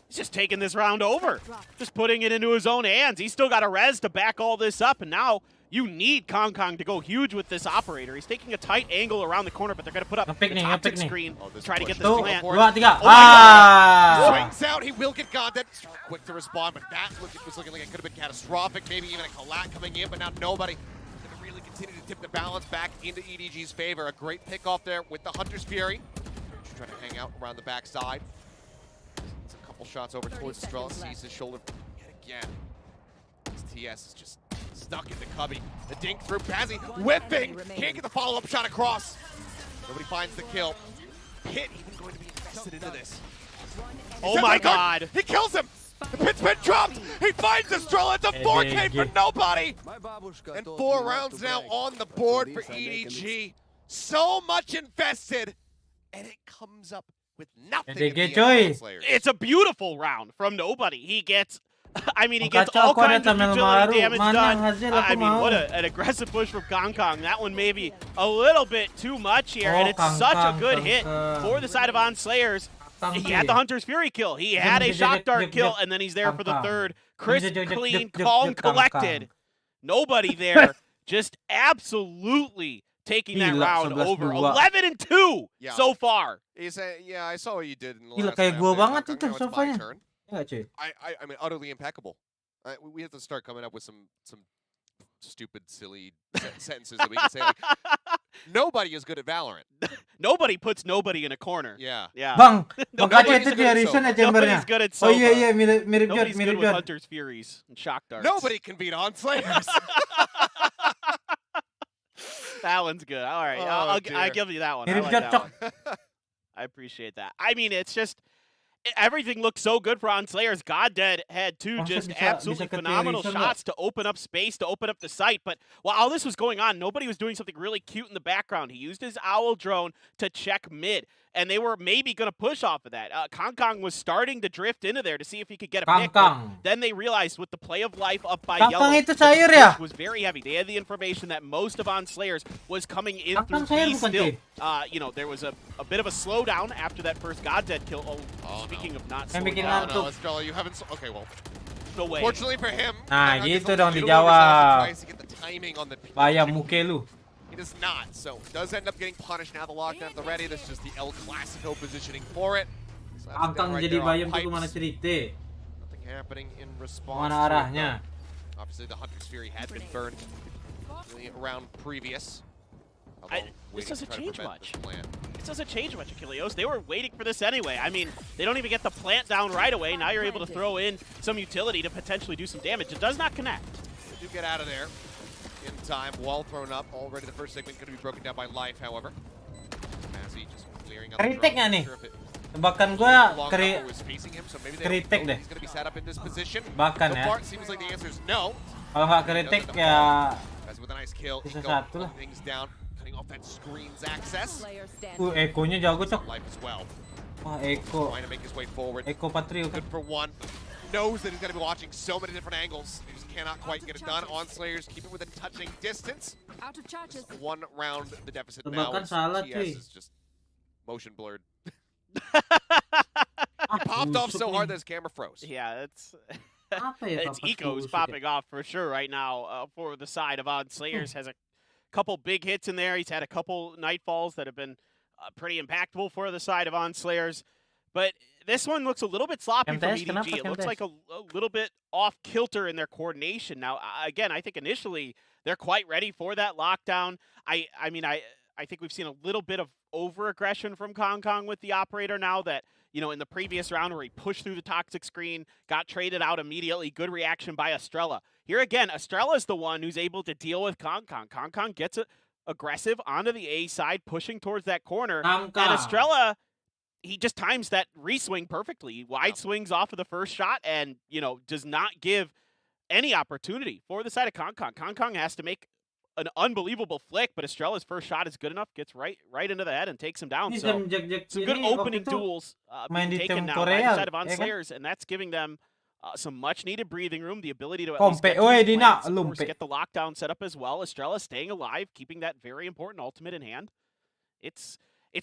He's just taking this round over, just putting it into his own hands. He's still got a res to back all this up, and now you need Kong to go huge with this operator. He's taking a tight angle around the corner, but they're going to put up the tactic screen to try to get this plant. 2, 3. Swings out, he will get Goddead. Quick to respond, but that was looking like it could have been catastrophic. Maybe even a collat coming in, but now nobody. Going to really continue to tip the balance back into EDG's favor. A great pick off there with the Hunter's Fury. Trying to hang out around the backside. It's a couple shots over towards Estrella. Sees his shoulder yet again. This TS is just stuck in the cubby. The dink through Bazzi, whipping. Can't get the follow-up shot across. Nobody finds the kill. Pit even going to be invested into this. Oh my God! He kills him. The Pit's been dropped. He finds Estrella. It's a 4K for nobody. And 4 rounds now on the board for EDG. So much invested, and it comes up with nothing. It's a beautiful round from nobody. He gets. I mean, he gets all kinds of utility damage done. I mean, what an aggressive push from Kong. That one maybe a little bit too much here, and it's such a good hit for the side of OnSlayers. He had the Hunter's Fury kill. He had a Shock Dart kill, and then he's there for the third. Crisp, clean, calm, collected. Nobody there. Just absolutely taking that round over. 11-2 so far. Yeah, I saw what you did in the Gila, last kayak gua round banget there. itu Now it's my sofanya. turn. Ya, cuy. I mean, utterly impeccable. We have to start coming up with some stupid, silly sentences that we can say. Like, nobody is good at Valorant. Nobody puts nobody in a corner. Yeah. Bang, Nobody's makanya itu dia reason ya chambernya. Nobody's good at Oh SOBA. iya, mirip Nobody's good with Jod. Hunter's Furies and Shock Darts. Nobody can beat OnSlayers. That one's good. All right, Oh, I'll give you that one. I Mirip like that Jod, one. I appreciate that. I mean, it's just everything looked so good for OnSlayers. Goddead had two just absolutely phenomenal shots to open up space, to open up the site. But while all this was going on, nobody was doing something really cute in the background. He used his Owl drone to check mid, and they were maybe going to push off of that. Kong was starting to drift into there to see if he could get a pick. Then they realized with the play of life up by Yellow, itu sayur ya? was very heavy. They had the information that most of OnSlayers was coming in through sayur B bukan, still. cuy? You know, there was a bit of a slowdown after that first Goddead kill. Speaking of not slowing bikin down. ngantuk. No, Estrella, you haven't. Okay, well. No way. Fortunately for him. Nah, I guess gitu he'll dong do dijawab. tries to get the timing on the Bayam muke lu. He does not, so does end up getting punished now. The lockdown at the ready. That's just the El Clasico positioning for it. So that's Angkang right jadi there on bayam tuh pipes. kemana cerita? Nothing happening in response. Mana to it, arahnya? though. Obviously, the Hunter's Fury had been burned in the round previous. This doesn't change much. tactics doesn't change much, Achilleos. They were waiting for this anyway. I mean, they don't even get the plant down right away. Now you're able to throw in some utility to potentially do some damage. It does not connect. They do get out of there in time. Wall thrown up. Already the first segment going to be broken down by Life, however. Mazzy just clearing out the Kritik nggak nih? Tebakan gue kritik deh. Bahkan ya. Kalau nggak kritik ya bisa satu lah. Ekonya jago cok. Wah Eko. Eko Patrio kan. Knows that he's going to be watching so many different angles. He just cannot quite get it done. On Slayers, keep it within touching distance. Just one round the deficit now. TS is just motion blurred. He popped off so hard that his camera froze. Yeah, it's Eco's popping off for sure right now for the side of On Slayers. Has a couple big hits in there. He's had a couple Nightfalls that have been pretty impactful for the side of On Slayers. But this one looks a little bit sloppy from EDG. It looks like a little bit off kilter in their coordination. Now, again, I think initially they're quite ready for that lockdown. I mean, I think we've seen a little bit of over-aggression from Kong with the operator now that, you know, in the previous round where he pushed through the toxic screen, got traded out immediately, good reaction by Estrella. Here again, Estrella is the one who's able to deal with Kong. Kong gets aggressive onto the A side, pushing towards that corner. And Estrella, he just times that re-swing perfectly. Wide swings off of the first shot and, you know, does not give any opportunity for the side of Kong. Kong has to make an unbelievable flick, but Estrella's first shot is good enough, gets right into the head and takes him down. So some good opening duels being taken now by the side of On Slayers, and that's giving them some much-needed breathing room, the ability to at least get the lockdown set up as well. Estrella staying alive, keeping that very important ultimate in hand. It's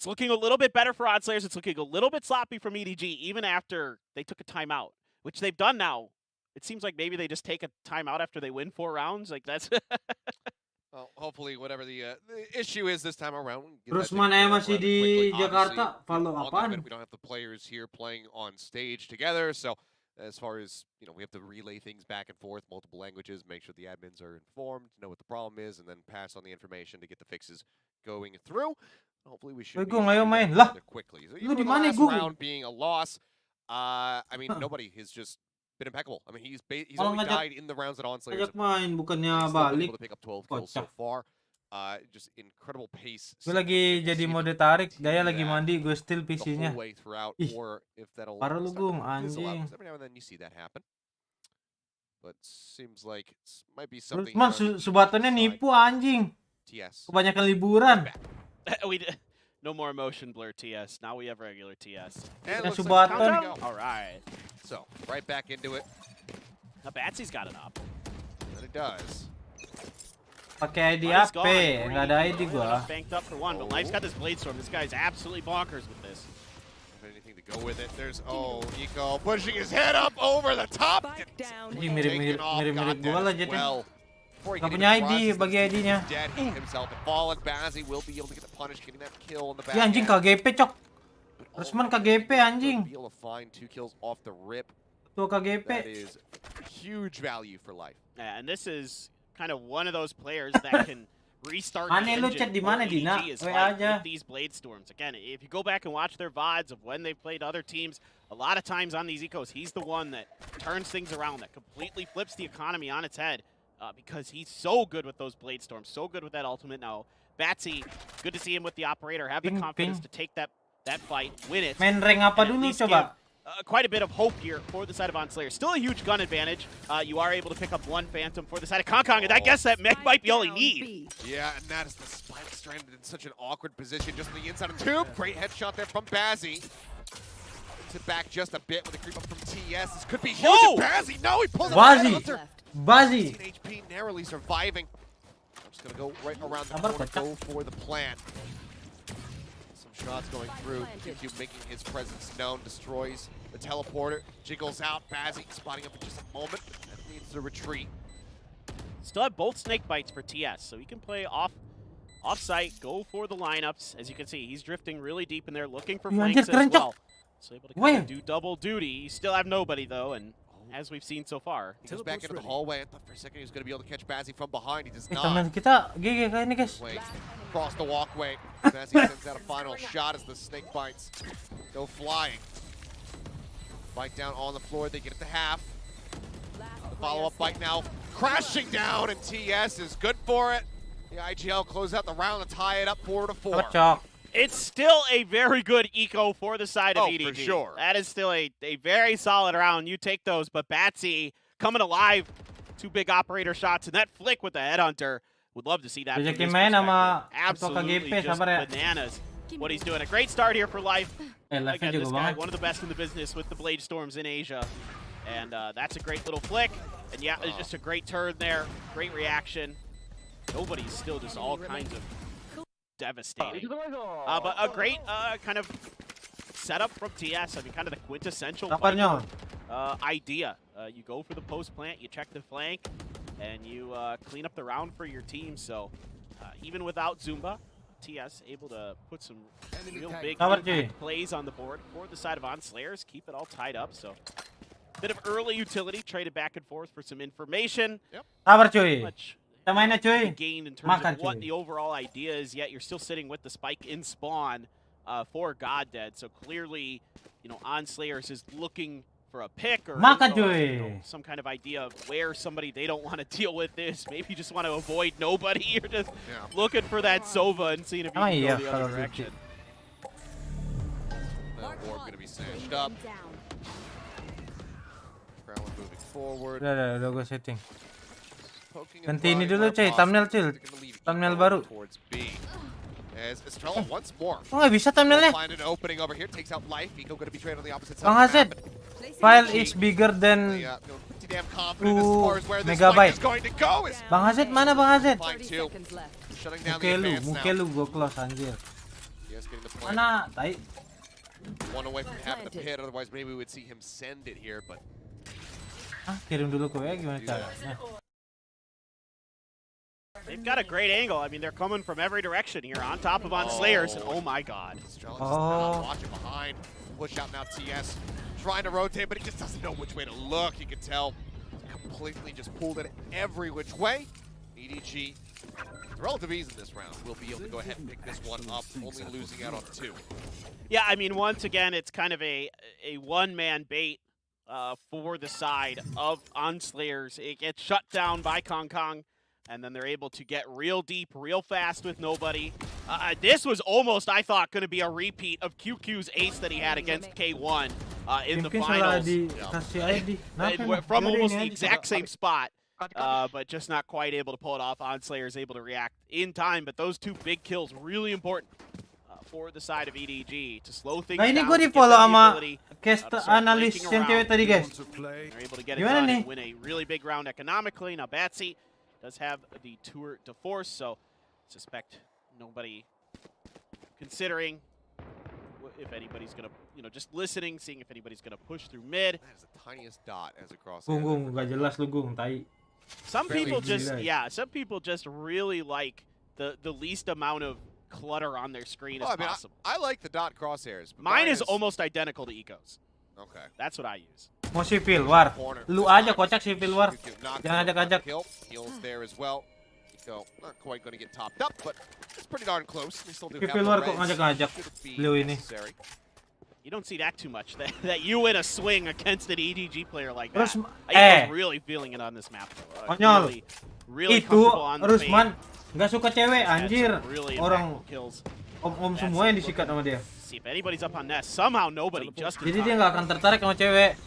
looking a little bit better for On Slayers. It's looking a little bit sloppy from EDG, even after they took a timeout, which they've done now. It seems like maybe they just take a timeout after they win 4 rounds. Like that's. Well, hopefully, whatever the issue is this time around. Terus mana masih di Jakarta? Follow apaan? We don't have the players here playing on stage together, so as far as, you know, we have to relay things back and forth, multiple languages, make sure the admins are informed, know what the problem is, and then pass on the information to get the fixes going through. Hopefully, we should be quickly. So even the last round being a loss, I mean, nobody has just been impeccable. I mean, he's only died in the rounds that On Slayers have been able to pick up 12 kills so far. Just incredible pace. Gue lagi jadi mode tarik, Daya lagi mandi, gue steal PC-nya. Parah lu Gung, anjing. Every now and then you see that happen. But seems like it might be something. Man, Subathonnya nipu anjing. TS. Kebanyakan liburan. No more motion blur TS. Now we have regular TS. And Subathon. All right. So, right back into it. Now Batsy's got it up. And it does. Pakai ID AP, nggak ada ID gua. Banked up for one, but Life's got this Blade Storm. This guy's absolutely bonkers with this. Anything to go with it. There's Eco pushing his head up over the top. Mirip gua lah jadi. Nggak punya ID, bagi ID-nya. Ya anjing KGP cok. Rusman KGP anjing. Tuh KGP. That is huge value for Life. Yeah, and this is kind of one of those players that can restart the engine with these Blade Storms. Again, if you go back and watch their VODs of when they've played other teams, a lot of times on these Ecos, he's the one that turns things around, that completely flips the economy on its head. Because he's so good with those Blade Storms, so good with that ultimate. Now, Batsy, good to see him with the operator, have the confidence to take that fight, win it. Main rank apa dulu coba? Quite a bit of hope here for the side of On Slayer. Still a huge gun advantage. You are able to pick up one Phantom for the side of Kong, and I guess that might be all he needs. Yeah, and that is the Spike stranded in such an awkward position, just on the inside of tube. Great headshot there from Bazzy. To back just a bit with a creep up from TS. This could be huge. Bazzy, no, he pulls it out. Bazzy. HP narrowly surviving. I'm just gonna go right around the corner, go for the plant. Some shots going through. QQ making his presence known, destroys the teleporter, jiggles out. Bazzy spotting up for just a moment. That leads to retreat. Still have both snake bites for TS, so he can play off-site, go for the lineups. As you can see, he's drifting really deep in there, looking for flanks as well. So able to come and do double duty. You still have nobody though, and as we've seen so far. He goes back into the hallway. I thought for a second he was going to be able to catch Bazzy from behind. He does not. Teman kita GG kali ini guys. across the walkway. As he sends out a final shot as the snake bites go flying. Bite down on the floor, they get it to half. The follow-up bite now crashing down, and TS is good for it. The IGL close out the round to tie it up 4-4. It's still a very good eco for the side of EDG. For sure. That is still a very solid round. You take those, but Batsy coming alive. 2 big operator shots, and that flick with the headhunter. Would love to see that. From his perspective. Absolutely just bananas what he's doing. A great start here for Life. Again, this guy, one of the best in the business with the Blade Storms in Asia. And that's a great little flick. And yeah, it's just a great turn there. Great reaction. Nobody's still just all kinds of devastating. But a great kind of setup from TS. I mean, kind of the quintessential idea. You go for the post plant, you check the flank, and you clean up the round for your team. So even without Zumba, TS able to put some real big plays on the board for the side of OnSlayers, keep it all tied up. So bit of early utility, traded back and forth for some information. Sabar cuy. Much gained in terms of what the overall idea is, yet you're still sitting with the spike in spawn for GodDead. So clearly, you know, OnSlayers is looking for a pick or some kind of idea of where somebody they don't want to deal with this. Maybe just want to avoid nobody. You're just looking for that Sova and seeing if you can go the other direction. That orb going to be snatched up. Crowley moving forward. Udah gue setting. Ganti ini dulu cuy, thumbnail cuy. Thumbnail baru. As Estrella once more. Oh, nggak bisa thumbnailnya. Find an opening over here, takes out Life. Eco going to be traded on the opposite side. Bang Hasid, file is bigger than 2 megabyte. Bang Hasid mana Bang Hasid? Muke lu gue close anjir. Mana tai? One away from having the pit, otherwise maybe we would see him send it here, but kirim dulu ke WA gimana caranya? They've got a great angle. I mean, they're coming from every direction here on top of OnSlayers, and oh my god. Watching behind. Push out now TS. Trying to rotate, but he just doesn't know which way to look. You can tell completely just pulled it every which way. EDG, relative ease in this round, will be able to go ahead and pick this one up, only losing out on 2. Yeah, I mean, once again, it's kind of a one-man bait for the side of OnSlayers. It gets shut down by Kong. And then they're able to get real deep, real fast with nobody. This was almost, I thought, going to be a repeat of QQ's ace that he had against K1 in the finals. From almost the exact same spot, but just not quite able to pull it off. OnSlayers able to react in time, but those 2 big kills really important for the side of EDG to slow things down. Ini gue di follow sama cast analis yang cewek tadi guys. They're able to get it done and win a really big round economically. Now Batsy does have the tour de force, so suspect nobody considering if anybody's gonna, you know, just listening, seeing if anybody's gonna push through mid. That is the tiniest dot as a cross. Gung, gak jelas lu Gung, tai. Some people just really like the least amount of clutter on their screen as possible. I like the dot crosshairs. Mine is almost identical to Eco's. Okay. That's what I use. Mau sipil war. Lu aja kocak sipil war. Jangan ajak-ajak. Heals there as well. So not quite going to get topped up, but it's pretty darn close. We still do sipil war kok ngajak-ngajak. Lu ini. You don't see that too much. That you win a swing against an EDG player like that. I was really feeling it on this map. Konyol. Really Itu Rusman nggak suka cewek anjir. Orang om semua yang disikat sama dia. See if anybody's up on nest. Somehow nobody just. Jadi dia nggak akan tertarik sama cewek.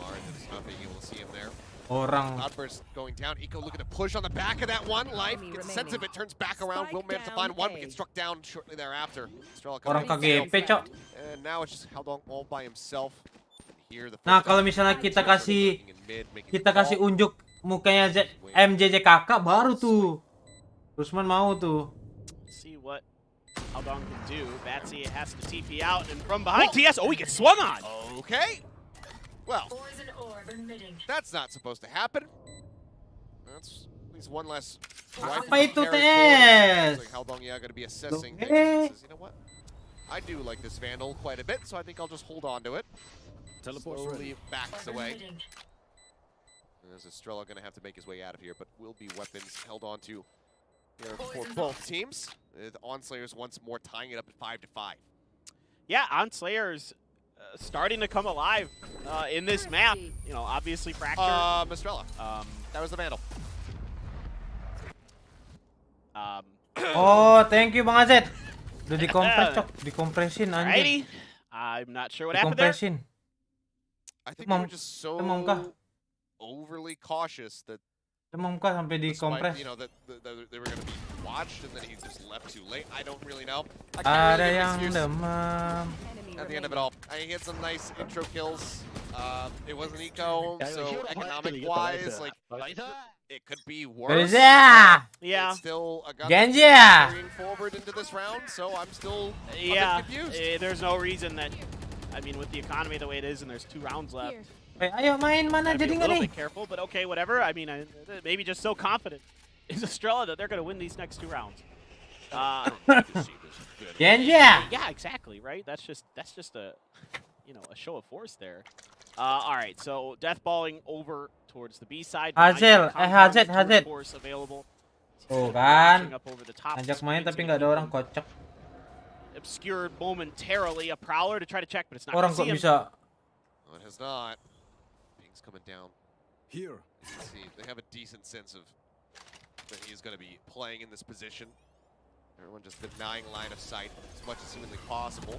Orang. Outburst going down. Eco looking to push on the back of that one. Life gets a sense of it, turns back around. Will manage to find one, but gets struck down shortly thereafter. Orang KGP cok. And now it's just held on all by himself. Nah kalau misalnya kita kasih unjuk mukanya MJJ kakak baru tuh. Rusman mau tuh. See what Haldong can do. Batsy has to TP out, and from behind TS, he gets swung on. Okay. Well, that's not supposed to happen. That's at least one less. Apa itu TS? Haldong going to be assessing. Says, you know what? I do like this Vandal quite a bit, so I think I'll just hold on to it. Slowly backs away. There's Estrella going to have to make his way out of here, but will be weapons held on to here for both teams. The Onslayers once more tying it up at 5-5. Yeah, Onslayers starting to come alive in this map. You know, obviously Fracture. Mistrella. That was the Vandal. Oh, thank you Bang Azet. Udah dikompres, Cok. Dikompresin anjing. Righty. I'm not sure what happened there. Dikompresin. I think they were just so Demam kah? overly cautious that Demam kah sampai despite, dikompres? you know, that they were going to be watched and then he just left too late. I don't really know. I Ada can't yang really give an excuse demam. at the end of it all. He had some nice intro kills. It wasn't eco, so economic-wise, like, it could be worse. Berza! Yeah. It's still a gun Ganja! carrying forward into this round, so I'm still a Yeah, bit confused. there's no reason that, I mean, with the economy the way it is and there's 2 rounds left. Ayo main mana Gotta be jadi a nggak little nih? bit careful, but okay, whatever. I mean, maybe just so confident is Estrella that they're going to win these next 2 rounds. Ganja! Yeah, exactly, right? That's just a, you know, a show of force there. All right, so death balling over towards the B side. Hazel, Hazet. Force available. Tuh kan. Up over the top. Ajak main tapi nggak ada orang, kocak. Obscured momentarily, a prowler to try to check, but it's not Orang gonna kok see him. bisa. No, it has not. Ping's coming down. Here. You can see they have a decent sense of that he is going to be playing in this position. Everyone just denying line of sight as much as humanly possible.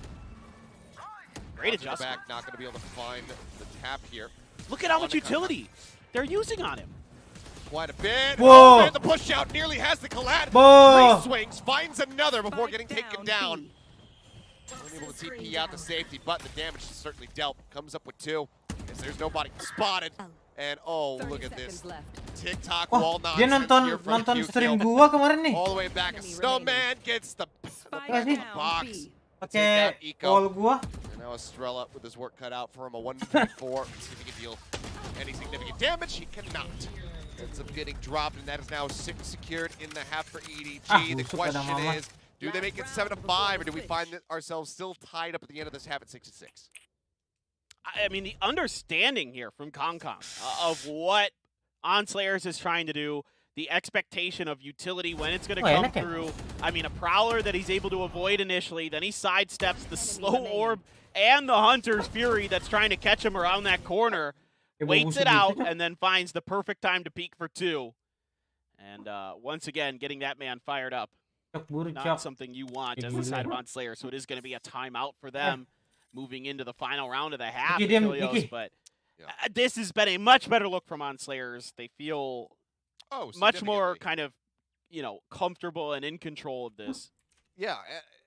Great Watching the adjustment. back, not going to be able to find the tap here. Look at how much utility they're using on him. Quite a bit. Whoa. Oh, man, the push out nearly has the collide. Whoa. 3 swings, finds another before getting taken down. Unable to TP out the safety, but the damage is certainly dealt. Comes up with 2. As there's nobody spotted. And oh, look at this. TikTok wall Wah, dia nonsense here from nonton Q stream kill. gua kemarin nih. All the way back. Snowman gets the box. Pakai wall gua. And now Estrella with his work cut out for him. A 1v4. See if he can deal any significant damage. He cannot. Ends up getting dropped, and that is now 6 secured in the half for EDG. The question is, do they make it 7-5, or do we find ourselves still tied up at the end of this half at 6-6? I mean, the understanding here from Concon of what Onslayers is trying to do, the expectation of utility when it's going to come through. I mean, a Prowler that he's able to avoid initially, then he sidesteps the slow orb and the Hunter's Fury that's trying to catch him around that corner, waits it out, and then finds the perfect time to peek for 2. And once again, getting that man fired up. Not something you want as the side of Onslayer, so it is going to be a timeout for them. Moving into the final round of the half, but this has been a much better look from Onslayers. They feel much more kind of, you know, comfortable and in control of this. Yeah,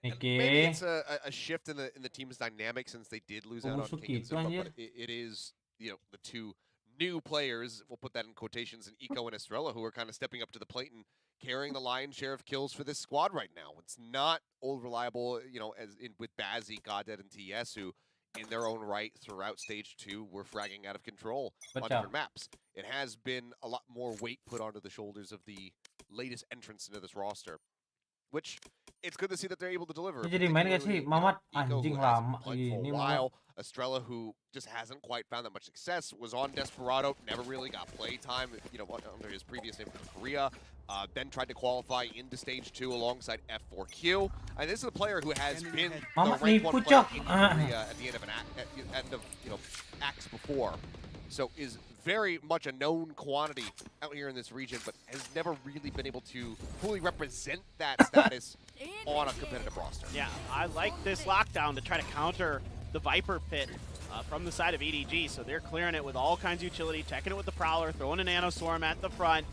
maybe it's a shift in the team's dynamic since they did lose out on King and Zumba, but it is, you know, the 2 new players, we'll put that in quotations, in Eco and Estrella, who are kind of stepping up to the plate and carrying the lion's share of kills for this squad right now. It's not old reliable, you know, as in with Bazzi, Godded, and TS, who in their own right throughout stage 2 were fragging out of control on different maps. It has been a lot more weight put onto the shoulders of the latest entrants into this roster, which it's good to see that they're able to deliver. Jadi main gak sih, Mamat? Anjing lama ini while Estrella, who just hasn't quite found that much success, was on Desperado, never really got play time, you know, under his previous name from Korea. Then tried to qualify into stage 2 alongside F4Q. And this is a player who has been the rank 1 player in Korea at the end of you know, acts before. So is very much a known quantity out here in this region, but has never really been able to fully represent that status on a competitive roster. Yeah, I like this lockdown to try to counter the Viper pit from the side of EDG. So they're clearing it with all kinds of utility, checking it with the Prowler, throwing a Nano Swarm at the front.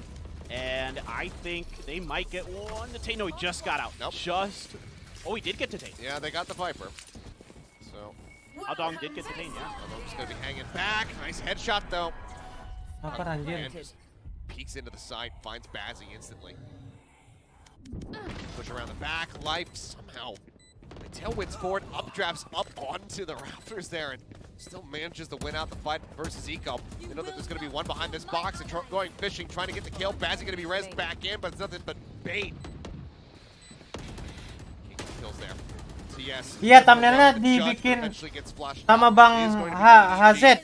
And I think they might get one to Tate. No, he just got out. Nope. Oh, he did get to Tate. Yeah, they got the Viper. So Aldong did get to Tate, yeah. Aldong's going to be hanging back. Nice headshot, though. Apa anjir? And just peeks into the side, finds Bazzi instantly. Push around the back, life somehow. The tailwinds forward, updrafts up onto the rafters there, and still manages to win out the fight versus Eco. You know that there's going to be one behind this box and going fishing, trying to get the kill. Bazzi going to be rezzed back in, but it's nothing but bait. King kills there. Iya, thumbnailnya dibikin sama Bang HZ.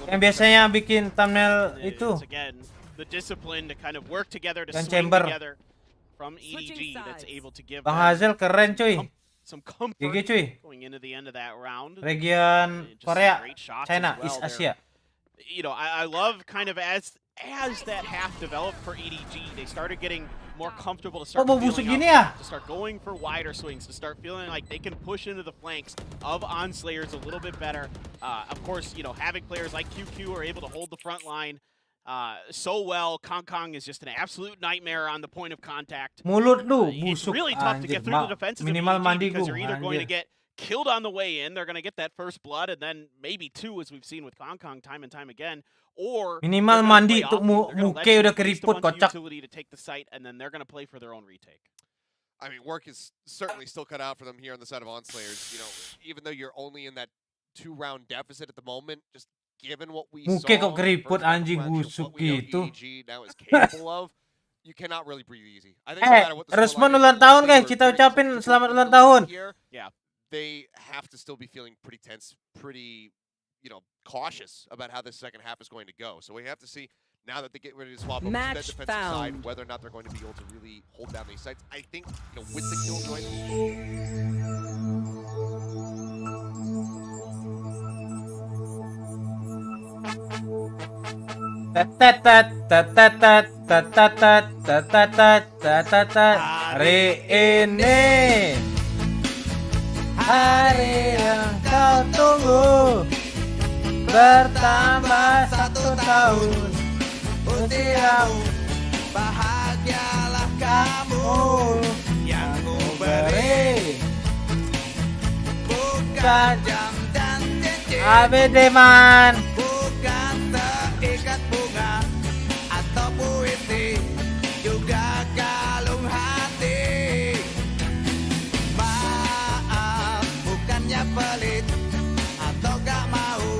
Yang biasanya bikin thumbnail itu. The discipline to kind of work together to Yang swing chamber. together from EDG that's able to give Bang Hazel keren cuy. some comfort GG cuy. going into the end of that round. Region Just Korea, great shots China, as well. East Asia. You know, I love kind of as that half developed for EDG, they started getting more comfortable to start Oh, busuk feeling gini ya? to start going for wider swings, to start feeling like they can push into the flanks of Onslayers a little bit better. Of course, you know, having players like QQ are able to hold the front line so well. Kong is just an absolute nightmare on the point of contact. Mulut lu It's busuk. really tough to get through the defenses of Minimal EDG mandi because gua. you're either going to Anjir. get killed on the way in, they're going to get that first blood, and then maybe two, as we've seen with Kong time and time again, or Minimal they're gonna mandi play tuh off you. They're gonna muke let you udah waste a keriput bunch of kocak. utility to take the site, and then they're going to play for their own retake. I mean, work is certainly still cut out for them here on the side of Onslayers. You know, even though you're only in that 2-round deficit at the moment, just given what we Muke saw kok keriput first couple anjing rounds, busuk what we know gitu. EDG now is capable of, you cannot really breathe easy. I think no matter what the Resman scoreline is, ulang tahun Onslayers guys, are kita very ucapin close to selamat being ulang able to tahun. here. Yeah. They have to still be feeling pretty tense, pretty, you know, cautious about how this second half is going to go. So we have to see now that they get ready to swap over to that defensive side, whether or not they're going to be able to really hold down these sites. I think, you know, with the kill joint. Hari ini hari yang kau tunggu bertambah 1 tahun usiamu, bahagialah kamu yang ku beri, bukan jam dan cincin, abedeman, bukan seikat bunga atau puisi, juga kalung hati. Maaf, bukannya pelit atau gak mau,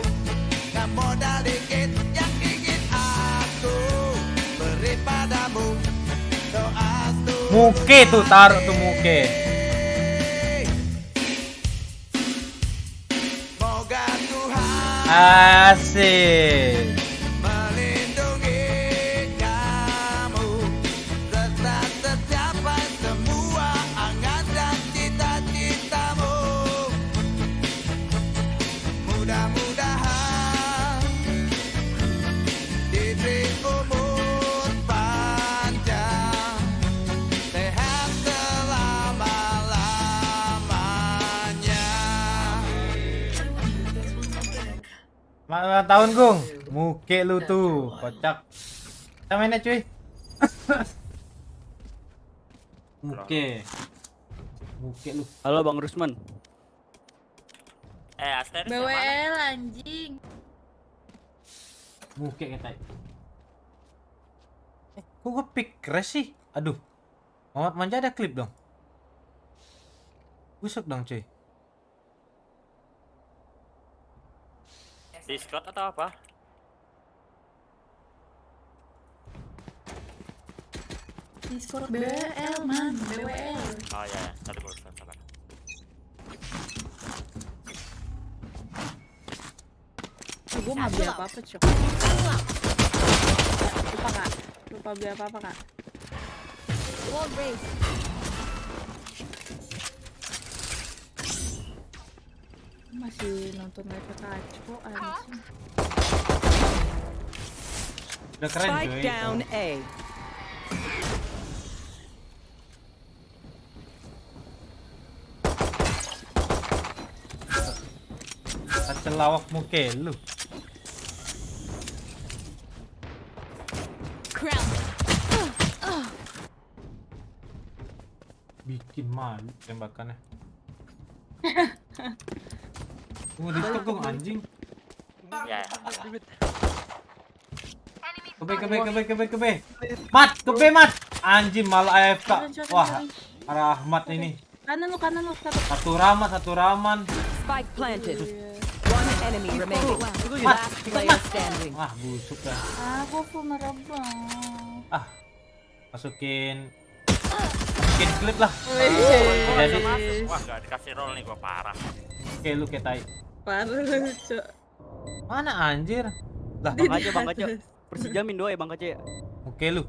gak modal dikit yang ingin aku beri padamu. Doa muke tuh, taruh tuh muke. Moga Tuhan asik melindungi kamu serta tercapai semua angan dan cita-citamu. Mudah-mudahan diberi umur panjang, sehat selama-lamanya. Selamat ulang tahun, Gung. Muke lu tuh, kocak. Kita mainnya, cuy. Muke. Muke lu. Halo Bang Rusman. Asteris BWL anjing. Muke kita. Kok gue pick crash sih? Aduh. Muhammad Manja ada klip dong. Busuk dong, cuy. Discord atau apa? Discord BWL man, BWL. Oh ya, tadi gue sabar. Gue nggak beli apa-apa, Cok. Lupa kak? Lupa beli apa-apa kak? Wall race. Masih nonton mereka kaco anjing. Udah keren, cuy. A. Celawak muke lu. Bikin malu tembakannya. Tunggu di stop dong anjing. Ya. Kebe. Mat, kebe mat. Anjing malah AFK. Wah, Rahmat ini. Kanan lu. Satu raman. Spike planted. One enemy remaining. Mat, Last player standing. Wah, busuk dah. Aku full merebang. Masukin Bikin klip lah. Jadi. Wah, gak dikasih roll nih gua parah. Oke, lu kayak tai. Parah lu, Cok. Mana anjir? Lah, Bang Kaco. Persijamin doa ya Bang Kaco ya. oke lu.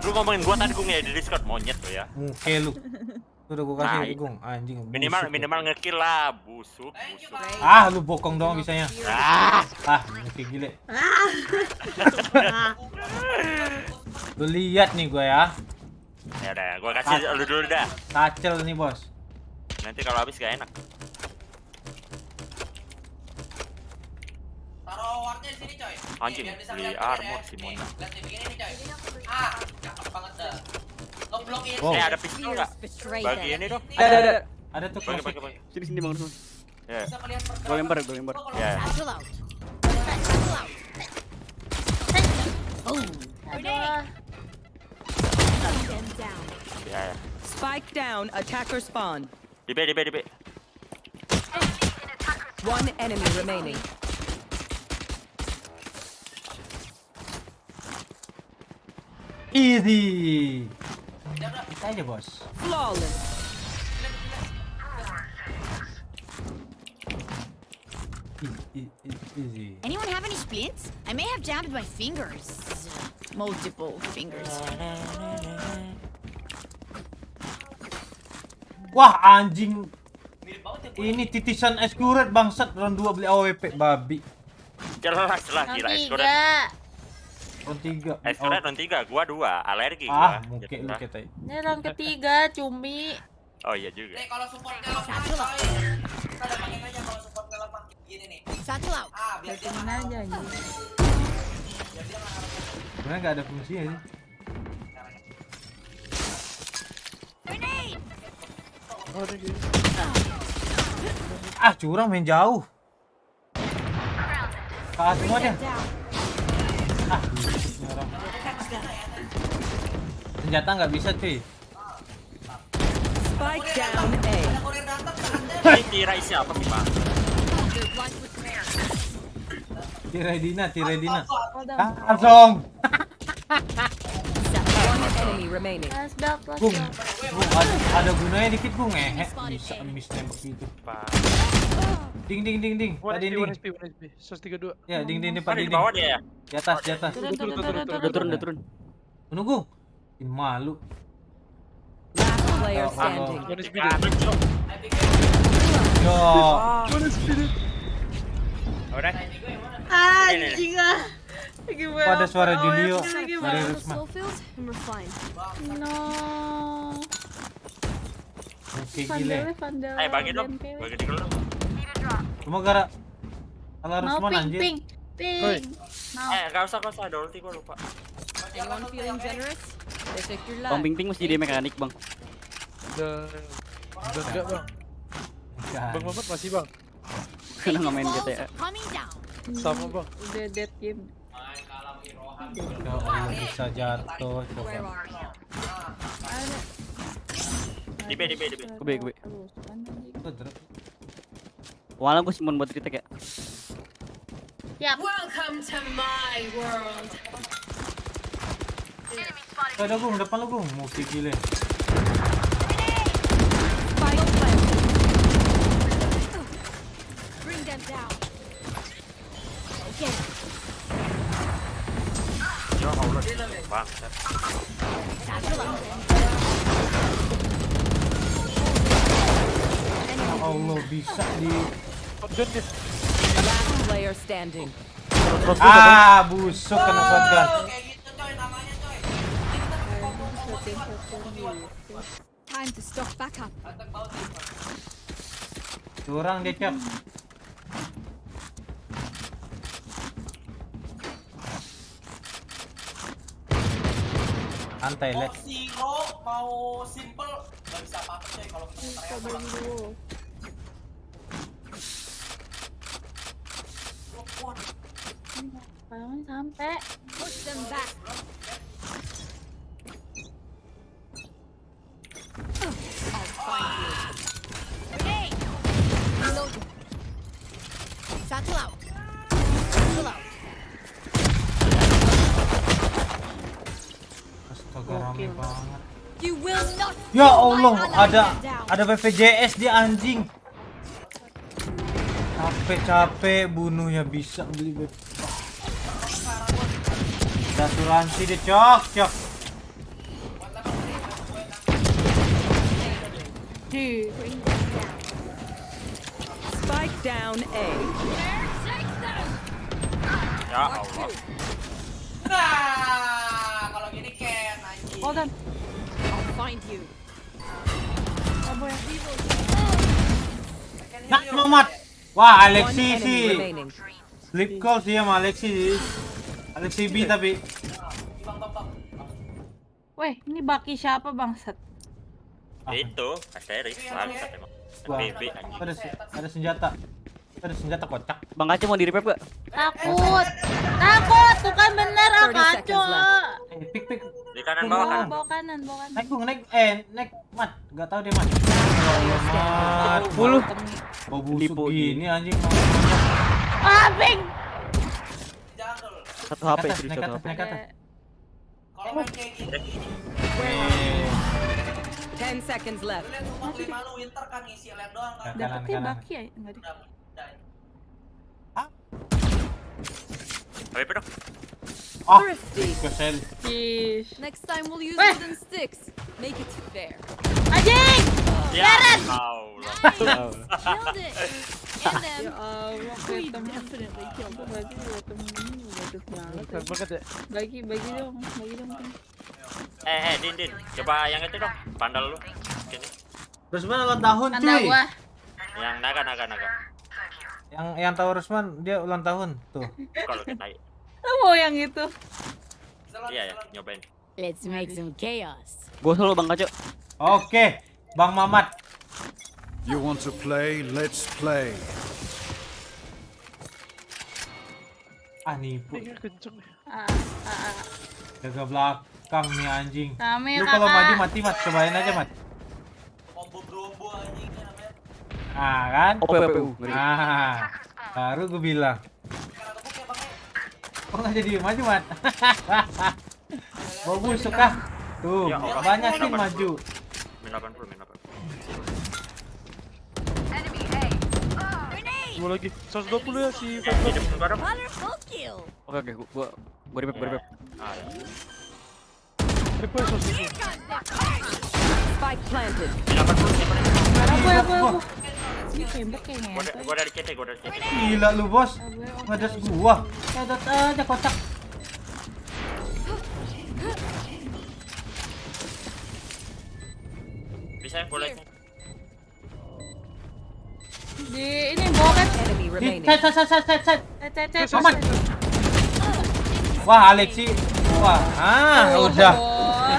Lu ngomongin gua tadi Gung ya di Discord monyet lo ya. Oke lu. Udah gua kasih Gung, anjing. Minimal ngekill lah, busuk. Ah, lu bokong doang bisanya. Oke gile. Lu lihat nih gua ya. Ya udah, gua kasih lu dulu dah. Kacel nih, Bos. Nanti kalau habis gak enak. Taruh wardnya di sini, coy. Anjing, beli armor si Mona. Lihat di begini nih, coy. Cakep banget dah. Lo blokin. Ada pistol enggak? Bagi ini dong. Ada tuh. Bagi. Sini Bang Rusman. Ya. Gua lempar. Ya. Ya. Spike down, attacker spawn. Di B. One enemy remaining. Easy. Kita aja, Bos. Flawless. Easy. Anyone have any splints? I may have jammed my fingers. Multiple fingers. Wah, anjing. Ini titisan eskuret bangsat, round 2 beli AWP babi. Jelas lah gila eskuret. Round 3. Eskuret round 3, gua 2, alergi gua. Mungkin lu kayak Ini round ketiga, cumi. Oh iya juga. Nih, kalau supportnya lemah, kita ada pakai aja kalau supportnya lemah. Gini nih. Satu out. Biar dia Bikin aja ini. sebenarnya nggak ada fungsinya sih. Curang main jauh. Semua dia. Senjata nggak bisa cuy. Spike down A. Ini tirai siapa sih, Pak? Tirai Dina. Langsung. One enemy remaining. Bung, ada gunanya dikit Bung, bisa miss nembak gitu. Ding. Tadi ding. 132. Ya, ding Pak ding. Di bawah dia ya? Di atas. Turun. Menunggu. Malu. Last player standing. Yo. Udah. Anjing ah. Ada suara Julio dari Rusma. No. Oke gile. Bagi dong. Bagi di dulu. Cuma gara ala Rusman anjir. Ping. Enggak usah ada ulti gua lupa. Anyone feeling generous? They take your Bang life. Ping mesti di mekanik, Bang. Udah enggak, Bang. Bang Mamat masih, Bang. Karena nggak main GTA. Sama, Bang. Udah dead game. Ya Allah bisa jatuh coba. Di B. Gue B. Walau gue simpen buat retake ya. Siap. Welcome to my world. Ada Gung, depan lu Gung, mau gile. Spike planted. Bring them down. Okay. Ya Allah, Bang. Allah bisa di Last player standing. Busuk kena shotgun. Time to stock back up. Curang dia, Cok. Santai, Le. Mau simple, nggak bisa apa-apa coy kalau kita Jangan sampai. Push them back. I'll find you. Grenade. Reloading. Satchel out. Astaga, rame banget. Ya Allah, ada BPJS dia anjing. Capek-capek bunuhnya bisa beli BP. Asuransi dia cok. Spike down A. Ya Allah. Nah, kalau gini Ken anjing. Hold on. I'll find you. Nah, Muhammad. Wah, Alexi sih. Sleep call sih sama Alexi. Alexi B tapi. Weh, ini baki siapa bangsat? Itu, Asteris, bangsat emang. BB anjing. Ada senjata. Ada senjata kocak. Bang Kaco mau di-revive gak? Takut, bukan bener Kaco. Pik. Di kanan bawah kanan. Bawa kanan. Naik mat. Gak tahu dia mat. Mat. 10. Bau busuk gini anjing. Bing. Satu HP, Naik atas. Kalau main kayak gini. 10 seconds left. Lihat rumah kelima lu winter kan ngisi lab doang kan. Dapetnya baki ya? Enggak deh. HP dong. Kesel. Next time we'll use wooden sticks. Make it fair. Anjing! Ya Allah. Killed it. And them. Ya Allah, kayak temen definitely killed. Berarti dua temen ini bagus banget. ya. Bagi dong. Din. Coba yang itu dong, pandal lu. Sini. Rusman ulang tahun Tanda cuy. gua. Yang naga. Yang tahu Rusman dia ulang tahun tuh. Kalau kita Lu mau yang itu? iya, nyobain. Let's make some chaos. Gua solo Bang Kaco. Oke, Bang Mamat. You want to play? Let's play. Nipu. Kenceng. Jaga belakang nih anjing. Rame, Lu kalau Kakak. maju mati Mat, cobain aja Mat. Combo brombo anjing namanya. Kan? OPPU. Baru gue bilang. Kok nggak jadi maju Mat? Mau busuk kah? Tuh, Ya Allah. banyakin maju. Min 80. Gua lagi 120 ya si Ya, hidup bareng. Wonderful kill. Oke, gua revive. Ah, ya. Triple 120. Spike planted. Min 80 siapa nih? Aku. Ini tembak kayaknya. Gua dari CT. Gila lu bos, ngedas gua. Ngedas aja kocak. Bisa ya, boleh. Di ini bawa kan. Enemy remaining. Set. Mamat. Wah, Alexi. Wah, udah.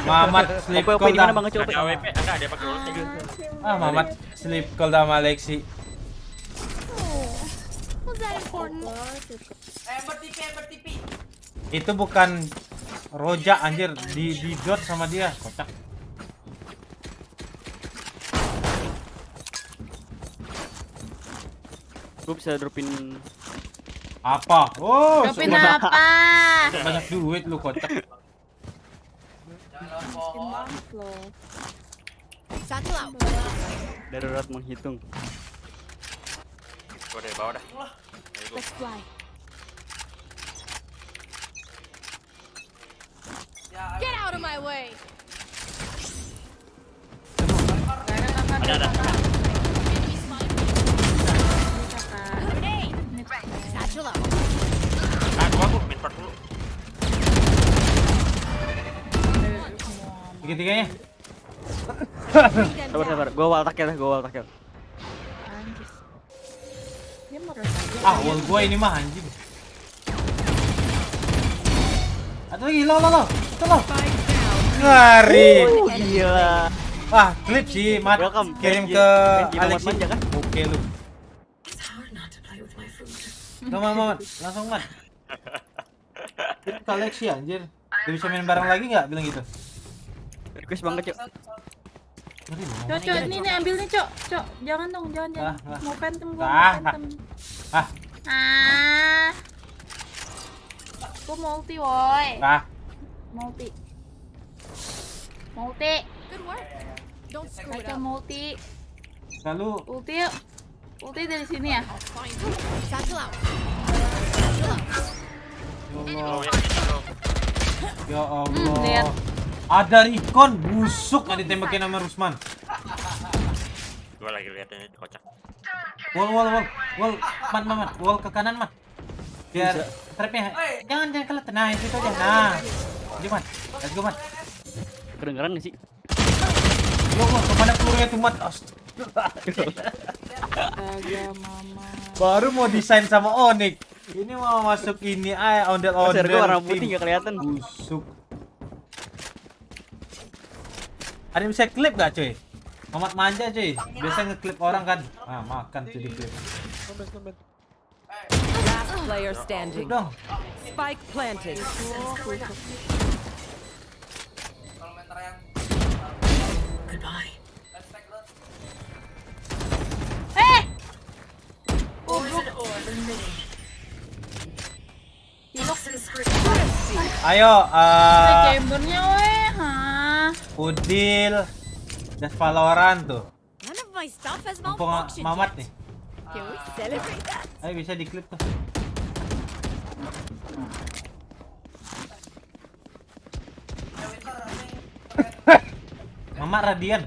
Mamat sleep OP call di mana dah. Bang Kaco? Ada AWP, enggak ada pakai ulti. Mamat sleep call sama Alexi. Was that important? bertipi. Itu bukan rojak anjir, di dot sama dia, kocak. Gua bisa dropin Apa? Oh, Dropin apa? banyak duit lu kocak. Miskin banget loh. Satu out. darurat menghitung. Gua dari bawah dah. Let's fly. Get out of my way. Ada. Satchel out. Gua min 40. Tiga-tiganya. Sabar. Gua wall tackle. Anjir. Dia merasa aja. Wall gua ini mah anjing. Atau lagi lo. Ngari. Gila. Wah, klip sih, Mat. Welcome. Kirim ke Alexi. Manja kan? Oke lu. Gak Mat. Langsung Mat. Kirim ke Alexi anjir. Dia bisa main bareng lagi nggak bilang gitu? Request Bang Kaco. Cok, ini ambil nih, Cok. Jangan dong, jangan. Mau phantom gua, Ah. mau phantom. Gua multi, woi. Multi. Kaca multi. Lalu Ulti yuk. Ulti dari sini ya. ya lihat. Allah. Ada recon busuk nggak ditembakin sama Rusman. Gua lagi lihat ini kocak. Wall. Mat. Wall ke kanan, Mat. Biar trapnya. Jangan kelihatan. Nah, itu aja. Nah. Jadi, Mat. Let's go, Mat. Kedengeran nggak sih? Yo, kemana pelurunya tuh, Mat? Mama. Baru mau desain sama Onyx. Ini mau masuk ini ondel-ondel. Crosshair gua warna putih nggak kelihatan. Busuk. Ada yang bisa klip gak, cuy? Mamat manja, cuy. Biasa ngeklip orang kan. Ah, makan tuh di klip. Last player standing. Dong. Spike planted. Goodbye. Ayo, Chambernya weh, Udil, dan Valorant tuh. None of my stuff has Mumpung malfunctioned Mamat yet. nih. Can we celebrate that? Ayo bisa diklip tuh. Mama Radian.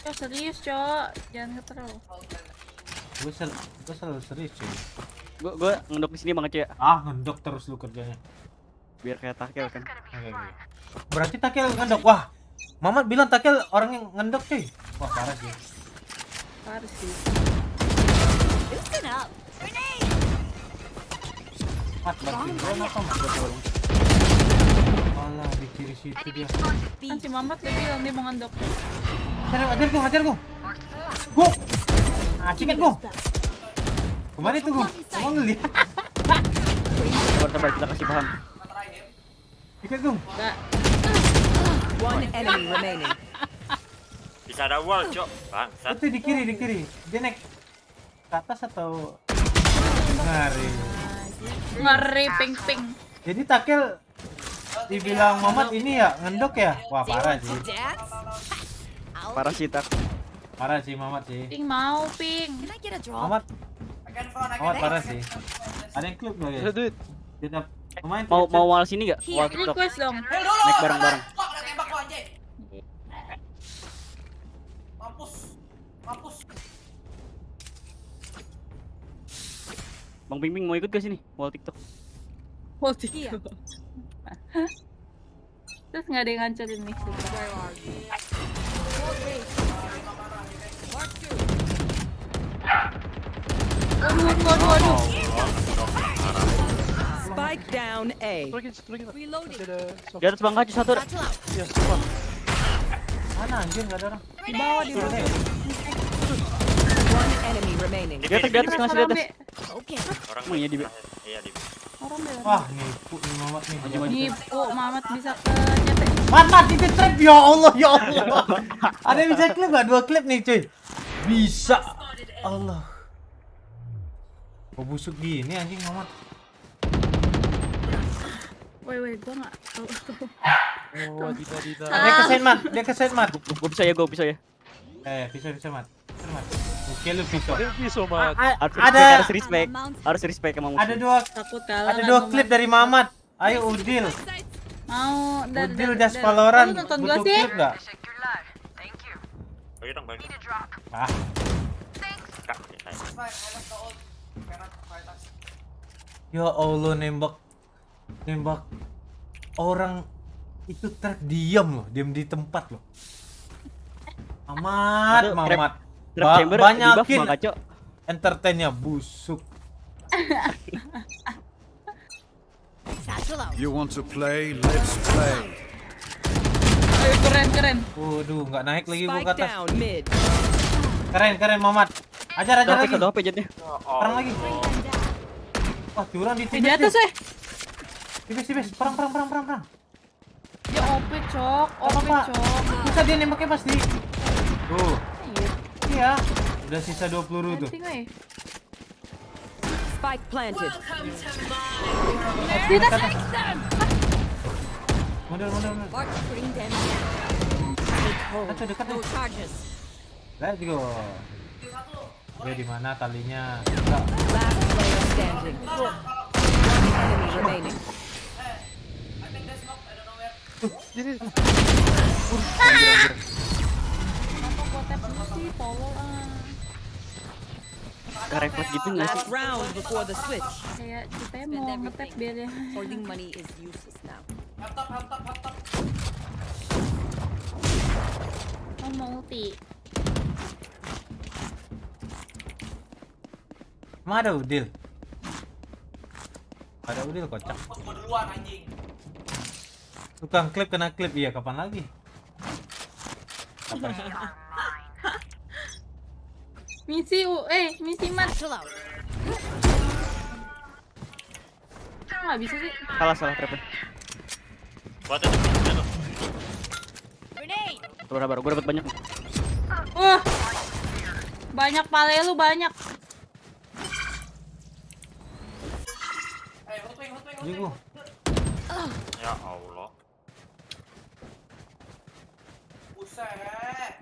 Cok serius cok, jangan keterlalu. Gue selalu serius, cuy. Gue ngendok di sini banget cuy. Ngendok terus lu kerjanya. Biar kayak takel kan. Oke. Berarti takel ngendok. Wah, Mamat bilang takel orang yang ngendok, cuy. Wah, parah sih. Parah sih. Listen up. Mat, bantuin gue apa, Mat? Alah, di kiri situ dia. Kan si Mamat dia bilang dia mau ngendok. Hajar gua. Gua. Ciket gua. Kemana itu gua? Mau ngeliat. Sabar kita kasih paham. Ciket gua. Enggak. One enemy remaining. Bisa ada wall, Cok. Bangsat. Itu di kiri. Dia naik ke atas atau Ngeri ping. Jadi takel dibilang Mamat ini ya ngendok ya? Wah, parah sih. Parah sih tak. Parah sih Mamat sih. Ping mau ping. Mamat parah sih. Ada yang klip loh ya? Ada duit. Dia pemain Mau wall sini enggak? Wall TikTok. Request dong. Naik bareng-bareng. Mampus. Bang Ping mau ikut ke sini? Wall TikTok. Wall TikTok. Terus nggak ada yang ngancurin nih. Waduh. Spike down A. Reloading. Di atas Bang Kacu satu. Ya, semua. Mana anjir enggak ada orang. Di bawah. One enemy remaining. Di atas ngasih di atas. Orang Iya di. Iya di. Orang bela. Wah, nipu nih Mamat nih. Nipu, Mamat bisa ke nyate. Mat, itu trap ya Allah. Ada yang bisa klip enggak? 2 klip nih, cuy. Bisa. Allah. Kok busuk gini anjing Mamat. Woi, gua enggak. Oh, Dina. Dia keset mat. Gua bisa ya. Bisa mat. Oke lu bisa. Dia bisa, Mat. Harus respect sama musuh. Takut kalah. Ada 2 klip dari Mamat. Ayo Udil. Mau Udil das Valorant. Butuh klip enggak? Ayo dong, balik. Ya Allah, nembak orang itu diam di tempat loh. Mamat. Banyakin entertainnya busuk. You want to play? Let's play. Keren. Waduh, nggak naik lagi gua ke atas. Down mid. Keren Mamat. Ajar lagi. Satu HP jetnya. Perang lagi. Wah, curang di Di atas Tipis. Perang. Ya OP cok. Bisa dia nembaknya pasti. Tuh. Iya. Udah sisa 20 peluru tuh. Spike planted. Di atas. Model. Satu dekat No tuh. charges. Let's go. Oke, di mana talinya? Last player standing. One enemy remaining. Kenapa gua tap dulu sih? Tolol ah. Repot gitu nggak sih? Last round before the switch. Kayak kita mau ngetap biar ya. Holding money is useless now. Oh, mau ulti. Emang ada udil? Ada udil kocak. Gua duluan anjing. Tukang klip kena klip, iya kapan lagi? Misi misi mat. Nggak bisa sih. Salah trapnya. Buat itu. Sabar, gue dapat banyak. Banyak pale lu banyak. Jigo. Ya Allah. Buset.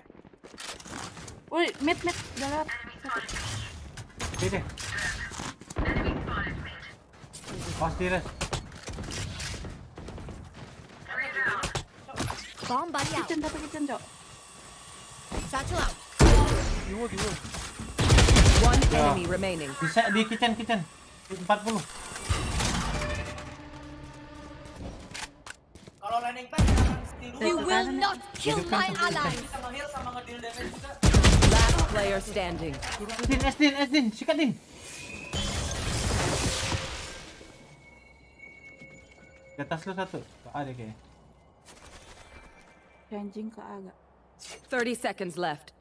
Woi, mid jalan. Sini. Pasti deh. Bomb buddy out. Kitchen, Cok. Satchel out. One enemy remaining. Bisa di kitchen 40. Kalau landing pad jangan steal dulu. You will not kill my allies. Bisa nge-heal sama nge-deal damage juga. Last player standing. Esdin, sikatin. Di atas lu satu. Ada kayaknya. Anjing ke agak. 30 seconds left.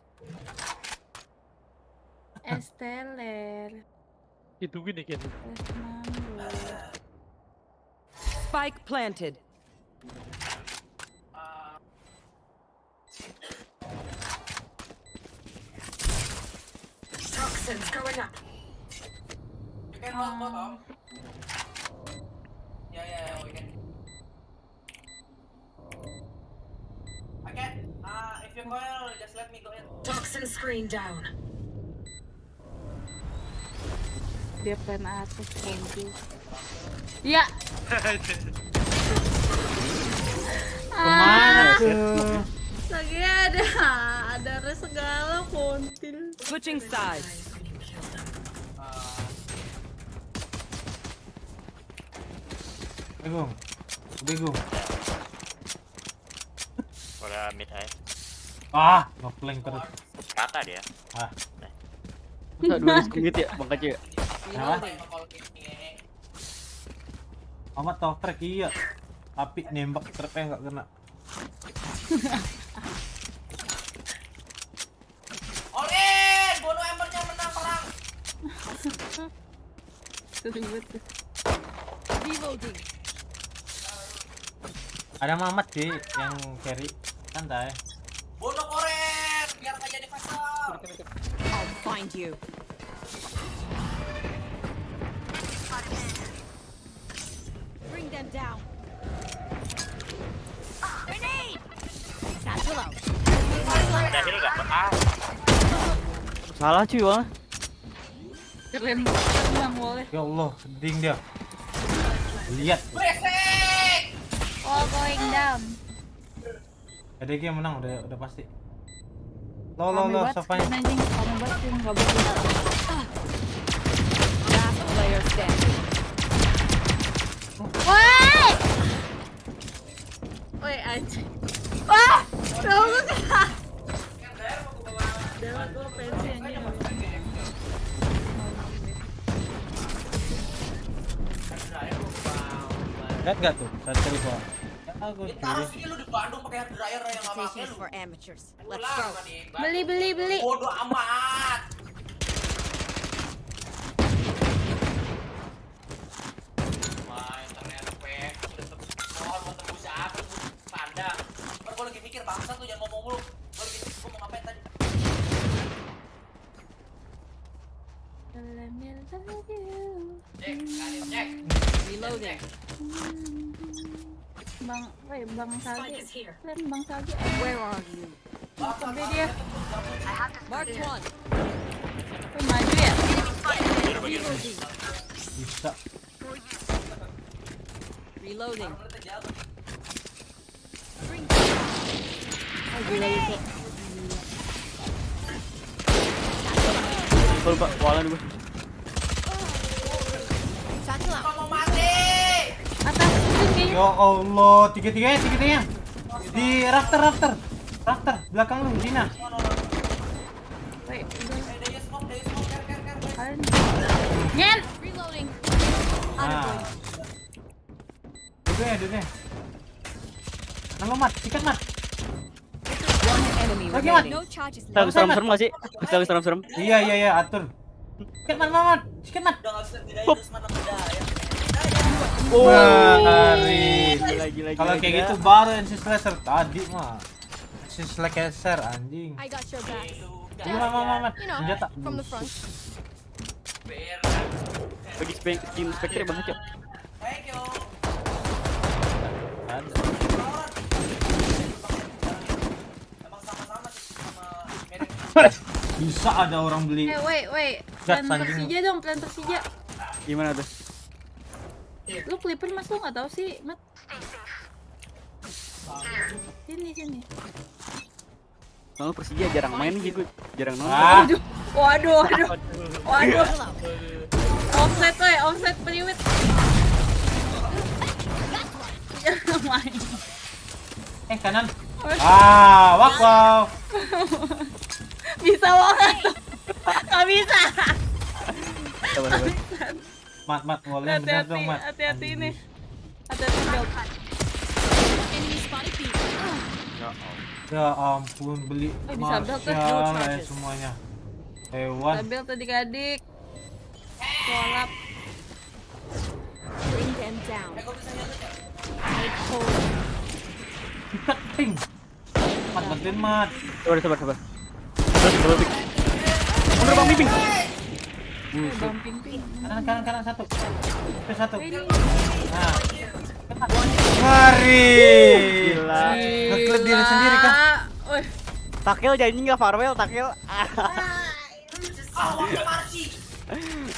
Esteller. Itu gini kan. Spike planted. Toxins going up. You can hold bottom. Yeah, we can. I can. If you coil, just let me go in. Toxin screen down. Dia plan atas kunci. Ya. Kemana tuh? Lagi ada segala kontil. Switching sides. Bingung. Udah mid aja. Ngeflank terus. Kata dia. Masa 2 risk mid ya, Bang Kacu ya? Amat tau track iya. Tapi nembak trapnya nggak kena. Olin, bono embernya menang perang. Ribet tuh. Reloading. Ada Mamat sih yang carry. Santai. Bono koren, biar nggak jadi faster. I'll find you. Bring them down. Grenade. Satchel out. Ada heal nggak? Salah cuy, wah. Keren yang boleh. Ya Allah, seding dia. Lihat. All going down. ADG yang menang udah pasti. Lo sofanya. Anjing, kamu banget sih enggak boleh. Last player standing. Woi, anjing. Wah, tahu enggak? Udah gua pensi anjing. Lihat gak tuh? Satu gua. Taruh sini lu di Bandung pakai hair dryer yang nggak pakai lu. For amateurs. Let's go. Beli. Bodoh amat. Main ternyata spec. Mohon mau tembus apa? Panda. Gua lagi mikir bangsa tuh jangan ngomong mulu. Gua lagi mikir gua mau ngapain tadi. Cek. Reloading. Bang Sagi. Bang Sagi. Where are you? Marked one. Maju ya? Bisa. Reloading. Oh, gila itu. Lupa, walan gue. Mau mati. Atas kayaknya. Ya Allah, tiga-tiganya. Di rafter. Rafter, belakang lu, Dina. Wait, Dia smoke, care. Nyen. Reloading. Nah. Duduknya. Nang Mat, sikat Mat. One enemy Lagi Mat. No charges Kita left. serem-serem gak sih? Kita serem-serem. Iya, atur. Sikat Mat. Sikat Mat. Udah enggak bisa bedain terus mana beda ya. Mari. Gila. Kalau kayak gitu baru NC Slasher tadi mah. NC Slasher anjing. I got your back. Ini Mat. You know, Senjata. from the front. Bagi tim Spectre banget, Cok. Thank you. Ada. Emang sama-sama sih sama mirip. Bisa ada orang beli. Wait. Gat, Plan anjing. Persija dong, plan Persija. Gimana tuh? Lu Clipper Mas lu nggak tahu sih, Mat? Sini. Kalau Persija jarang main sih, gue jarang nonton. Ah, Waduh. Offset priwit. Jangan main. kanan. Wow. Bisa banget tuh. Nggak bisa. Sabar. Mat, wallnya bener dong, Mat. Hati-hati ini. Hati-hati belt. Ya ampun, beli bisa belt tuh. Marshall semuanya. Hewan. Belt adik-adik. Kolap. Bring them down. Ikat ping. Mat, bantuin Mat. Sabar. Terus. Mundur Bang Piping. Bumping. Kanan satu. Satu. Ready. Nah. Mari. Gila. Ngeklip diri sendiri kan. Wih. Takel janji nggak farewell, Takel.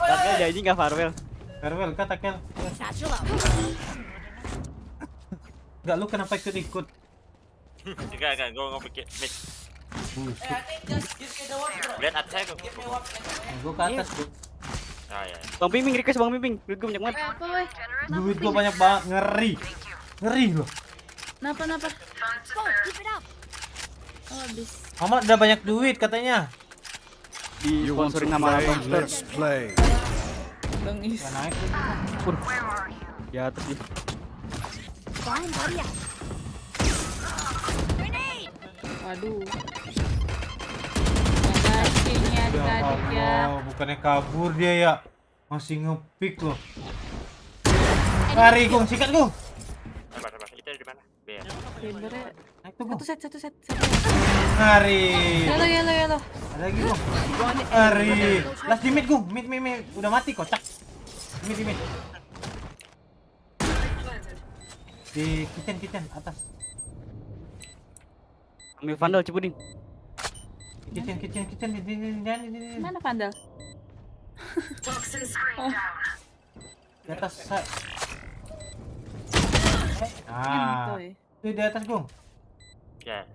Takel janji nggak farewell. Farewell kah Takel? Enggak, lu kenapa ikut? Enggak, gue nggak pikir mid. Lihat atas saya kok. Gue ke atas tuh. Ah ya. Bang Piping request Bang Piping. Duit gue banyak banget. Apa weh? Duit gue banyak banget, ngeri loh. Napa? Go, keep it up. Oh, habis. Mama udah banyak duit katanya. Di sponsorin sama Abang Star. Let's play. Bang Is. Gak naik. Ya atas dia. Bomb buddy out. Grenade. Waduh. Makasih nih adik-adik ya. Allah, bukannya kabur dia ya. Masih ngepick loh. Lari Gung, sikat Gung. Sabar. Kita di mana? B ya. Timbernya Naik tuh Gung. satu set. Lari. Yellow. Ada lagi Gung. Lari. Last di mid Gung. Mid. Udah mati kocak. Mid. Di kitchen atas. Ambil vandal Cibuding. Kitchen di. Mana Pandal? Oh, Di atas. entoy. Itu di atas Gung. Ya.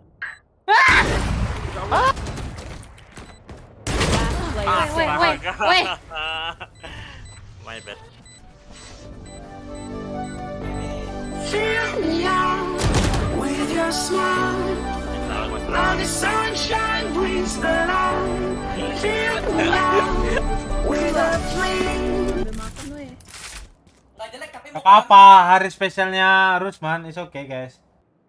Weh. My bad. Fill me out with your smile. Now the sunshine brings the light. Fill me out with a flame. Udah makan weh. Gak apa-apa, hari spesialnya Rusman, it's okay guys.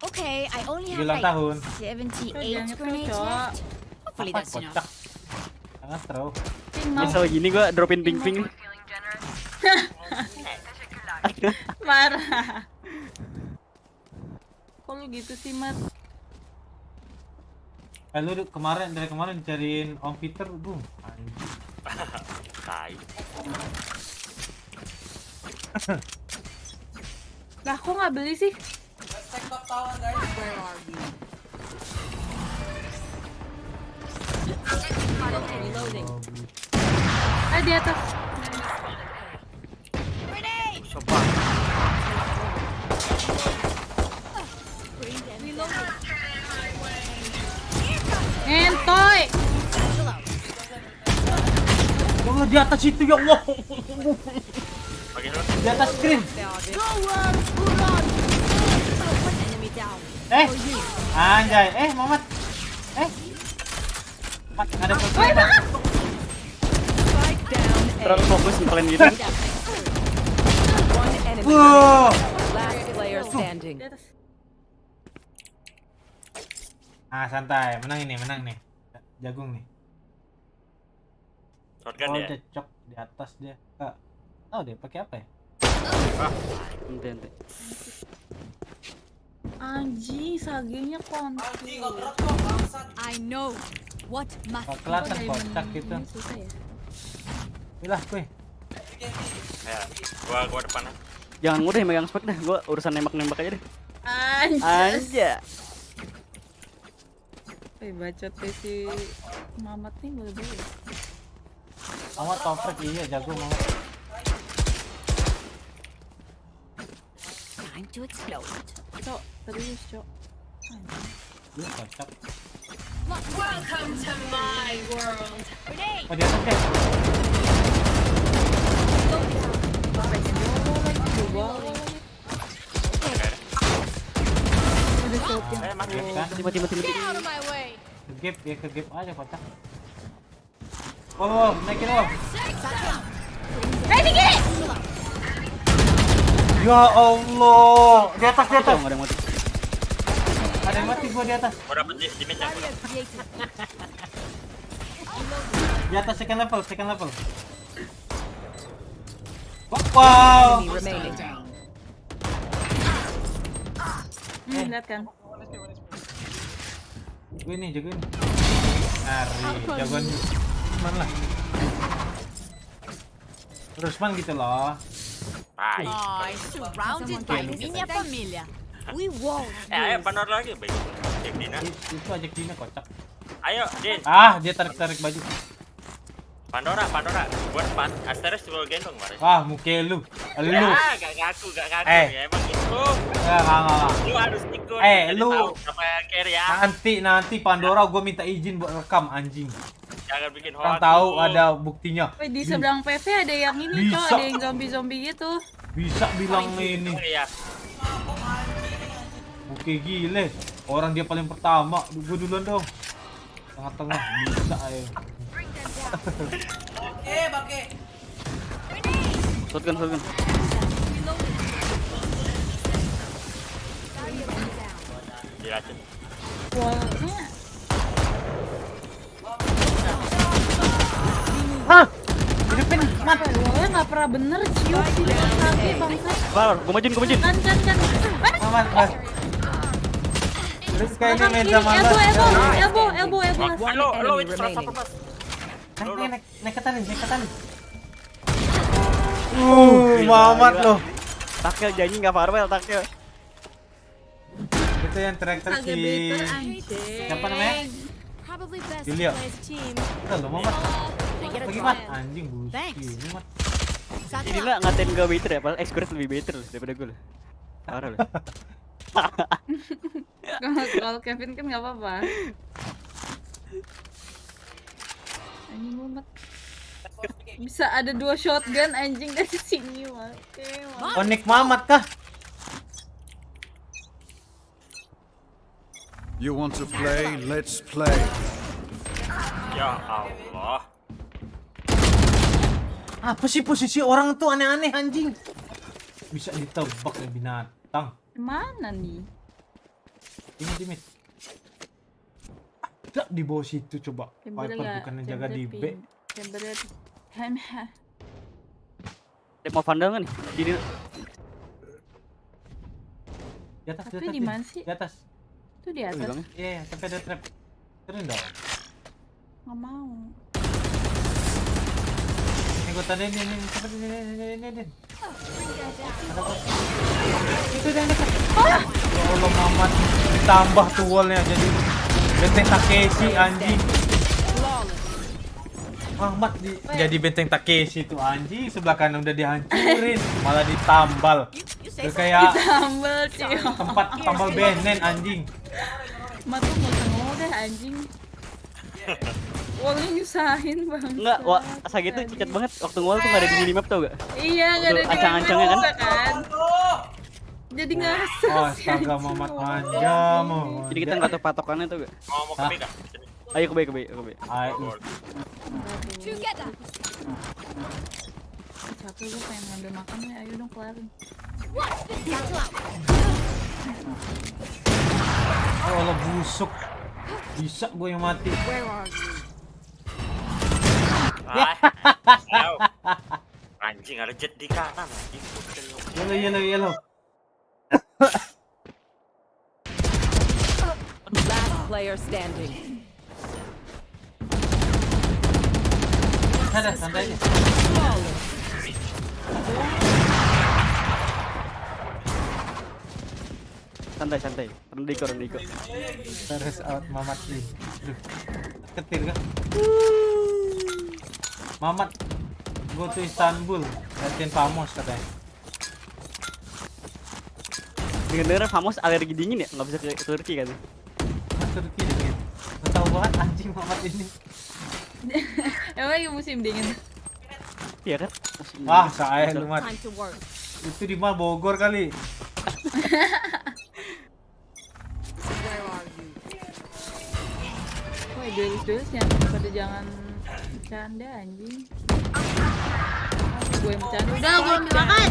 Okay, I only have Ulang like tahun. 78 grenades left. Hopefully that's enough. Kocak. Jangan throw. Misal gini gua dropin ping-ping. Marah. Kok lu gitu sih, Mat? Lu dari kemarin cariin Om Peter, Gung. Anjing. Tai. Lah kok nggak beli sih? Where are you? Di atas. Coba. Entoy. Ya Allah, di atas itu ya Allah. Di atas screen. Anjay, Mamat. Ada pertanyaan. Terlalu fokus kalian gitu. Wow. Last player standing. Santai, menang nih. Jagung nih. Shotgun Oh, ya? cocok di atas dia. Tahu deh pakai apa ya? Ente. Anjing, sagenya konti. I know what must Oh, kelihatan kocak gitu. Susah ya. Ilah, kuy. Ya, gua depan. Jangan mudah yang megang spek dah, gua urusan nembak-nembak aja deh. Anjay. Anja. Bacotnya si Mamat nih boleh-boleh. Mamat toprek, iya jago Mamat. Time to explode. Cok, serius, Cok. Iya, kocak. Welcome to my world. Oh, di atas deh. Mati. Ke gap aja kocak. Wow, naikin wow. Diki! Ya Allah, di atas. Ada yang mati. Ada yang mati gua di atas. Gua dapet di meja. Di atas second level. Wow. Enemy remaining. Lihat kan. Jago ini. Jagoan Usman lah. Usman gitu loh. Surrounded by minha família. We won't. Ayo Pandora lagi, baik. Ajak Dina. Itu ajak Dina kocak. Ayo, Din. Dia tarik baju. Pandora. Gua depan. Asteris juga gendong kemarin. Muke lu. Gak ngaku ya, emang itu. Enggak. Lu harus ikut. Lu sama carry ya. nanti Pandora gua minta izin buat rekam anjing. Jangan bikin hoax. Kan tahu ada buktinya. Di seberang PV ada yang ini, Cok, ada yang zombie gitu. Bisa bilang ini. Iya. Oke, gile. Orang dia paling pertama. Gua duluan dong. Tengah-tengah bisa ayo. Oke. Shotgun. Diracun. Wallnya. Hidupin mat. Wallnya nggak pernah bener cium sih kaki bangsa. Gua majuin. Kan. Mas. Terus kayak ini main sama Elbow. Lo itu 100 Mas. Naik ke tali. Mamat lo. Takel janji enggak farewell takel. Itu yang terakhir si siapa namanya? Julio. Udah lo Mamat. Pergi Mat. Anjing bullshit ini Mat. Ini lah ngatain gue better ya, padahal X-Grid lebih better loh daripada gue loh. Parah loh. Kalau Kevin kan nggak apa-apa. Anjing Mamat. Bisa ada 2 shotgun anjing dari sini Mat. Konek Mamat kah? You want to play? Let's play. Ya Allah. Apa sih posisi orang tuh aneh-aneh anjing? Bisa ditebak ya binatang. Mana nih? Ini dimit. Ada di bawah situ coba. Viper bukannya jaga di B. Dia mau vandal nggak nih? Di atas. Di mana sih? Di atas. Itu di atas. Iya, sampai ada trap. Turun dong. Nggak mau. Ini gue tadi ini. Itu udah dekat. Ya Allah Mamat. Ditambah tuh wallnya jadi Bete Takeshi anjing. Ahmad jadi benteng Takeshi tuh anjing, sebelah kanan udah dihancurin, malah ditambal. Udah kayak Ditambal, Cio. tempat tambal benen anjing. Mat tuh mau tengok deh anjing. Wallnya nyusahin banget. Enggak, wah, Sagi tuh cicat banget waktu ngawal tuh nggak ada di minimap tau gak? Iya, nggak ada di ancang-ancangnya kan? Jadi ngasal. Oh, astaga, Mamat manja mau. Jadi kita nggak tahu patokannya tuh gak? Mau ke B kah? Ayo ke B, ke B, ke B. Ayo. Capek gue pengen ngambil makan ya, ayo dong kelarin. Oh, Allah busuk. Bisa gue yang mati. Anjing ada jet di kanan anjing. Yellow. Last player standing. Ada santainya. Santai. Rendiko. Terus out Mamat nih. Duh. Ketir kan? Mamat go to Istanbul, latihan Famos katanya. Dengar Famos alergi dingin ya, nggak bisa ke Turki kan? Turki dingin. Tahu banget anjing Mamat ini. Emang lagi musim dingin. Iya kan? Wah, saya lu Mat. Itu di mana Bogor kali. Woi, duelis yang pada jangan bercanda anjing. Gue yang bercanda. Udah, gue ambil makan.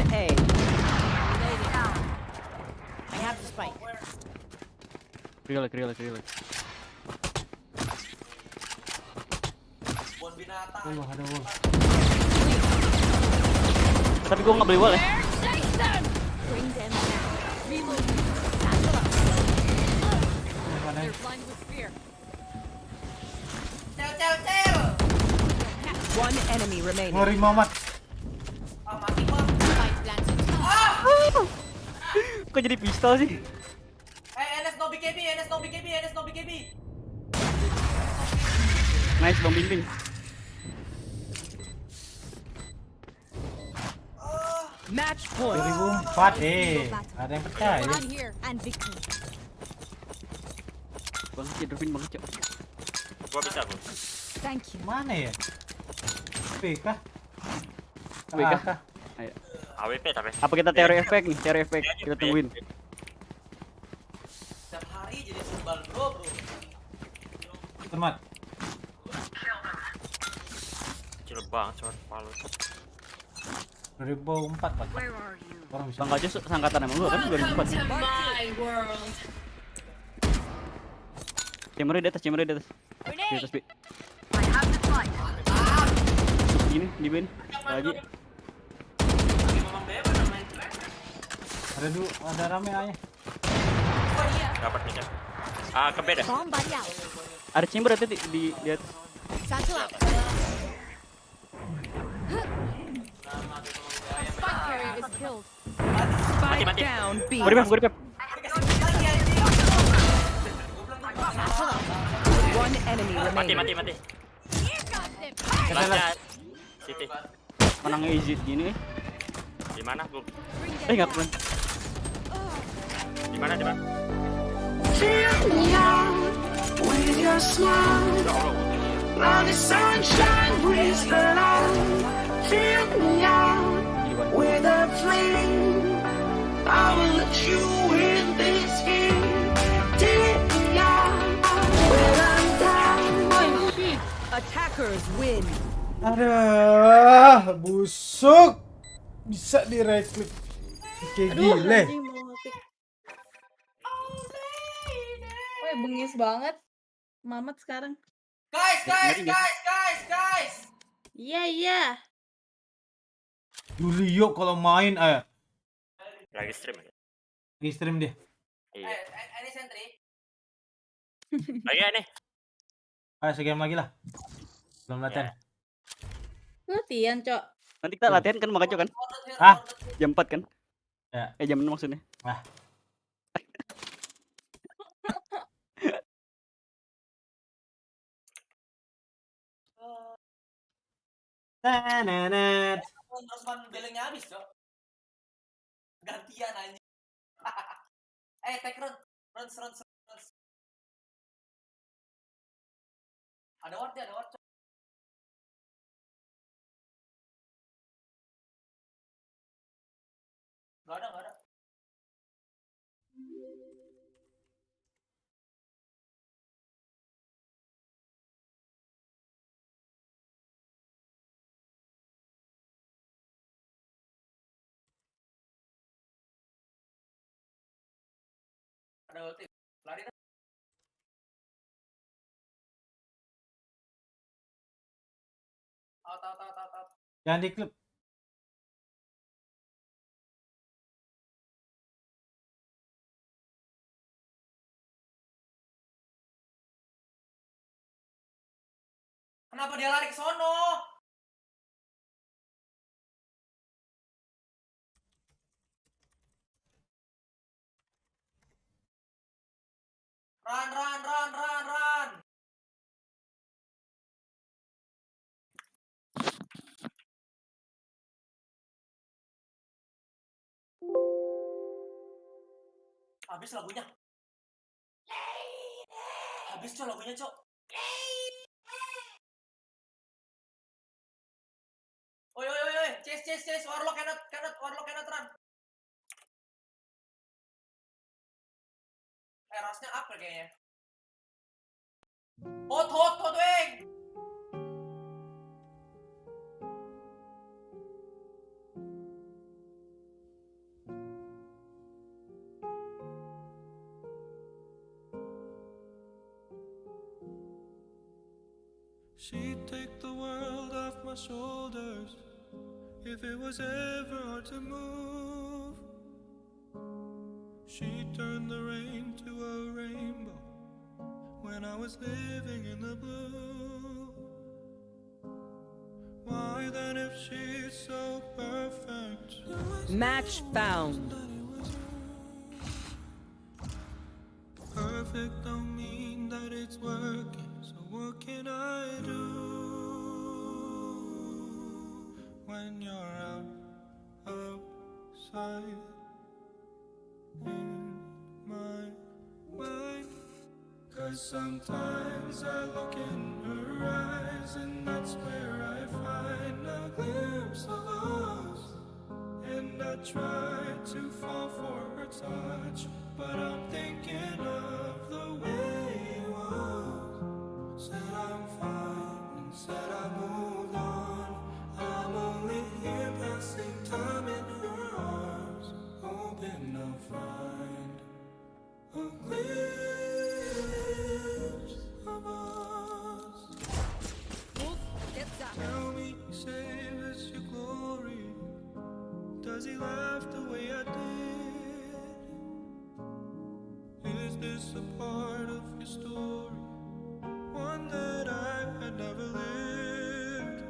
I have the spike. Kriol. Oh, ada wall. Tapi gue nggak beli wall ya. One enemy remaining. Ngeri Mamat. Kok jadi pistol sih? NS no BKB. Nice Bang Bimbing. Match point. 2004 ada yang percaya. Bang Cedrovin Bang Cok. Gua bisa gua. Thank you. Mana ya? PK. Ayo. AWP tapi. Apa kita teori efek nih? Teori efek kita tungguin. Setiap hari jadi tumbal bro. Temat. Kecil banget suara palu. 2004 Pak. Orang bisa. Bang Kajo sangkatan emang lu kan 2004. Chamber di atas. Di atas B. Ini di Ben. Lagi. Ada rame ayah. Dapat nih kan. Ke B dah. Ada chamber tadi di atas. Spike down B. Gue di pep. One enemy remaining. Mati. Lanjut. City. Menangnya easy gini. Di mana, Bu? Enggak keren. Di mana? With your smile, now the sunshine breathes the light. Fill me out with a flame. I will let you in this game. Take me out when I'm down. Attackers win. Aduh, busuk. Bisa di right click. Kayak gile. Woi, bengis banget. Mamat sekarang. Guys. Iya. Julio kalau main Lagi stream ya? Lagi stream dia. Iya. Ini sentri. Lagi nih. Ayo segame lagi lah. Belum latihan. Latihan, Cok. Nanti kita latihan kan Bang Kajo kan? Jam 4 kan? Ya. Jam 6 maksudnya. Nenet. Terus billingnya habis, Cok. Gantian aja. Take run. Runs. Ada ward. Cok. Gak ada. Ada ulti. Lari dah. Out. Jangan diklip. Kenapa dia lari ke sono? Run. Habis lagunya. Habis, Cok, lagunya, Cok. Oi. Chase. Warlock cannot run. Rasnya up kayaknya. Hot, weng. She'd take the world off my shoulders if it was ever hard to move. She'd turn the rain to a rainbow when I was living in the blue. Why then, if she's so perfect? Match found. Perfect don't mean that it's working, so what can I do when you're outside in my mind? 'Cause sometimes I look in her eyes and that's where I find a glimpse of us. And I try to fall for her touch, but I'm thinking of the way you was. Said I'm fine and said I moved on. I'm only here passing time in her arms, hoping I'll find a glimpse of us. Tell me, save us your glory. Does he laugh the way I did? Is this a part of your story? One that I had never lived.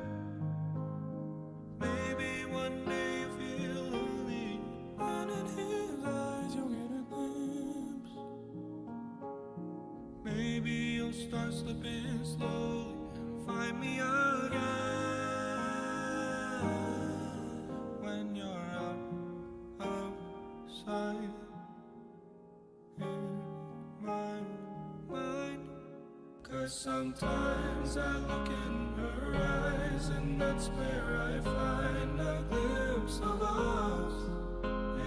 Maybe one day you feel lonely, and in his eyes you'll get a glimpse. Maybe you'll start slipping slowly and find me again. When you're outside in my mind. 'Cause sometimes I look in her eyes and that's where I find a glimpse of us.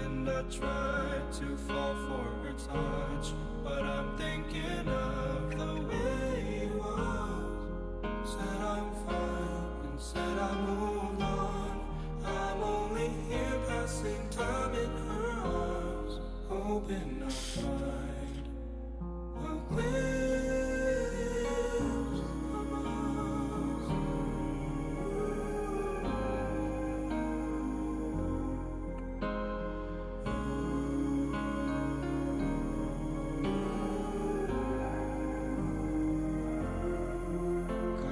And I try to fall for her touch, but I'm thinking of the way you was. Said I'm fine and said I moved on. I'm only here passing time in her arms, hoping I'll find a glimpse of us.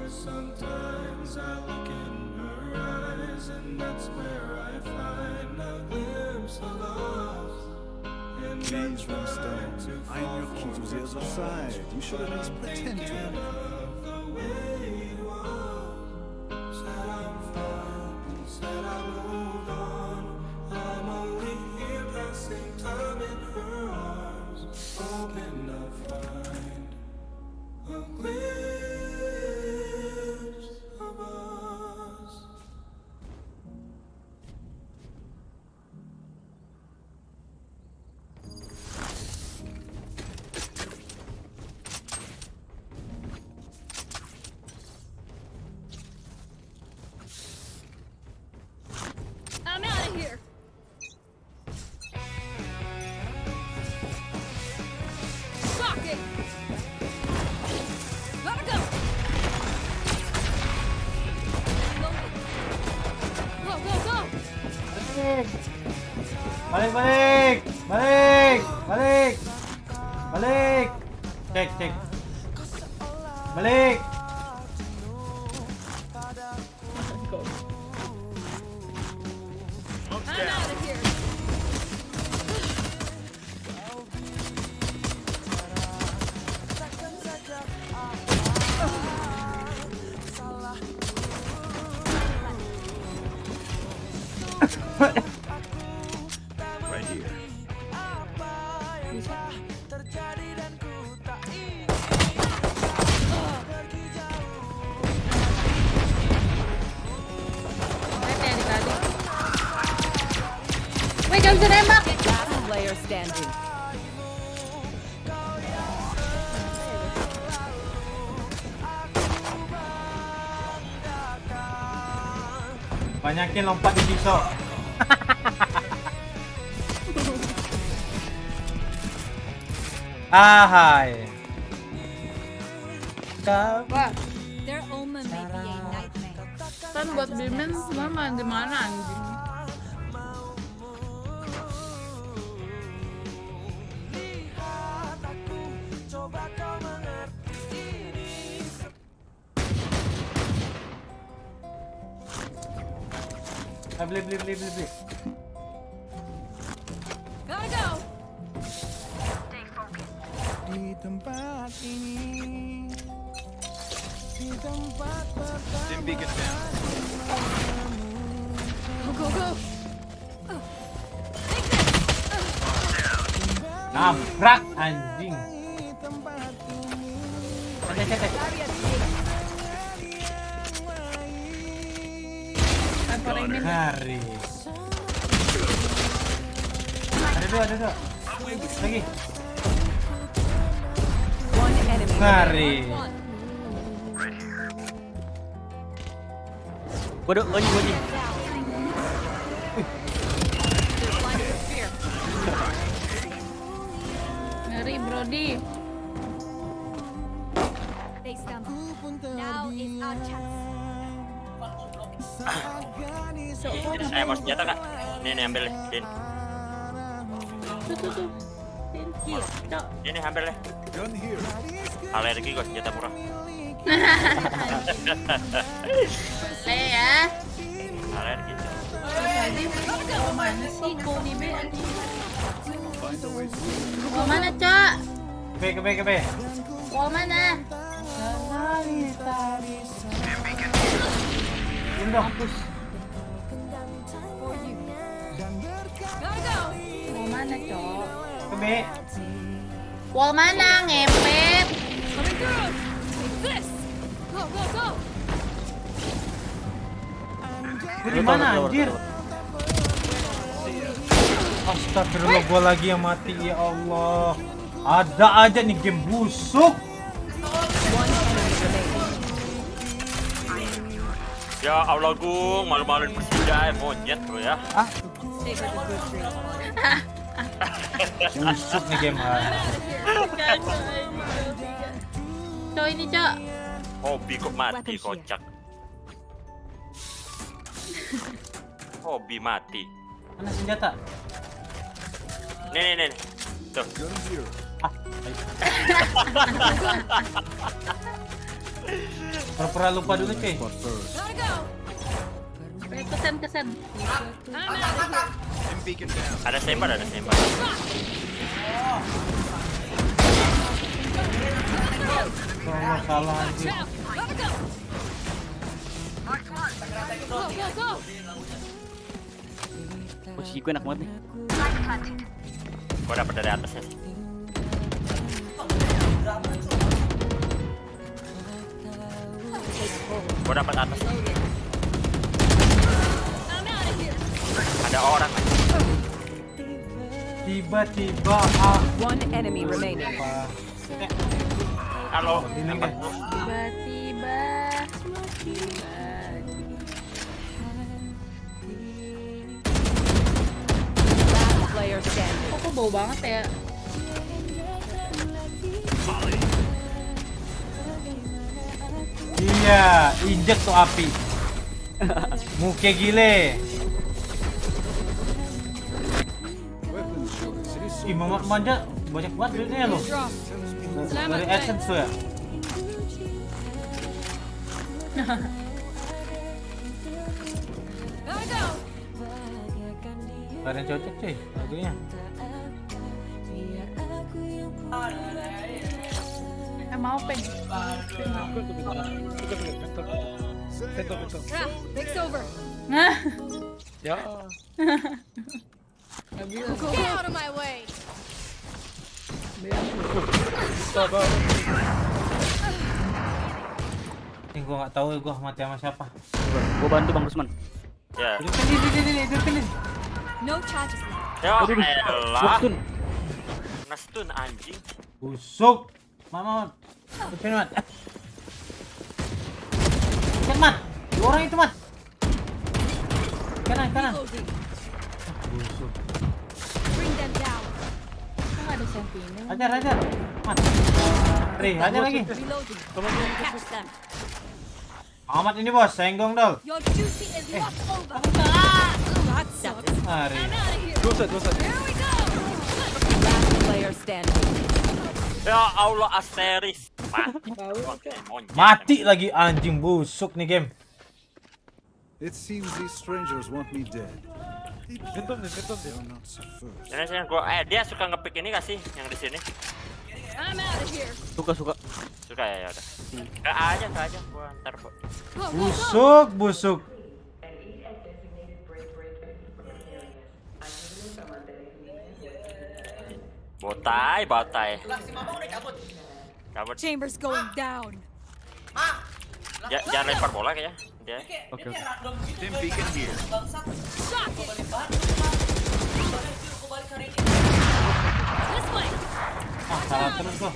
Sometimes I look in her eyes and that's where I find a glimpse of us. And Please don't stand. I'm your key to the other side. You should at least pretend to. of the way you are. Said I'm fine. Balik. Cek. Balik. Right here. Weh, gak bisa nembak. Last player standing. Banyakin lompat di pisau. Ahai. Wah, Their omen may be a nightmare. kan buat Bimen semua main di mana anjing? Beli. Gotta go. Di tempat ini, di tempat Dim beacon down. Go. Nabrak anjing. Cek. Garis. Ada dua. Lagi. One enemy. Garis. Waduh, Goji. Ngeri Brody. They stumble. Now is our chance. Saya mau senjata kak? Ini ambil deh, Din. Tuh. Ini ambil deh. Gun here. Alergi kok senjata murah. Boleh ya. Alergi. Tadi mau mana sih kau di B anjing? Mau mana, Cok? Ke B. Mau mana? Udah. Mau mana, Cok? Ke B. Wall mana ngepet? Coming through. Take this. Go. Di mana anjir? Astagfirullah, gua lagi yang mati, ya Allah. Ada aja nih game busuk. Ya Allah Gung, malu-maluin Persija monyet lo ya. Busuk nih game. Cok ini, Cok. Hobi kok mati kocak. Hobi mati. Mana senjata? Nih. Tuh. Gun here. Pura-pura lupa dulu, cuy. Kesan. Dim beacon down. Ada sembar. Salah anjir. Go. Posisi gue enak banget nih. Gua dapet dari atasnya sih. Gua dapat atas. Ada orang. Tiba-tiba One enemy remaining. Halo. Tiba-tiba. Last player standing. Kok bau banget ya? Iya, injek tuh api. Muke gile. Ih, Mama Manja banyak banget duitnya loh. Dari essence tuh ya. Gak ada yang cocok cuy lagunya. Mau pen. Breaks over. Nah. Ya. Get out of my way. Ini gua nggak tahu gua mati sama siapa. Gua bantu Bang Rusman. Ya. Hidupin. No charges left. Ya elah. Nastun anjing. Busuk. Mama. Hidupin, Mat. Kan, Mat. Dua orang itu, Mat. Kanan. Busuk. Bring them down. Kok ada sentinel? Hajar. Mat. Hajar lagi. Reloading. Catch them. Amat ini bos, senggong dol. Your duty is not over. That sucks. Hari. I'm out of here. Dosa. Here we go. Last player standing. Ya Allah Asteris. Mati lagi anjing busuk nih game. It seems these strangers want me dead. They're not so first. Ini dia suka ngepick ini gak sih yang di sini? I'm out of here. Suka ya udah. Ke aja gua ntar kok. Busuk. Botai. Cabut. Chambers going down. Jangan lempar bola kayaknya. Dia. Oke. Dim beacon here. Shock it. This way. Salah terus tuh.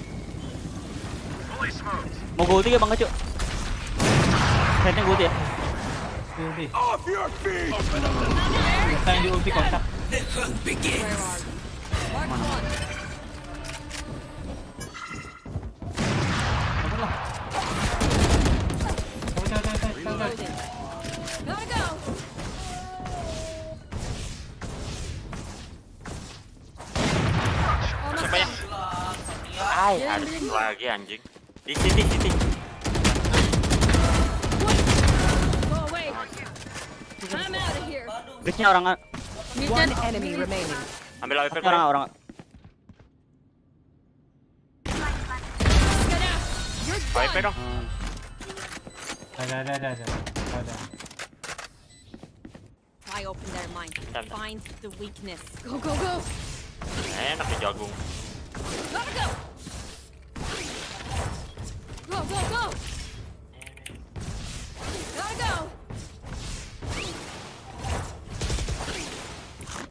Mau gue ulti ya Bang Kacu? Setnya gue ulti ya? Ulti. Off your feet. Kita yang di ulti kocak. Gotta go. Siapa ya? Harus lagi anjing. Di sini. Go away. I'm out of here. Bridge-nya orang. One enemy remaining. Ambil AWP Orang. AWP dong. Ada. I open their mind. Find the weakness. Go. Enak nih jagung. Gotta go. Go. Gotta go.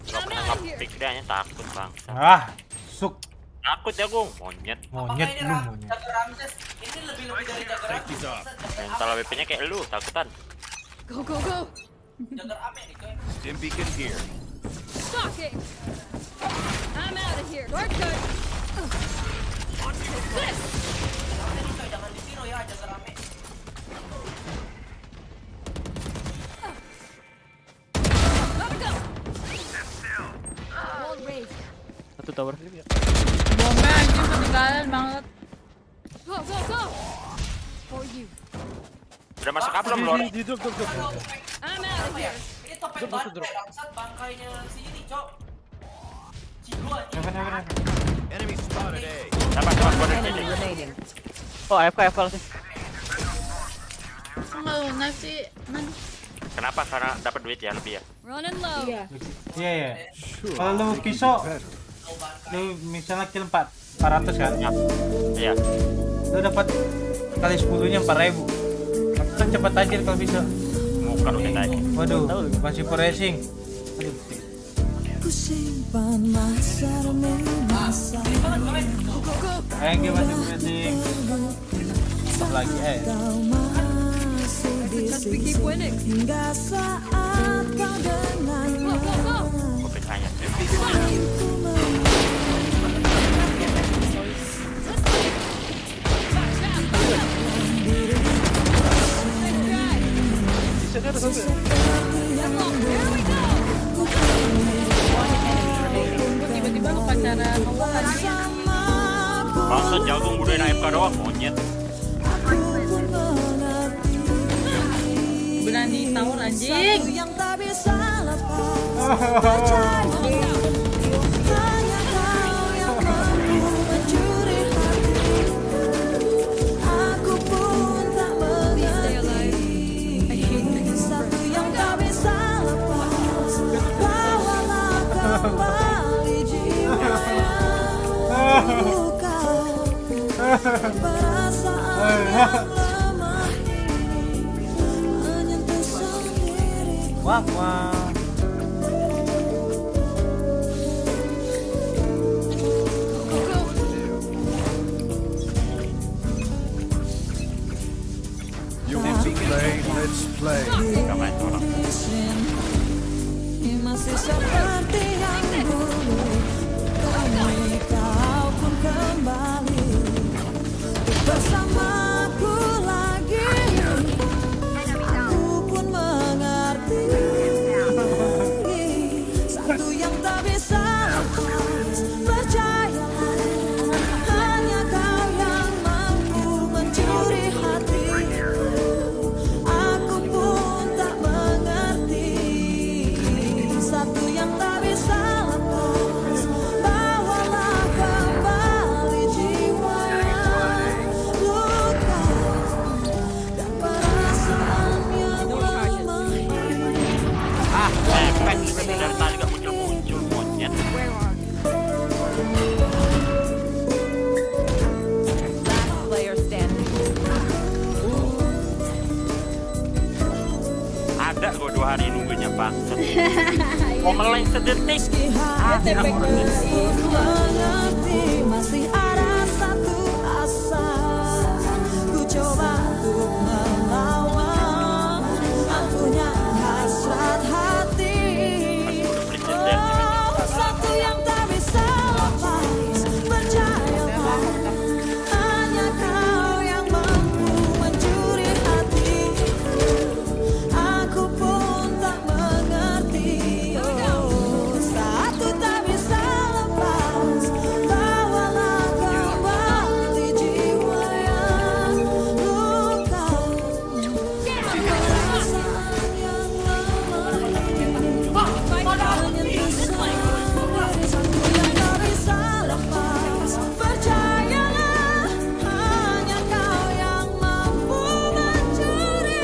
Gak pernah ngepick dia hanya takut bang. Suk. Takut ya Gung, monyet lu. Ini lebih dari jaga mental AWP-nya kayak lu, takutan. Go. jaga ame nih coy. Dim beacon here. Stalking. I'm out of here. We're good. This. Jangan ditiru ya, jaga rame. Gotta go. Wall raised. Satu tower. Bomnya anjing ketinggalan banget. Go. For you. Udah masuk apa belum, Lord? I'm out of here. Ini topeng banget, bangsat bangkainya si ini, Cok. Cigo aja. Enemy spotted A. Sabar, gua ada Enemy sini. remaining. Oh AFK sih. Enggak lunas sih, Man. Kenapa? Karena dapat duit ya lebih ya. Running low. Iya. Kalau lu pisau, lu misalnya kill 400 kan? Iya. Lu dapat kali 10-nya 4.000. Kan cepat aja kalau bisa. Muka lu kayak tadi. Waduh, masih for racing. Aduh. Thank you masih for racing. Stop lagi Just we keep winning. Go. Kopi hanya. Tiba-tiba lu pacaran jagung udah AFK doang monyet. Berani tawur anjing. Wah, wah. You want to play? Let's play. Masih seperti yang dulu, kau pun kembali bersamaku lagi. Aku pun mengerti satu yang tak bisa lepas. Percayalah, hanya kau yang mampu mencuri hatiku. Aku pun tak mengerti satu yang tak bisa lepas. Bawalah kembali jiwa yang luka dan perasaan yang lemah ini. Dari tadi gak muncul-muncul monyet. Last player standing. Ada gua 2 hari nunggunya bangsat. Mau meleng sedetik. Mengerti masih ada satu asa. Ku coba untuk melawan ampuhnya hasrat hati. Oh, satu yang tak bisa lepas. Percayalah, hanya kau yang mampu mencuri hatiku. Aku pun tak mengerti. Oh, satu tak bisa lepas. Bawalah kembali jiwa yang luka dan perasaan yang lemah ini. Satu yang tak bisa lepas. Percayalah, hanya kau yang mampu mencuri.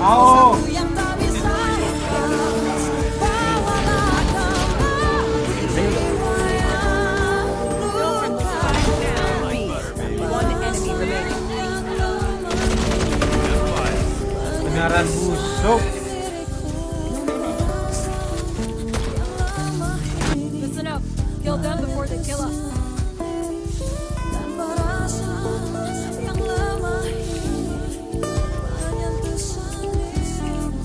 Au. Satu yang tak bisa lepas. Bawalah kembali jiwa yang luka. One enemy remaining. Beneran busuk. Listen up. Kill them before they kill us. Dan perasaan yang lemah ini menyentuh sendiriku.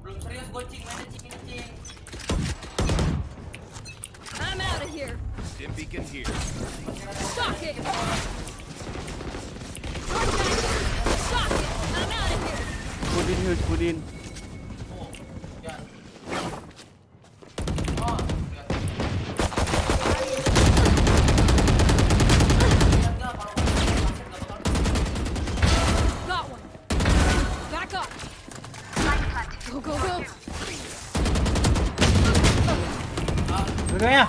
Belum serius gocing, mainnya cing-cing. I'm out of here. Dim beacon here. Stock it. Stock it. I'm out of here. Pudin. Got one. Back up. Go, go, go. Dua-duanya.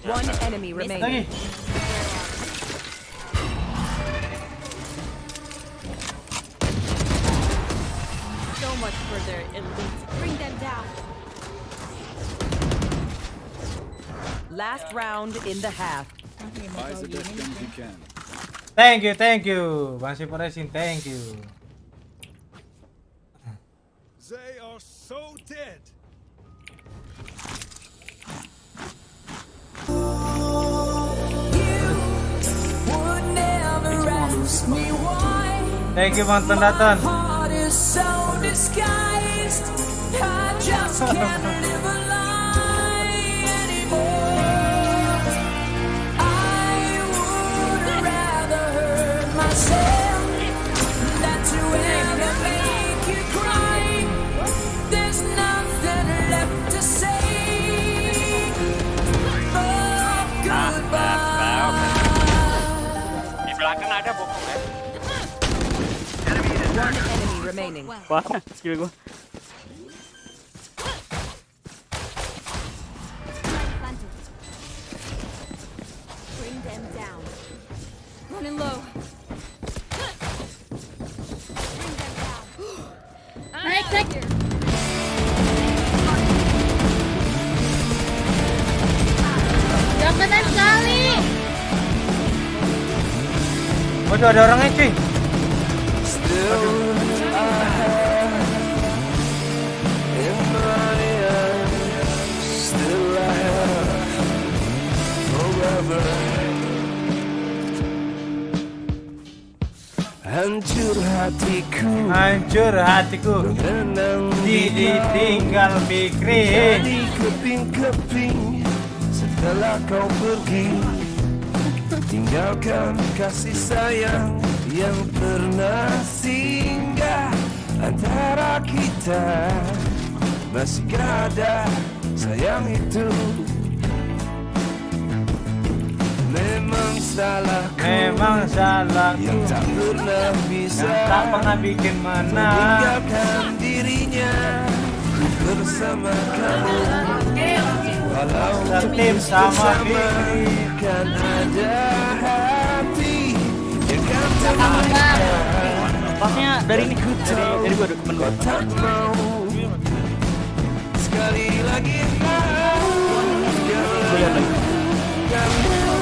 One enemy Lagi. remaining. So much for their elite. Bring them down. Last round in the half. Buy the best guns you can. Thank you. Bang Sipo Racing, thank you. They are so dead. Thank you Bang Tondatan. Heart is so disguised. I just can't live a lie anymore. Di belakang ada bokong ya. One enemy remaining. Wah, skill gua. Bring them down. Running low. Bring them down. Naik, naik. Jangan naik sekali. Waduh, ada orangnya cuy. Hancur hatiku, hancur hatiku, ditinggal Fikri. Jadi keping-keping setelah kau pergi, tinggalkan kasih sayang yang pernah singgah antara kita. Masih gak ada sayang itu. Memang salahku, yang tak pernah bisa bikin menang, meninggalkan dirinya bersama kamu. Walau tertib sama Fikri, kan ada hati yang kan terluka. Pasnya dari ini, dari gua temen gua. Tak mau sekali lagi maafkan kamu.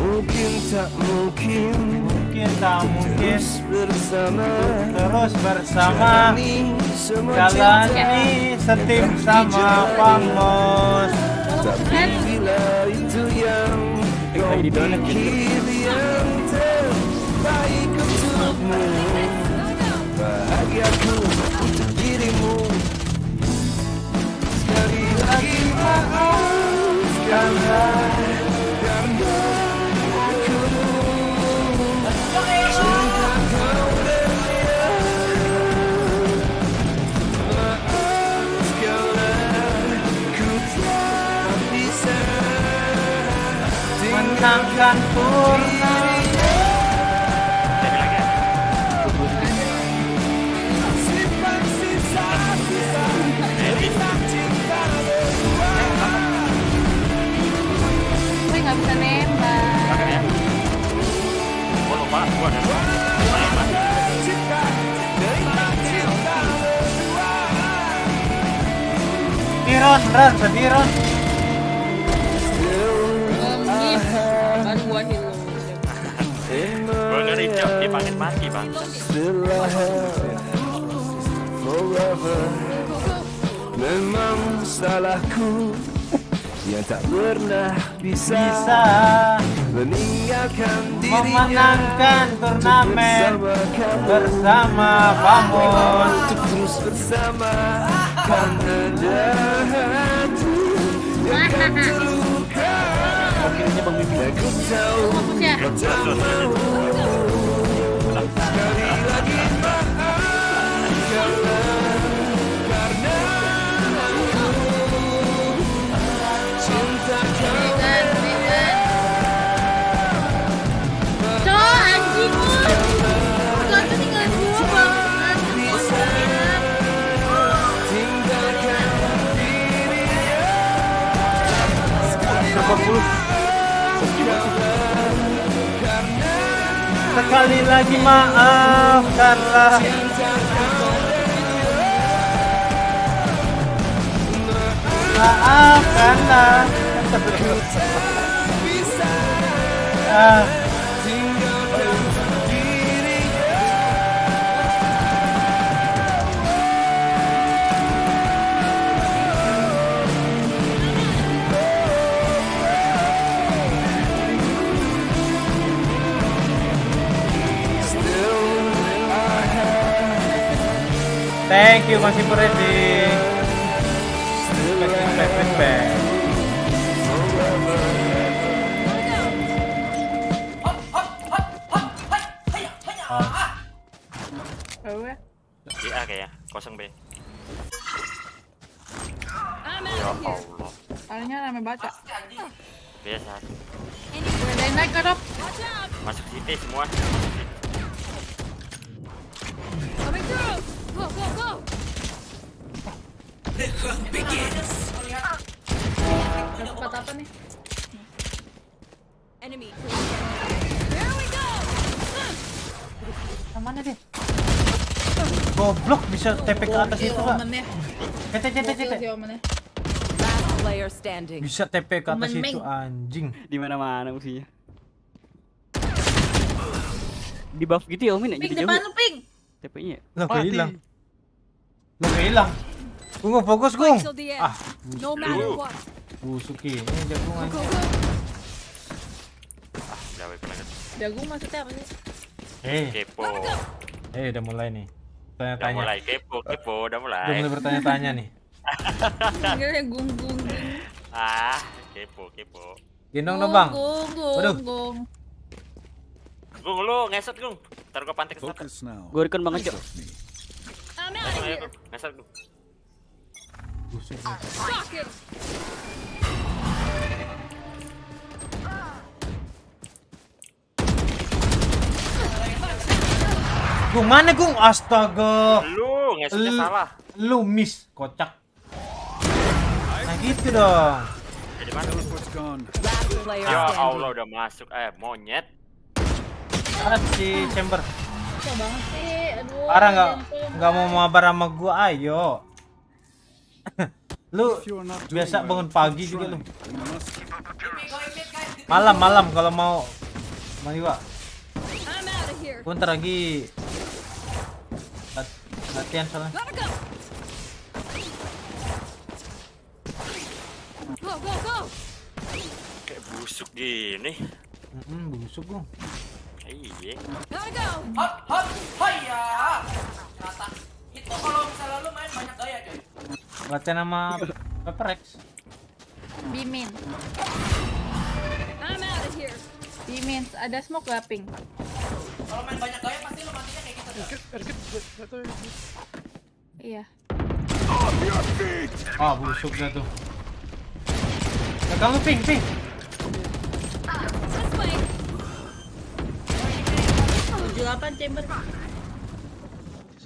Mungkin tak mungkin terus bersama jalani setim sama Pamos. Tapi bila itu yang kau pikir yang terbaik untukmu, bahagiaku untuk dirimu. Sekali lagi maafkanlah karena menangkan turnamen. Gue nggak bisa nembak. Gua lupa, gua ada. Ron, sedih Ron. Kan gua heal. Gua ngeri jok, dia paket mati bang. Forever, memang salahku yang tak pernah bisa meninggalkan dirinya, memenangkan turnamen bersama Pamos. Untuk terus bersama kan ada hati yang kan terluka. Dan ku tahu kau tak mau sekali lagi maafkanlah karena aku cinta kau. Cok, anjing lu. Kau tuh tinggal gua banget. Sekali lagi maafkanlah. Maafkanlah. Thank you masih rating. Respect. Di A kayaknya, kosong B. Ya Allah. Kayaknya rame baca. Biasa. Udah naik ke Rob. Masuk city semua. Coming through. Go, go, go. Tempat apa nih? Enemy. There we go. Mana deh? Goblok bisa TP ke atas itu, Pak. Last player standing. Bisa TP ke atas itu anjing. Di mana-mana musuhnya. Di buff gitu ya, Omin. Ping depan lu, Ping. TP-nya. Lah kehilang. Gung fokus, Gung. Ah, No matter what. busuk ini jagung Go, aja. go, go. Udah banget. Jagung maksudnya apa sih? Kepo. Udah mulai nih. Udah Tanya-tanya. mulai kepo, udah mulai. Udah mulai bertanya-tanya nih. Panggilnya gung. Ah, kepo. Gendong dong, Bang. Waduh. Gung. Gung, lu ngeset, Gung. Ntar gua pantek ke sana. Focus now. Gue recon banget, Cok. I'm out Langsung of aja, here. Gung. Ngeset, Gung. Busuk. Rock it. Gung, mana Gung? Astaga. Lu ngesetnya salah. Lu miss, kocak. Nah gitu dong. Jadi mana? Teleport's gone. Last player Ya standing. Allah, udah masuk. Monyet. Ada si chamber. Susah banget sih. Aduh. Parah nggak mau mabar sama gua, ayo. Lu biasa bangun pagi juga lu. Malam kalau mau Maniwa. I'm out of here. Gua ntar lagi latihan soalnya. Gotta go. Go, go, go. Kayak busuk gini. Busuk Gung. Iya. Gotta go. Hop, ya. Rata. Itu kalau misalnya lu main banyak gaya, coy. Latihan sama Pepper Rex. Bimin. I'm out of here. Bimin, ada smoke gak, Ping? Kalau main banyak gaya pasti lu matinya kayak gitu. Iya. Ah, busuk dah tuh. Gagal lu, Ping. This way. 78 chamber.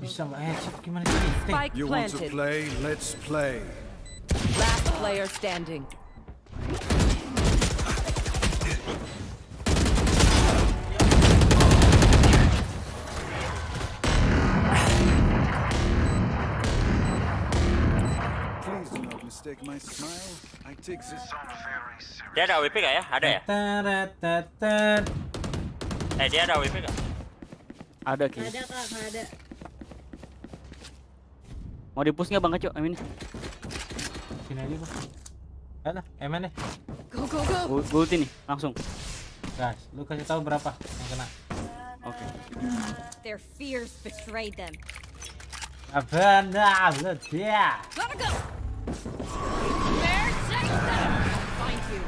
Bisa nggak headshot gimana sih? Spike You want to planted. play? Let's play. Last player standing. Please do not mistake my smile. I take this very serious. Dia ada AWP gak ya? Ada ya? Dia ada AWP gak? Ada kayaknya. Ada Kak, nggak ada. Mau di-push nggak Bang Kaco? Amin. Sini aja Bang. Ada, mana? Go, go, go. Gue ulti nih, langsung. Guys, lu kasih tahu berapa yang kena. Oke. Their fears betrayed them. Abana, lu dia. Gotta go. There, check that. Find you.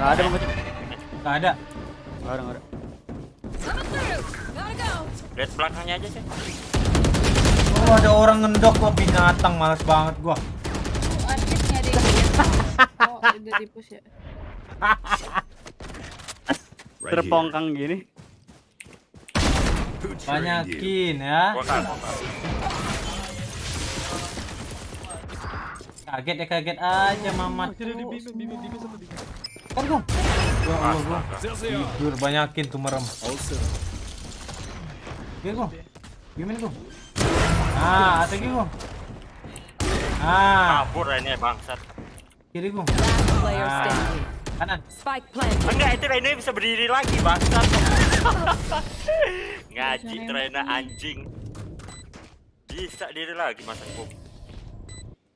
Nggak ada Bang Kaco. Nggak ada. Nggak ada. Coming through. Gotta go. Lihat belakangnya aja sih. Oh, ada orang ngendok kok binatang, males banget gua. Artis nggak ada yang oh, udah di-push ya. Terpongkang gini. Banyakin ya. Kaget aja mama. Kan Gung. Ya Allah gua. Tidur banyakin tuh merem. Oke Gung. Gimana Gung? Ah, ada Gung. Kabur ini bangsat. Kiri Gung. Last player standing. Kanan. Spike planted. Enggak, itu Rene bisa berdiri lagi bangsat. Ngaji Rene anjing. Bisa diri lagi masa bom.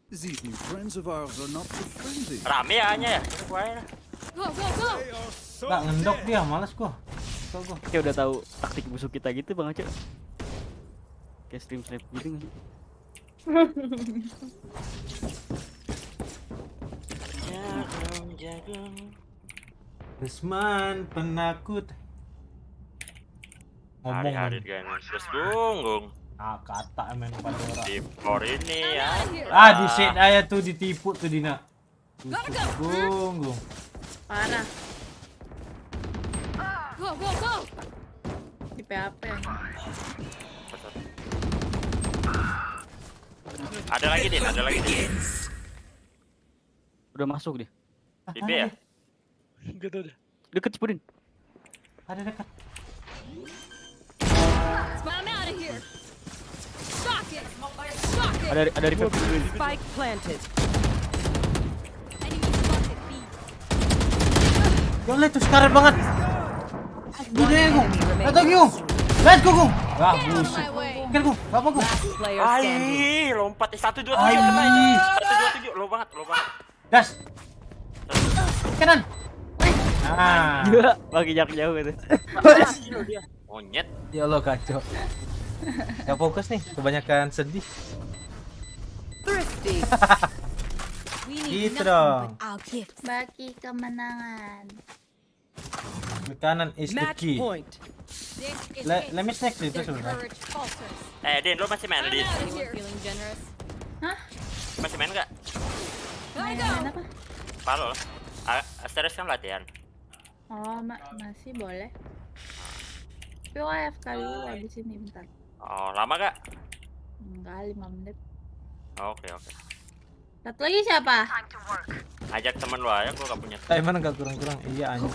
These new friends of ours are not so friendly. Rame ya hanya ya. Gua ya. Go, go, go. Nggak ngendok dia, males gua. Gua. Kayak udah tahu taktik busuk kita gitu Bang Kaco. Kayak stream snap gitu nggak sih? Jagung. Usman penakut. Ngomong. Hari-hari kan terus gunggung. Ah, kata men Pandora. Di for ini ya. Ah, di set aja tuh ditipu tuh Dina. Gunggung. Parah. Go, go, go. Di PHP. Ada lagi Din, ada lagi Din. Udah masuk dia. Di B ya? Enggak tahu deh. Deket Pudin. Ada dekat. I'm out of here. Shock it. Shock it. Ada revive. Spike planted. Yole tuh sekarat banget. Dunia Gung. Atau Gung. Let's go Gung. Wah, busuk. Kan Gung, apa Gung? Ai, lompat 1 2 7 kena itu. 1 2 7, low banget. Gas. Kanan. Ah. Gila, bagi jarak jauh gitu. Monyet. Ya Allah kacau. Gak fokus nih, kebanyakan sedih. Thrifty. Gitu dong. Bagi kemenangan. Ke kanan is the Match key. point. Let me snack itu sebenarnya. Din, lo masih main Din? Hah? Masih main enggak? Main apa? Palo. Asteris kan latihan. Oh, masih boleh. Tapi AFK dulu abis ini bentar. Oh, lama gak? Enggak, 5 menit. Oke. Satu lagi siapa? Ajak temen lo aja, gua gak punya. Mana gak kurang-kurang? Iya anjing.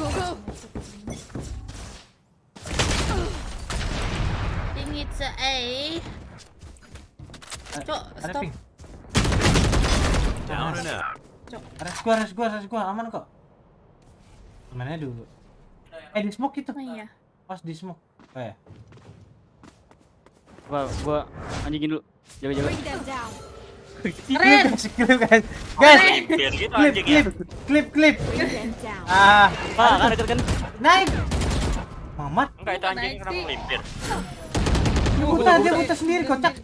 Think it's a A. Cok, Ada stop. ping. Down and out. Cok. Ada gua, aman kok. Temennya dulu. Di smoke itu. Oh iya. Pas di smoke. Oh ya. Gua anjingin dulu. Jaga-jaga. Keren. Klip kan. Guys, Limpir gitu anjing ya. klip. Ah, Kan deket kan. naik. Mamat. Enggak, itu anjing kenapa melimpir? Dia buta sendiri kocak.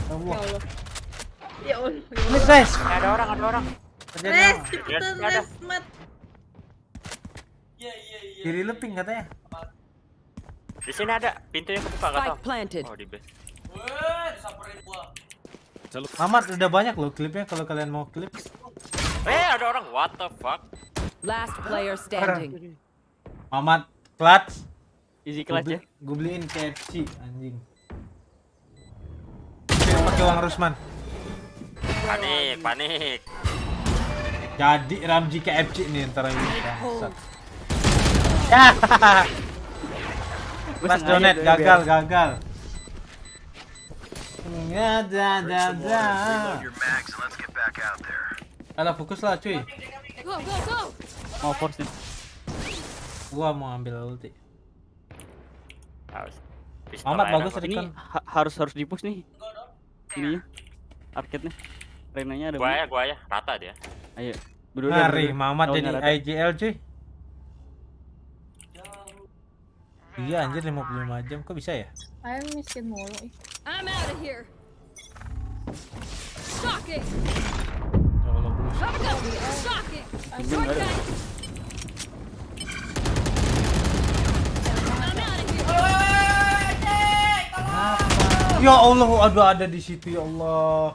Allah. Ya Allah. Klip guys. Ada orang. Res, cepetan Res, Mat. Kiri lu ping katanya. Di sini ada pintunya kebuka enggak tahu. Spike planted. Oh, di base. Mamat udah banyak loh klipnya kalau kalian mau klip. Ada orang. What the fuck? Last player standing. Mamat clutch. Easy clutch ya. Gue beliin KFC anjing. Pakai uang Rusman. Panik. Jadi Ramji KFC nih ntar ini. Ya. Mas Donet gagal. Ya da. Alah fokus lah cuy. Go. Mau force nih. Gua mau ambil ulti. Pistol Mamat aja bagus aku. tadi Ini kan. harus di-push nih. Ininya. Arcade-nya. Renanya ada. Gua ya, rata dia. Ayo. Berdua. Ngari Mamat jadi IGL cuy. Iya anjir 55 jam kok bisa ya? Ayo miskin mulu. I'm out of here. Shock it. Kalau buset. Shock it. Short gun. Ya Allah, ada di situ ya Allah.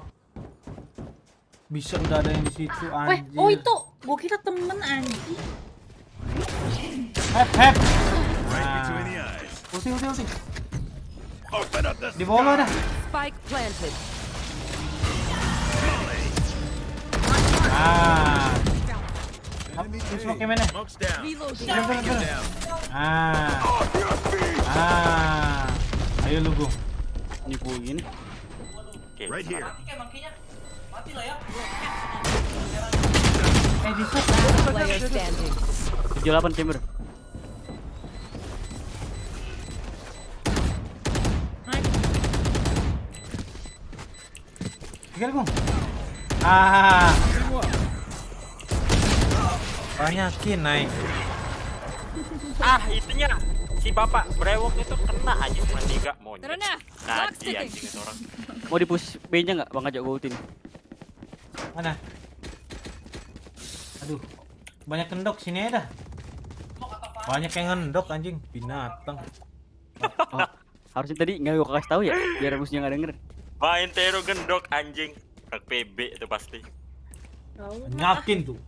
Bisa udah ada yang di situ anjir. Oh itu, gua kira temen anjing. Hep. Right between the eyes. Ulti. Open up the Di bawah ada. Spike planted. Ini smoke yang mana? Smoke's down. Reloading. Ayo lu Gung. Nipu gini. Right here. Di set. Player standing. 78 chamber. Tinggal Gung. Banyakin naik. Itunya. Si bapak brewok itu kena aja cuma 3 monyet. Nah, Naji anjing itu orang. Mau di push B-nya nggak? Bang ajak gua ultin. Mana? Aduh, banyak kendok sini ya dah. Banyak yang ngendok anjing, binatang. Oh, harusnya tadi nggak gua kasih tahu ya, biar musuhnya nggak denger. Main tero gendok anjing. Rak PB itu pasti. Yakin tuh.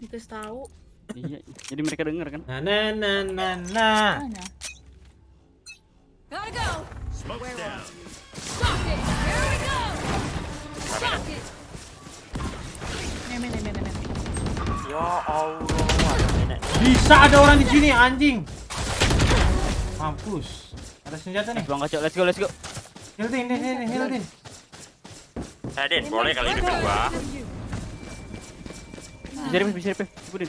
Dikasih tahu. Iya, jadi mereka denger kan? Nah. Gotta go. Smoke's down. Stop it. Here we go. Stop it. Nemen. Ya Allah. Bisa ada orang di sini anjing. Mampus. Ada senjata nih. Bang kacau, let's go. Hildin. Din, boleh kali hidupin gua. Bisa rip. Sebutin.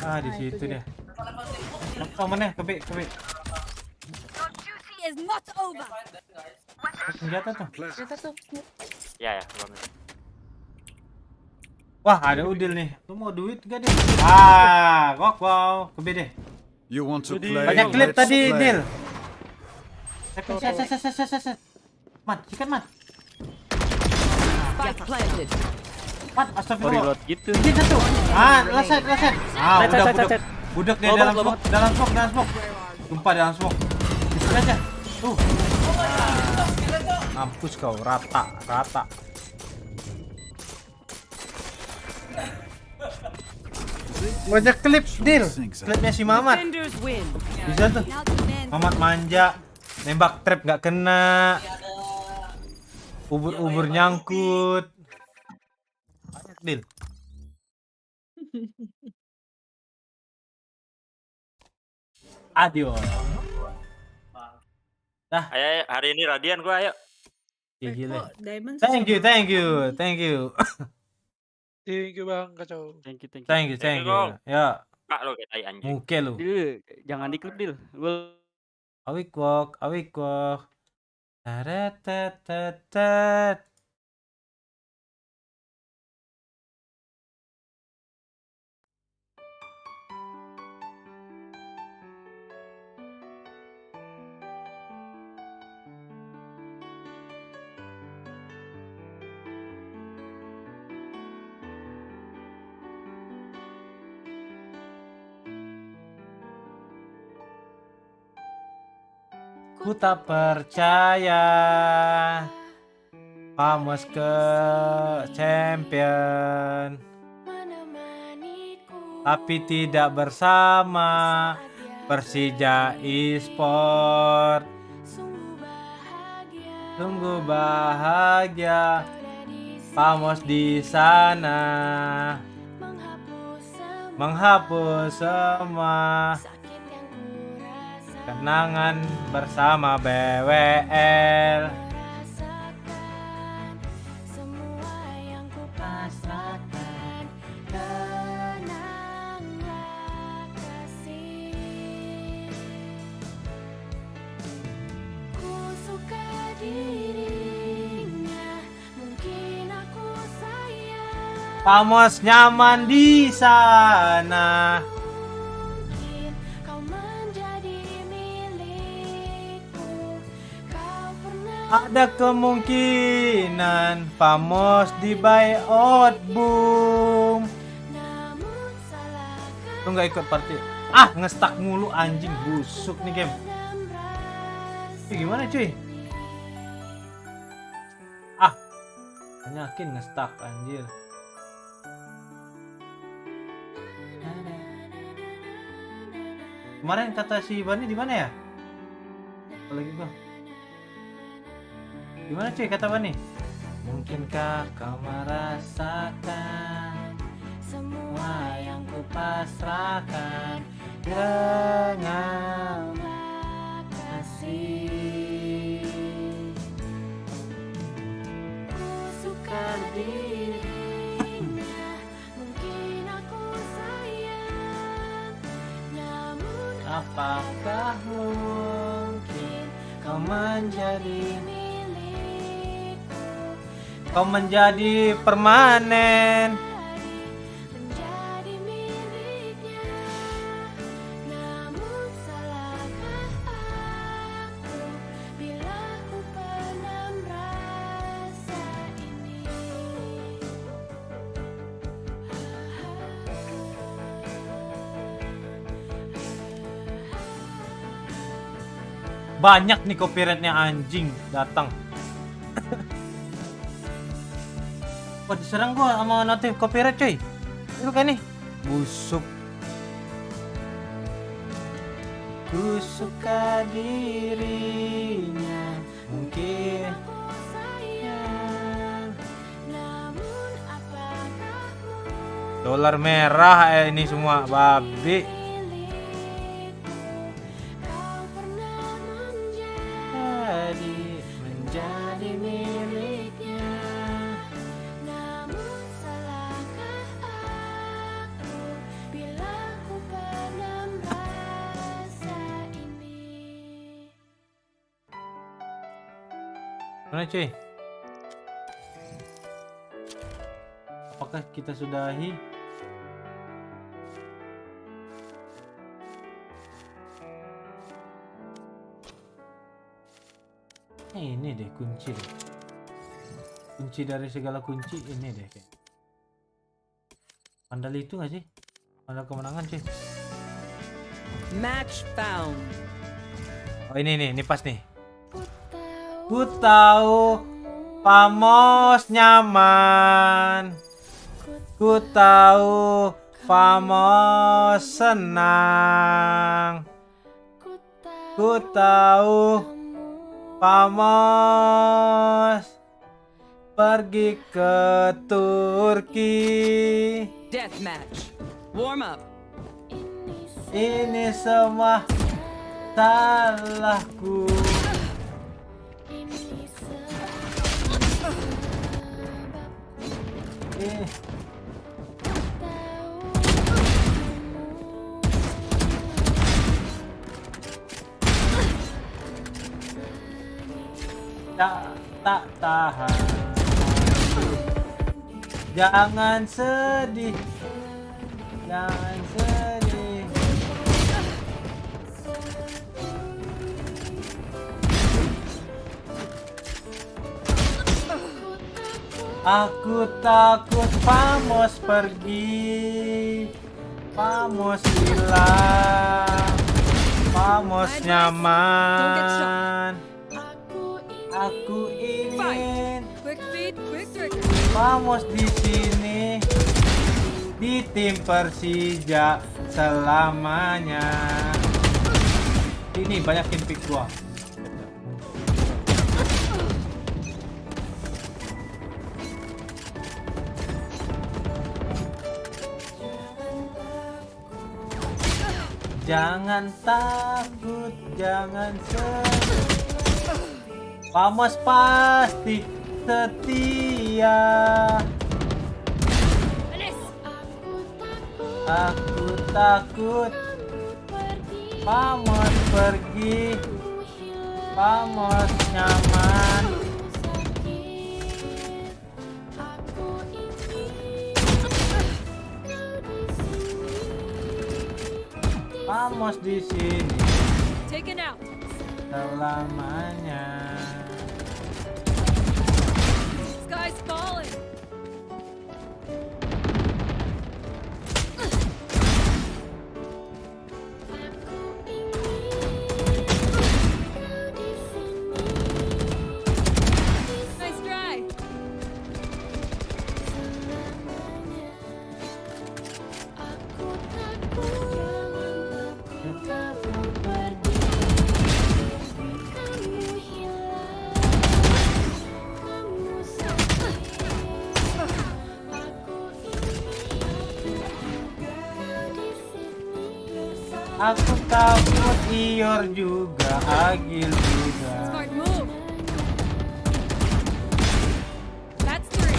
Ah, di situ dia. Oh, mana? Kebe. Is not over. Senjata tuh. Ya. Wah, ada udil nih. Lu mau duit gak deh? Ah, wow. Kebe deh. You want to play? Banyak klip Let's tadi, play. Dil. Set. Mat, sikat mat. Spike planted. Mat, astagfirullah. Reload gitu. Ini satu. Ah, leset. Ah, udah Set. budak dia dalam smoke. Tumpah dalam smoke. Disini aja. Mampus kau, rata. Banyak klip, Dil. Klipnya si Mamat. Defenders win. Bisa tuh. Mamat manja, nembak trap nggak kena. Ubur nyangkut. Banyak, Dil. Adio. Dah. Ayo, hari ini Radian gua ayo. Gila. Diamond. Thank you. Thank you Bang Kacau. Thank you. Ya. Kak lo kayak tai anjing. Muke lu. Dil, jangan diklip Dil. Gua Awik walk. Tarat. Ku tak percaya Pamos ke champion, tapi tidak bersama Persija e-sport. Sungguh bahagia Pamos di sana, menghapus semua kenangan bersama BWL. Pamos nyaman di sana. Ada kemungkinan Pamos di buyout boom. Lu nggak ikut party? Ah, ngestak mulu anjing, busuk nih game. Ini gimana cuy? Ah, yakin ngestak anjir. Kemarin kata si Bani di mana ya? Lagi gua. Gimana cuy kata Bani? Mungkinkah kau merasakan semua yang kupasrahkan dengan kasih. Ku suka dirinya, mungkin aku sayang, namun apakah mungkin kau menjadi milikku? Kau menjadi permanen. Banyak nih copyrightnya anjing datang. Wah diserang gua sama notif copyright coy. Itu kan nih. Busuk. Ku suka dirinya mungkin. Dolar merah ini semua babi. Menjadi miliknya. Namun salahkah aku bila ku pernah merasa ini. Mana cuy? Apakah kita sudahi? Ini deh kunci deh. Kunci dari segala kunci ini deh kayak. Pandal itu nggak sih? Pandal kemenangan cuy. Match found. Oh ini pas nih. Ku tahu Famos nyaman. Ku tahu Famos senang. Ku tahu Famos pergi ke Turki. Deathmatch. Warm up. Ini semua salahku. Tak tahan. Jangan sedih. Jangan sedih. Aku takut Famos pergi. Famos hilang. Famos nyaman. Aku ingin Famos di sini di tim Persija selamanya. Ini banyakin pick gua. Jangan takut, jangan sedih. Famos pasti setia. Aku takut Famos pergi. Famos nyaman. Famos di sini selamanya. Sky's falling. Nice try. Aku takut Ior juga, Agil juga. Smart move. That's three.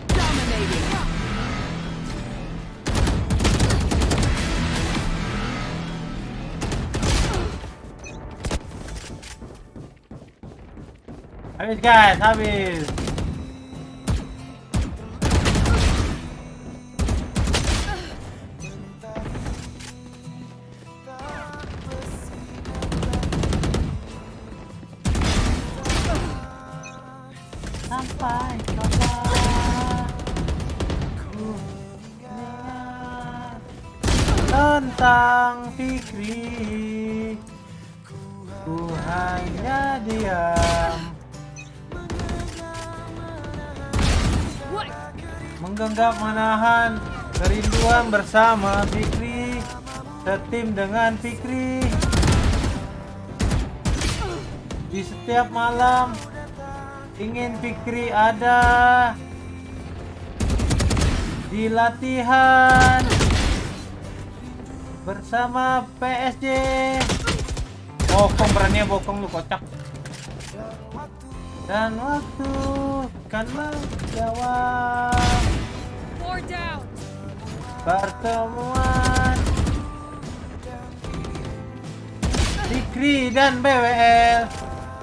Dominating. Habis guys, habis. Sampai kapan ku ingat tentang Fikri, ku hanya diam, menggenggam menahan kerinduan bersama Fikri, setim dengan Fikri. Di setiap malam ingin Fikri ada di latihan bersama PSG. Bokong, berani bokong lu, kocak. Dan waktu kan menjawab pertemuan Fikri dan BWL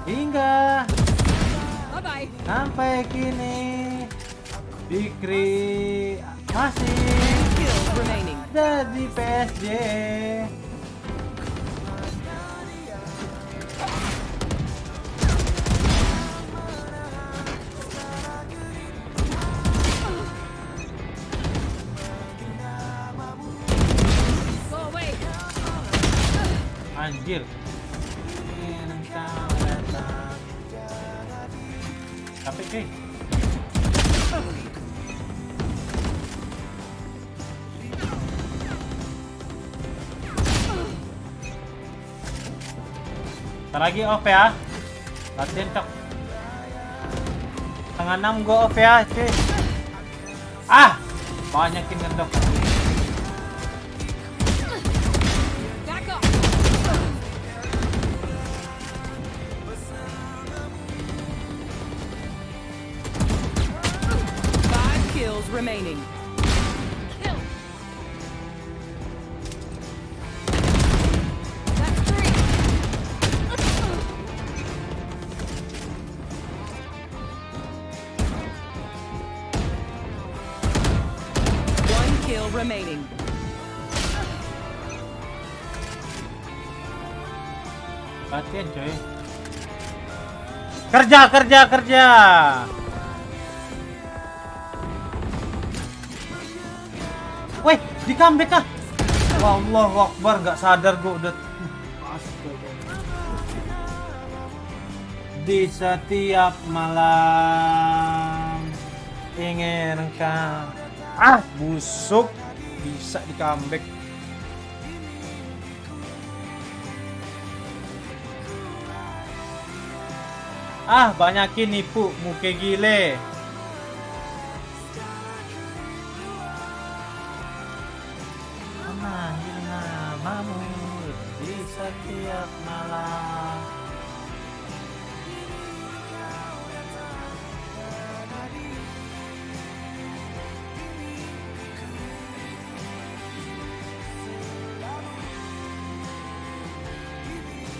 hingga sampai kini. Fikri masih ada di PSG. Anjir. Capek cuy. Ntar lagi off ya. Latihan cok. Setengah 6 gua off ya cuy. Ah, banyakin ngendok. Remaining. One kill remaining. Latihan coy. Kerja. Woi, di comeback kah? Wallahu Akbar, gak sadar gue udah. Di setiap malam ingin kan. Ah, busuk. Bisa di comeback. Ah, banyakin nipu, muke gile. Di setiap malam.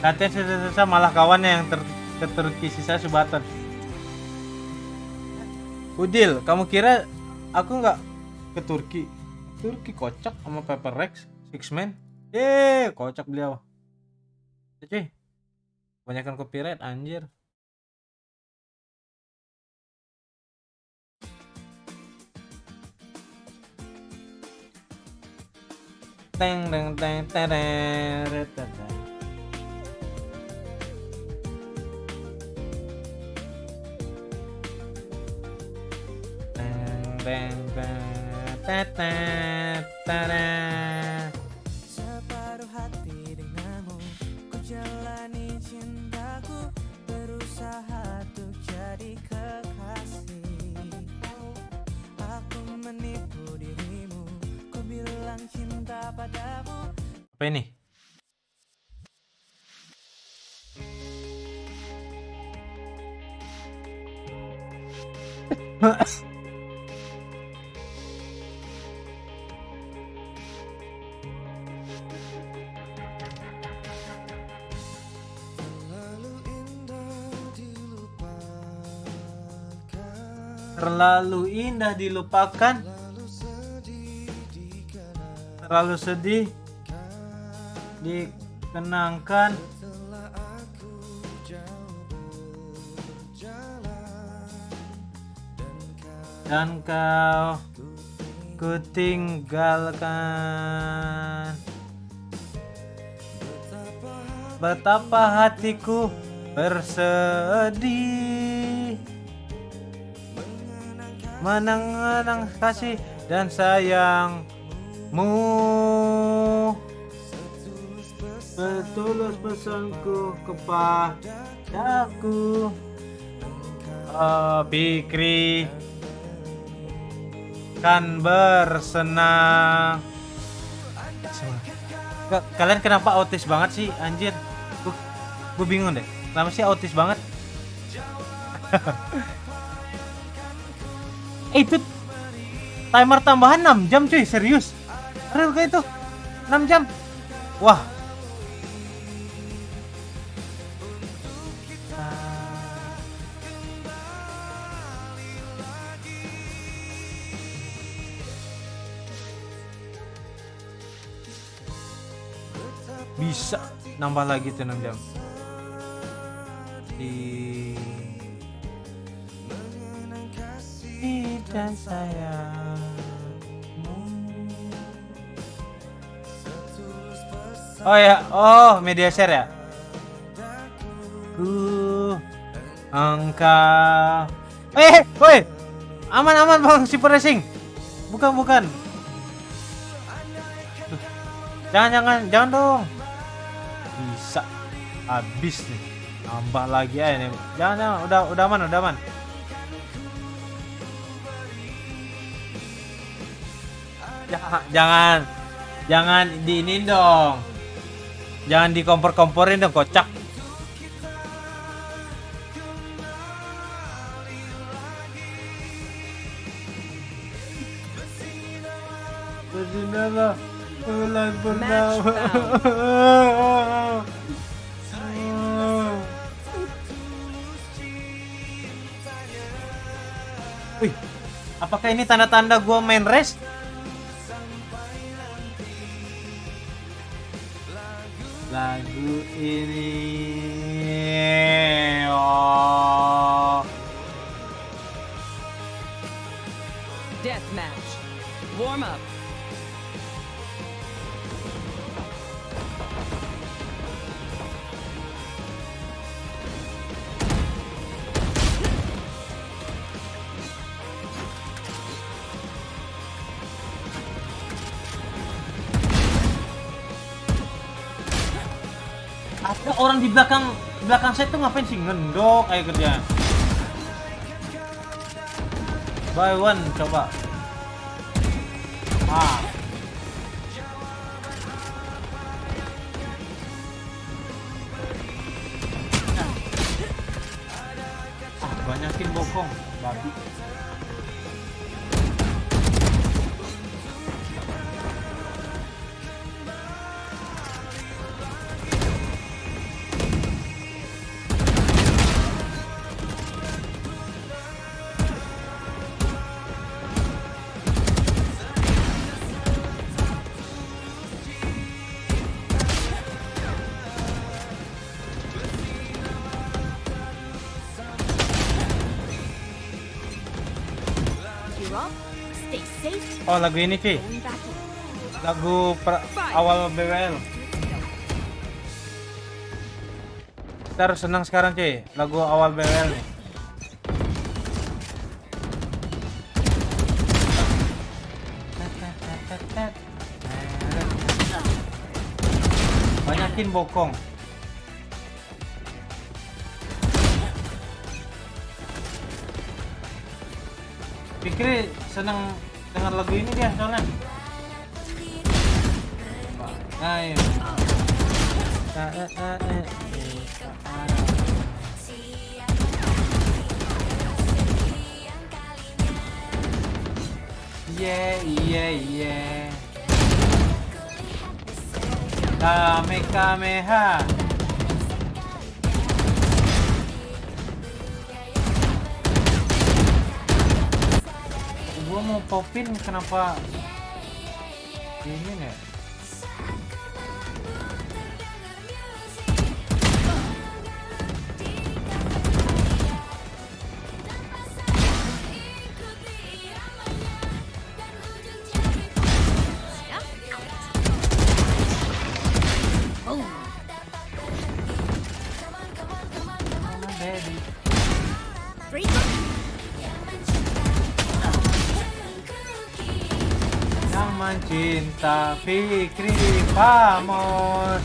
Latihan susah malah kawannya yang keturki, sisa Subathon. Udil, kamu kira aku nggak ke Turki? Turki kocak sama Pepper Rex, Six Man. Kocak beliau. Cuy, kebanyakan copyright anjir. Teng teng teng teret. Teng teng teng teret. Separuh hati denganmu, ku jalani cintaku, berusaha untuk jadi kekasih. Aku menipu dirimu, ku bilang cinta padamu. Apa ini? Terlalu indah dilupakan, terlalu sedih dikenangkan. Dan kau kutinggalkan. betapa hatiku bersedih mengenang kasih dan sayangmu. Setulus pesanku kepadaku. Fikri kan bersenang. Kalian kenapa autis banget sih, anjir? Gue bingung deh. Kenapa sih autis banget? Itu timer tambahan 6 jam cuy, serius. Real kayak itu 6 jam. Wah. Bisa nambah lagi tuh 6 jam. Dan sayangmu. Oh ya, media share ya. Engkau. Woi, aman bang, super racing. Bukan. Jangan dong. Bisa habis nih. Nambah lagi aja nih. Jangan, udah aman. Jangan diinin dong. Jangan dikompor-komporin dong, kocak. Bersinalah bulan purnama. Wih, apakah ini tanda-tanda gua main race? Lagu ini Deathmatch. Warm up. Ada orang di belakang saya tuh ngapain sih, ngendok kayak kerja. Buy one, coba. Banyakin bokong, babi. Oh, lagu ini cuy, lagu awal BWL. Kita harus senang sekarang cuy, lagu awal BWL nih. Banyakin bokong. Fikri senang dengan lagu ini dia soalnya. Ayo. Yeah. Kamehameha. Gua mau popin, kenapa ini nih? Daddy. Yang mencinta Fikri Pamos.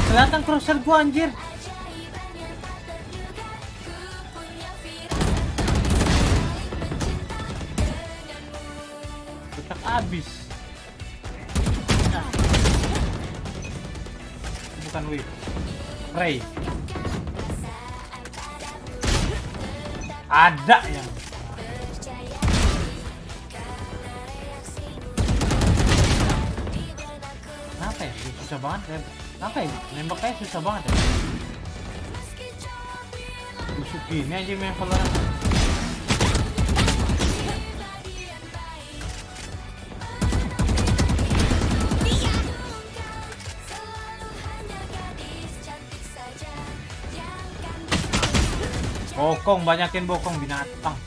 Kelihatan crosshair gua anjir. Kotak abis. Bukan wave. Ray. Ada yang kenapa ya? Susah banget ya. Apa ya? Nembaknya susah banget ya. Busuk gini aja main Valorant. Bokong, banyakin bokong binatang.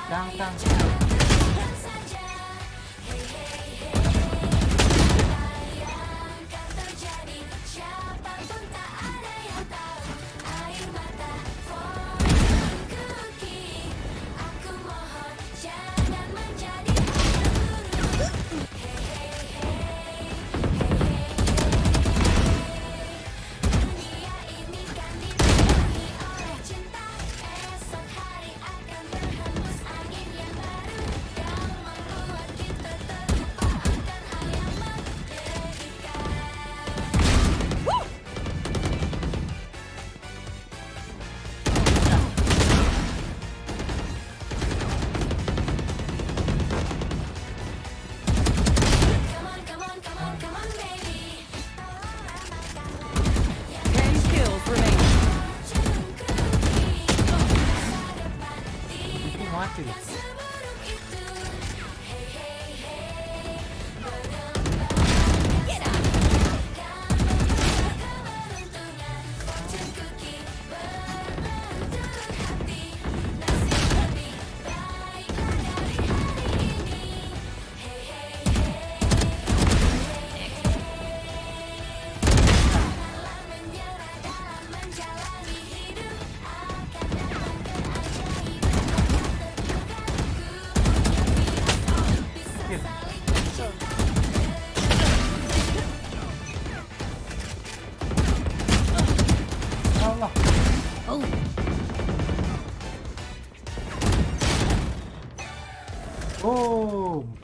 Dang.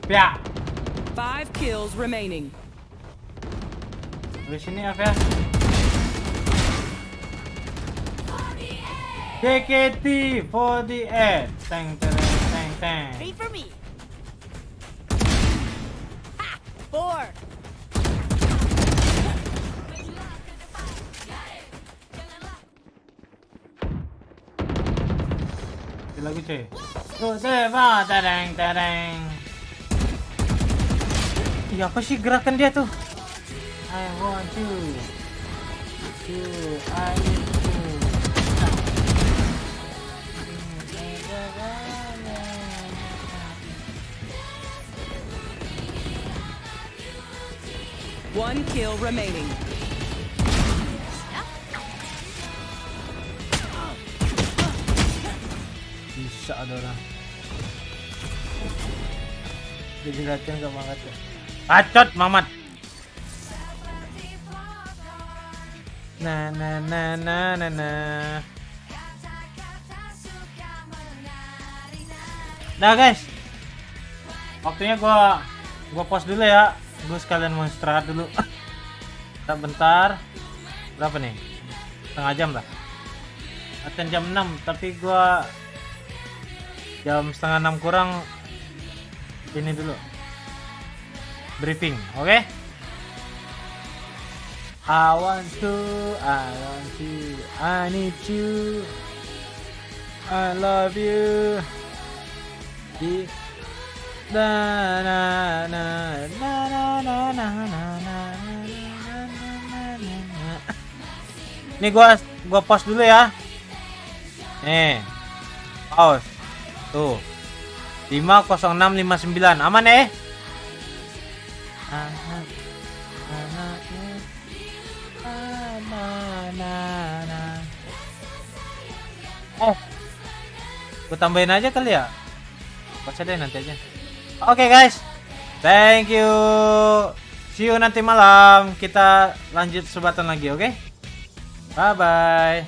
Ya. 5 kills remaining. Di sini apa ya? JKT48. Teng. Ready for me. Ha! 4. Lagu cuy. Tuh, tereng. Iya, apa sih gerakan dia tuh? I want you. I need you. One kill remaining. Bisa ada orang. Jadi latihan gak banget ya. Bacot Mamat. Nah. Nah guys, waktunya gua pause dulu ya. Gue sekalian mau istirahat dulu. Bentar. Berapa nih? Setengah jam lah. Latihan jam 6, tapi gua jam setengah 6 kurang ini dulu briefing, oke? I want to, I need you, I love you. Na na na na na na na na. Nih gua pause dulu ya. Nih. Pause. Tuh. 50659 aman ya? Gue tambahin aja kali ya. Baca deh nanti aja. Oke guys, thank you. See you nanti malam. Kita lanjut subatan lagi, oke? Bye bye.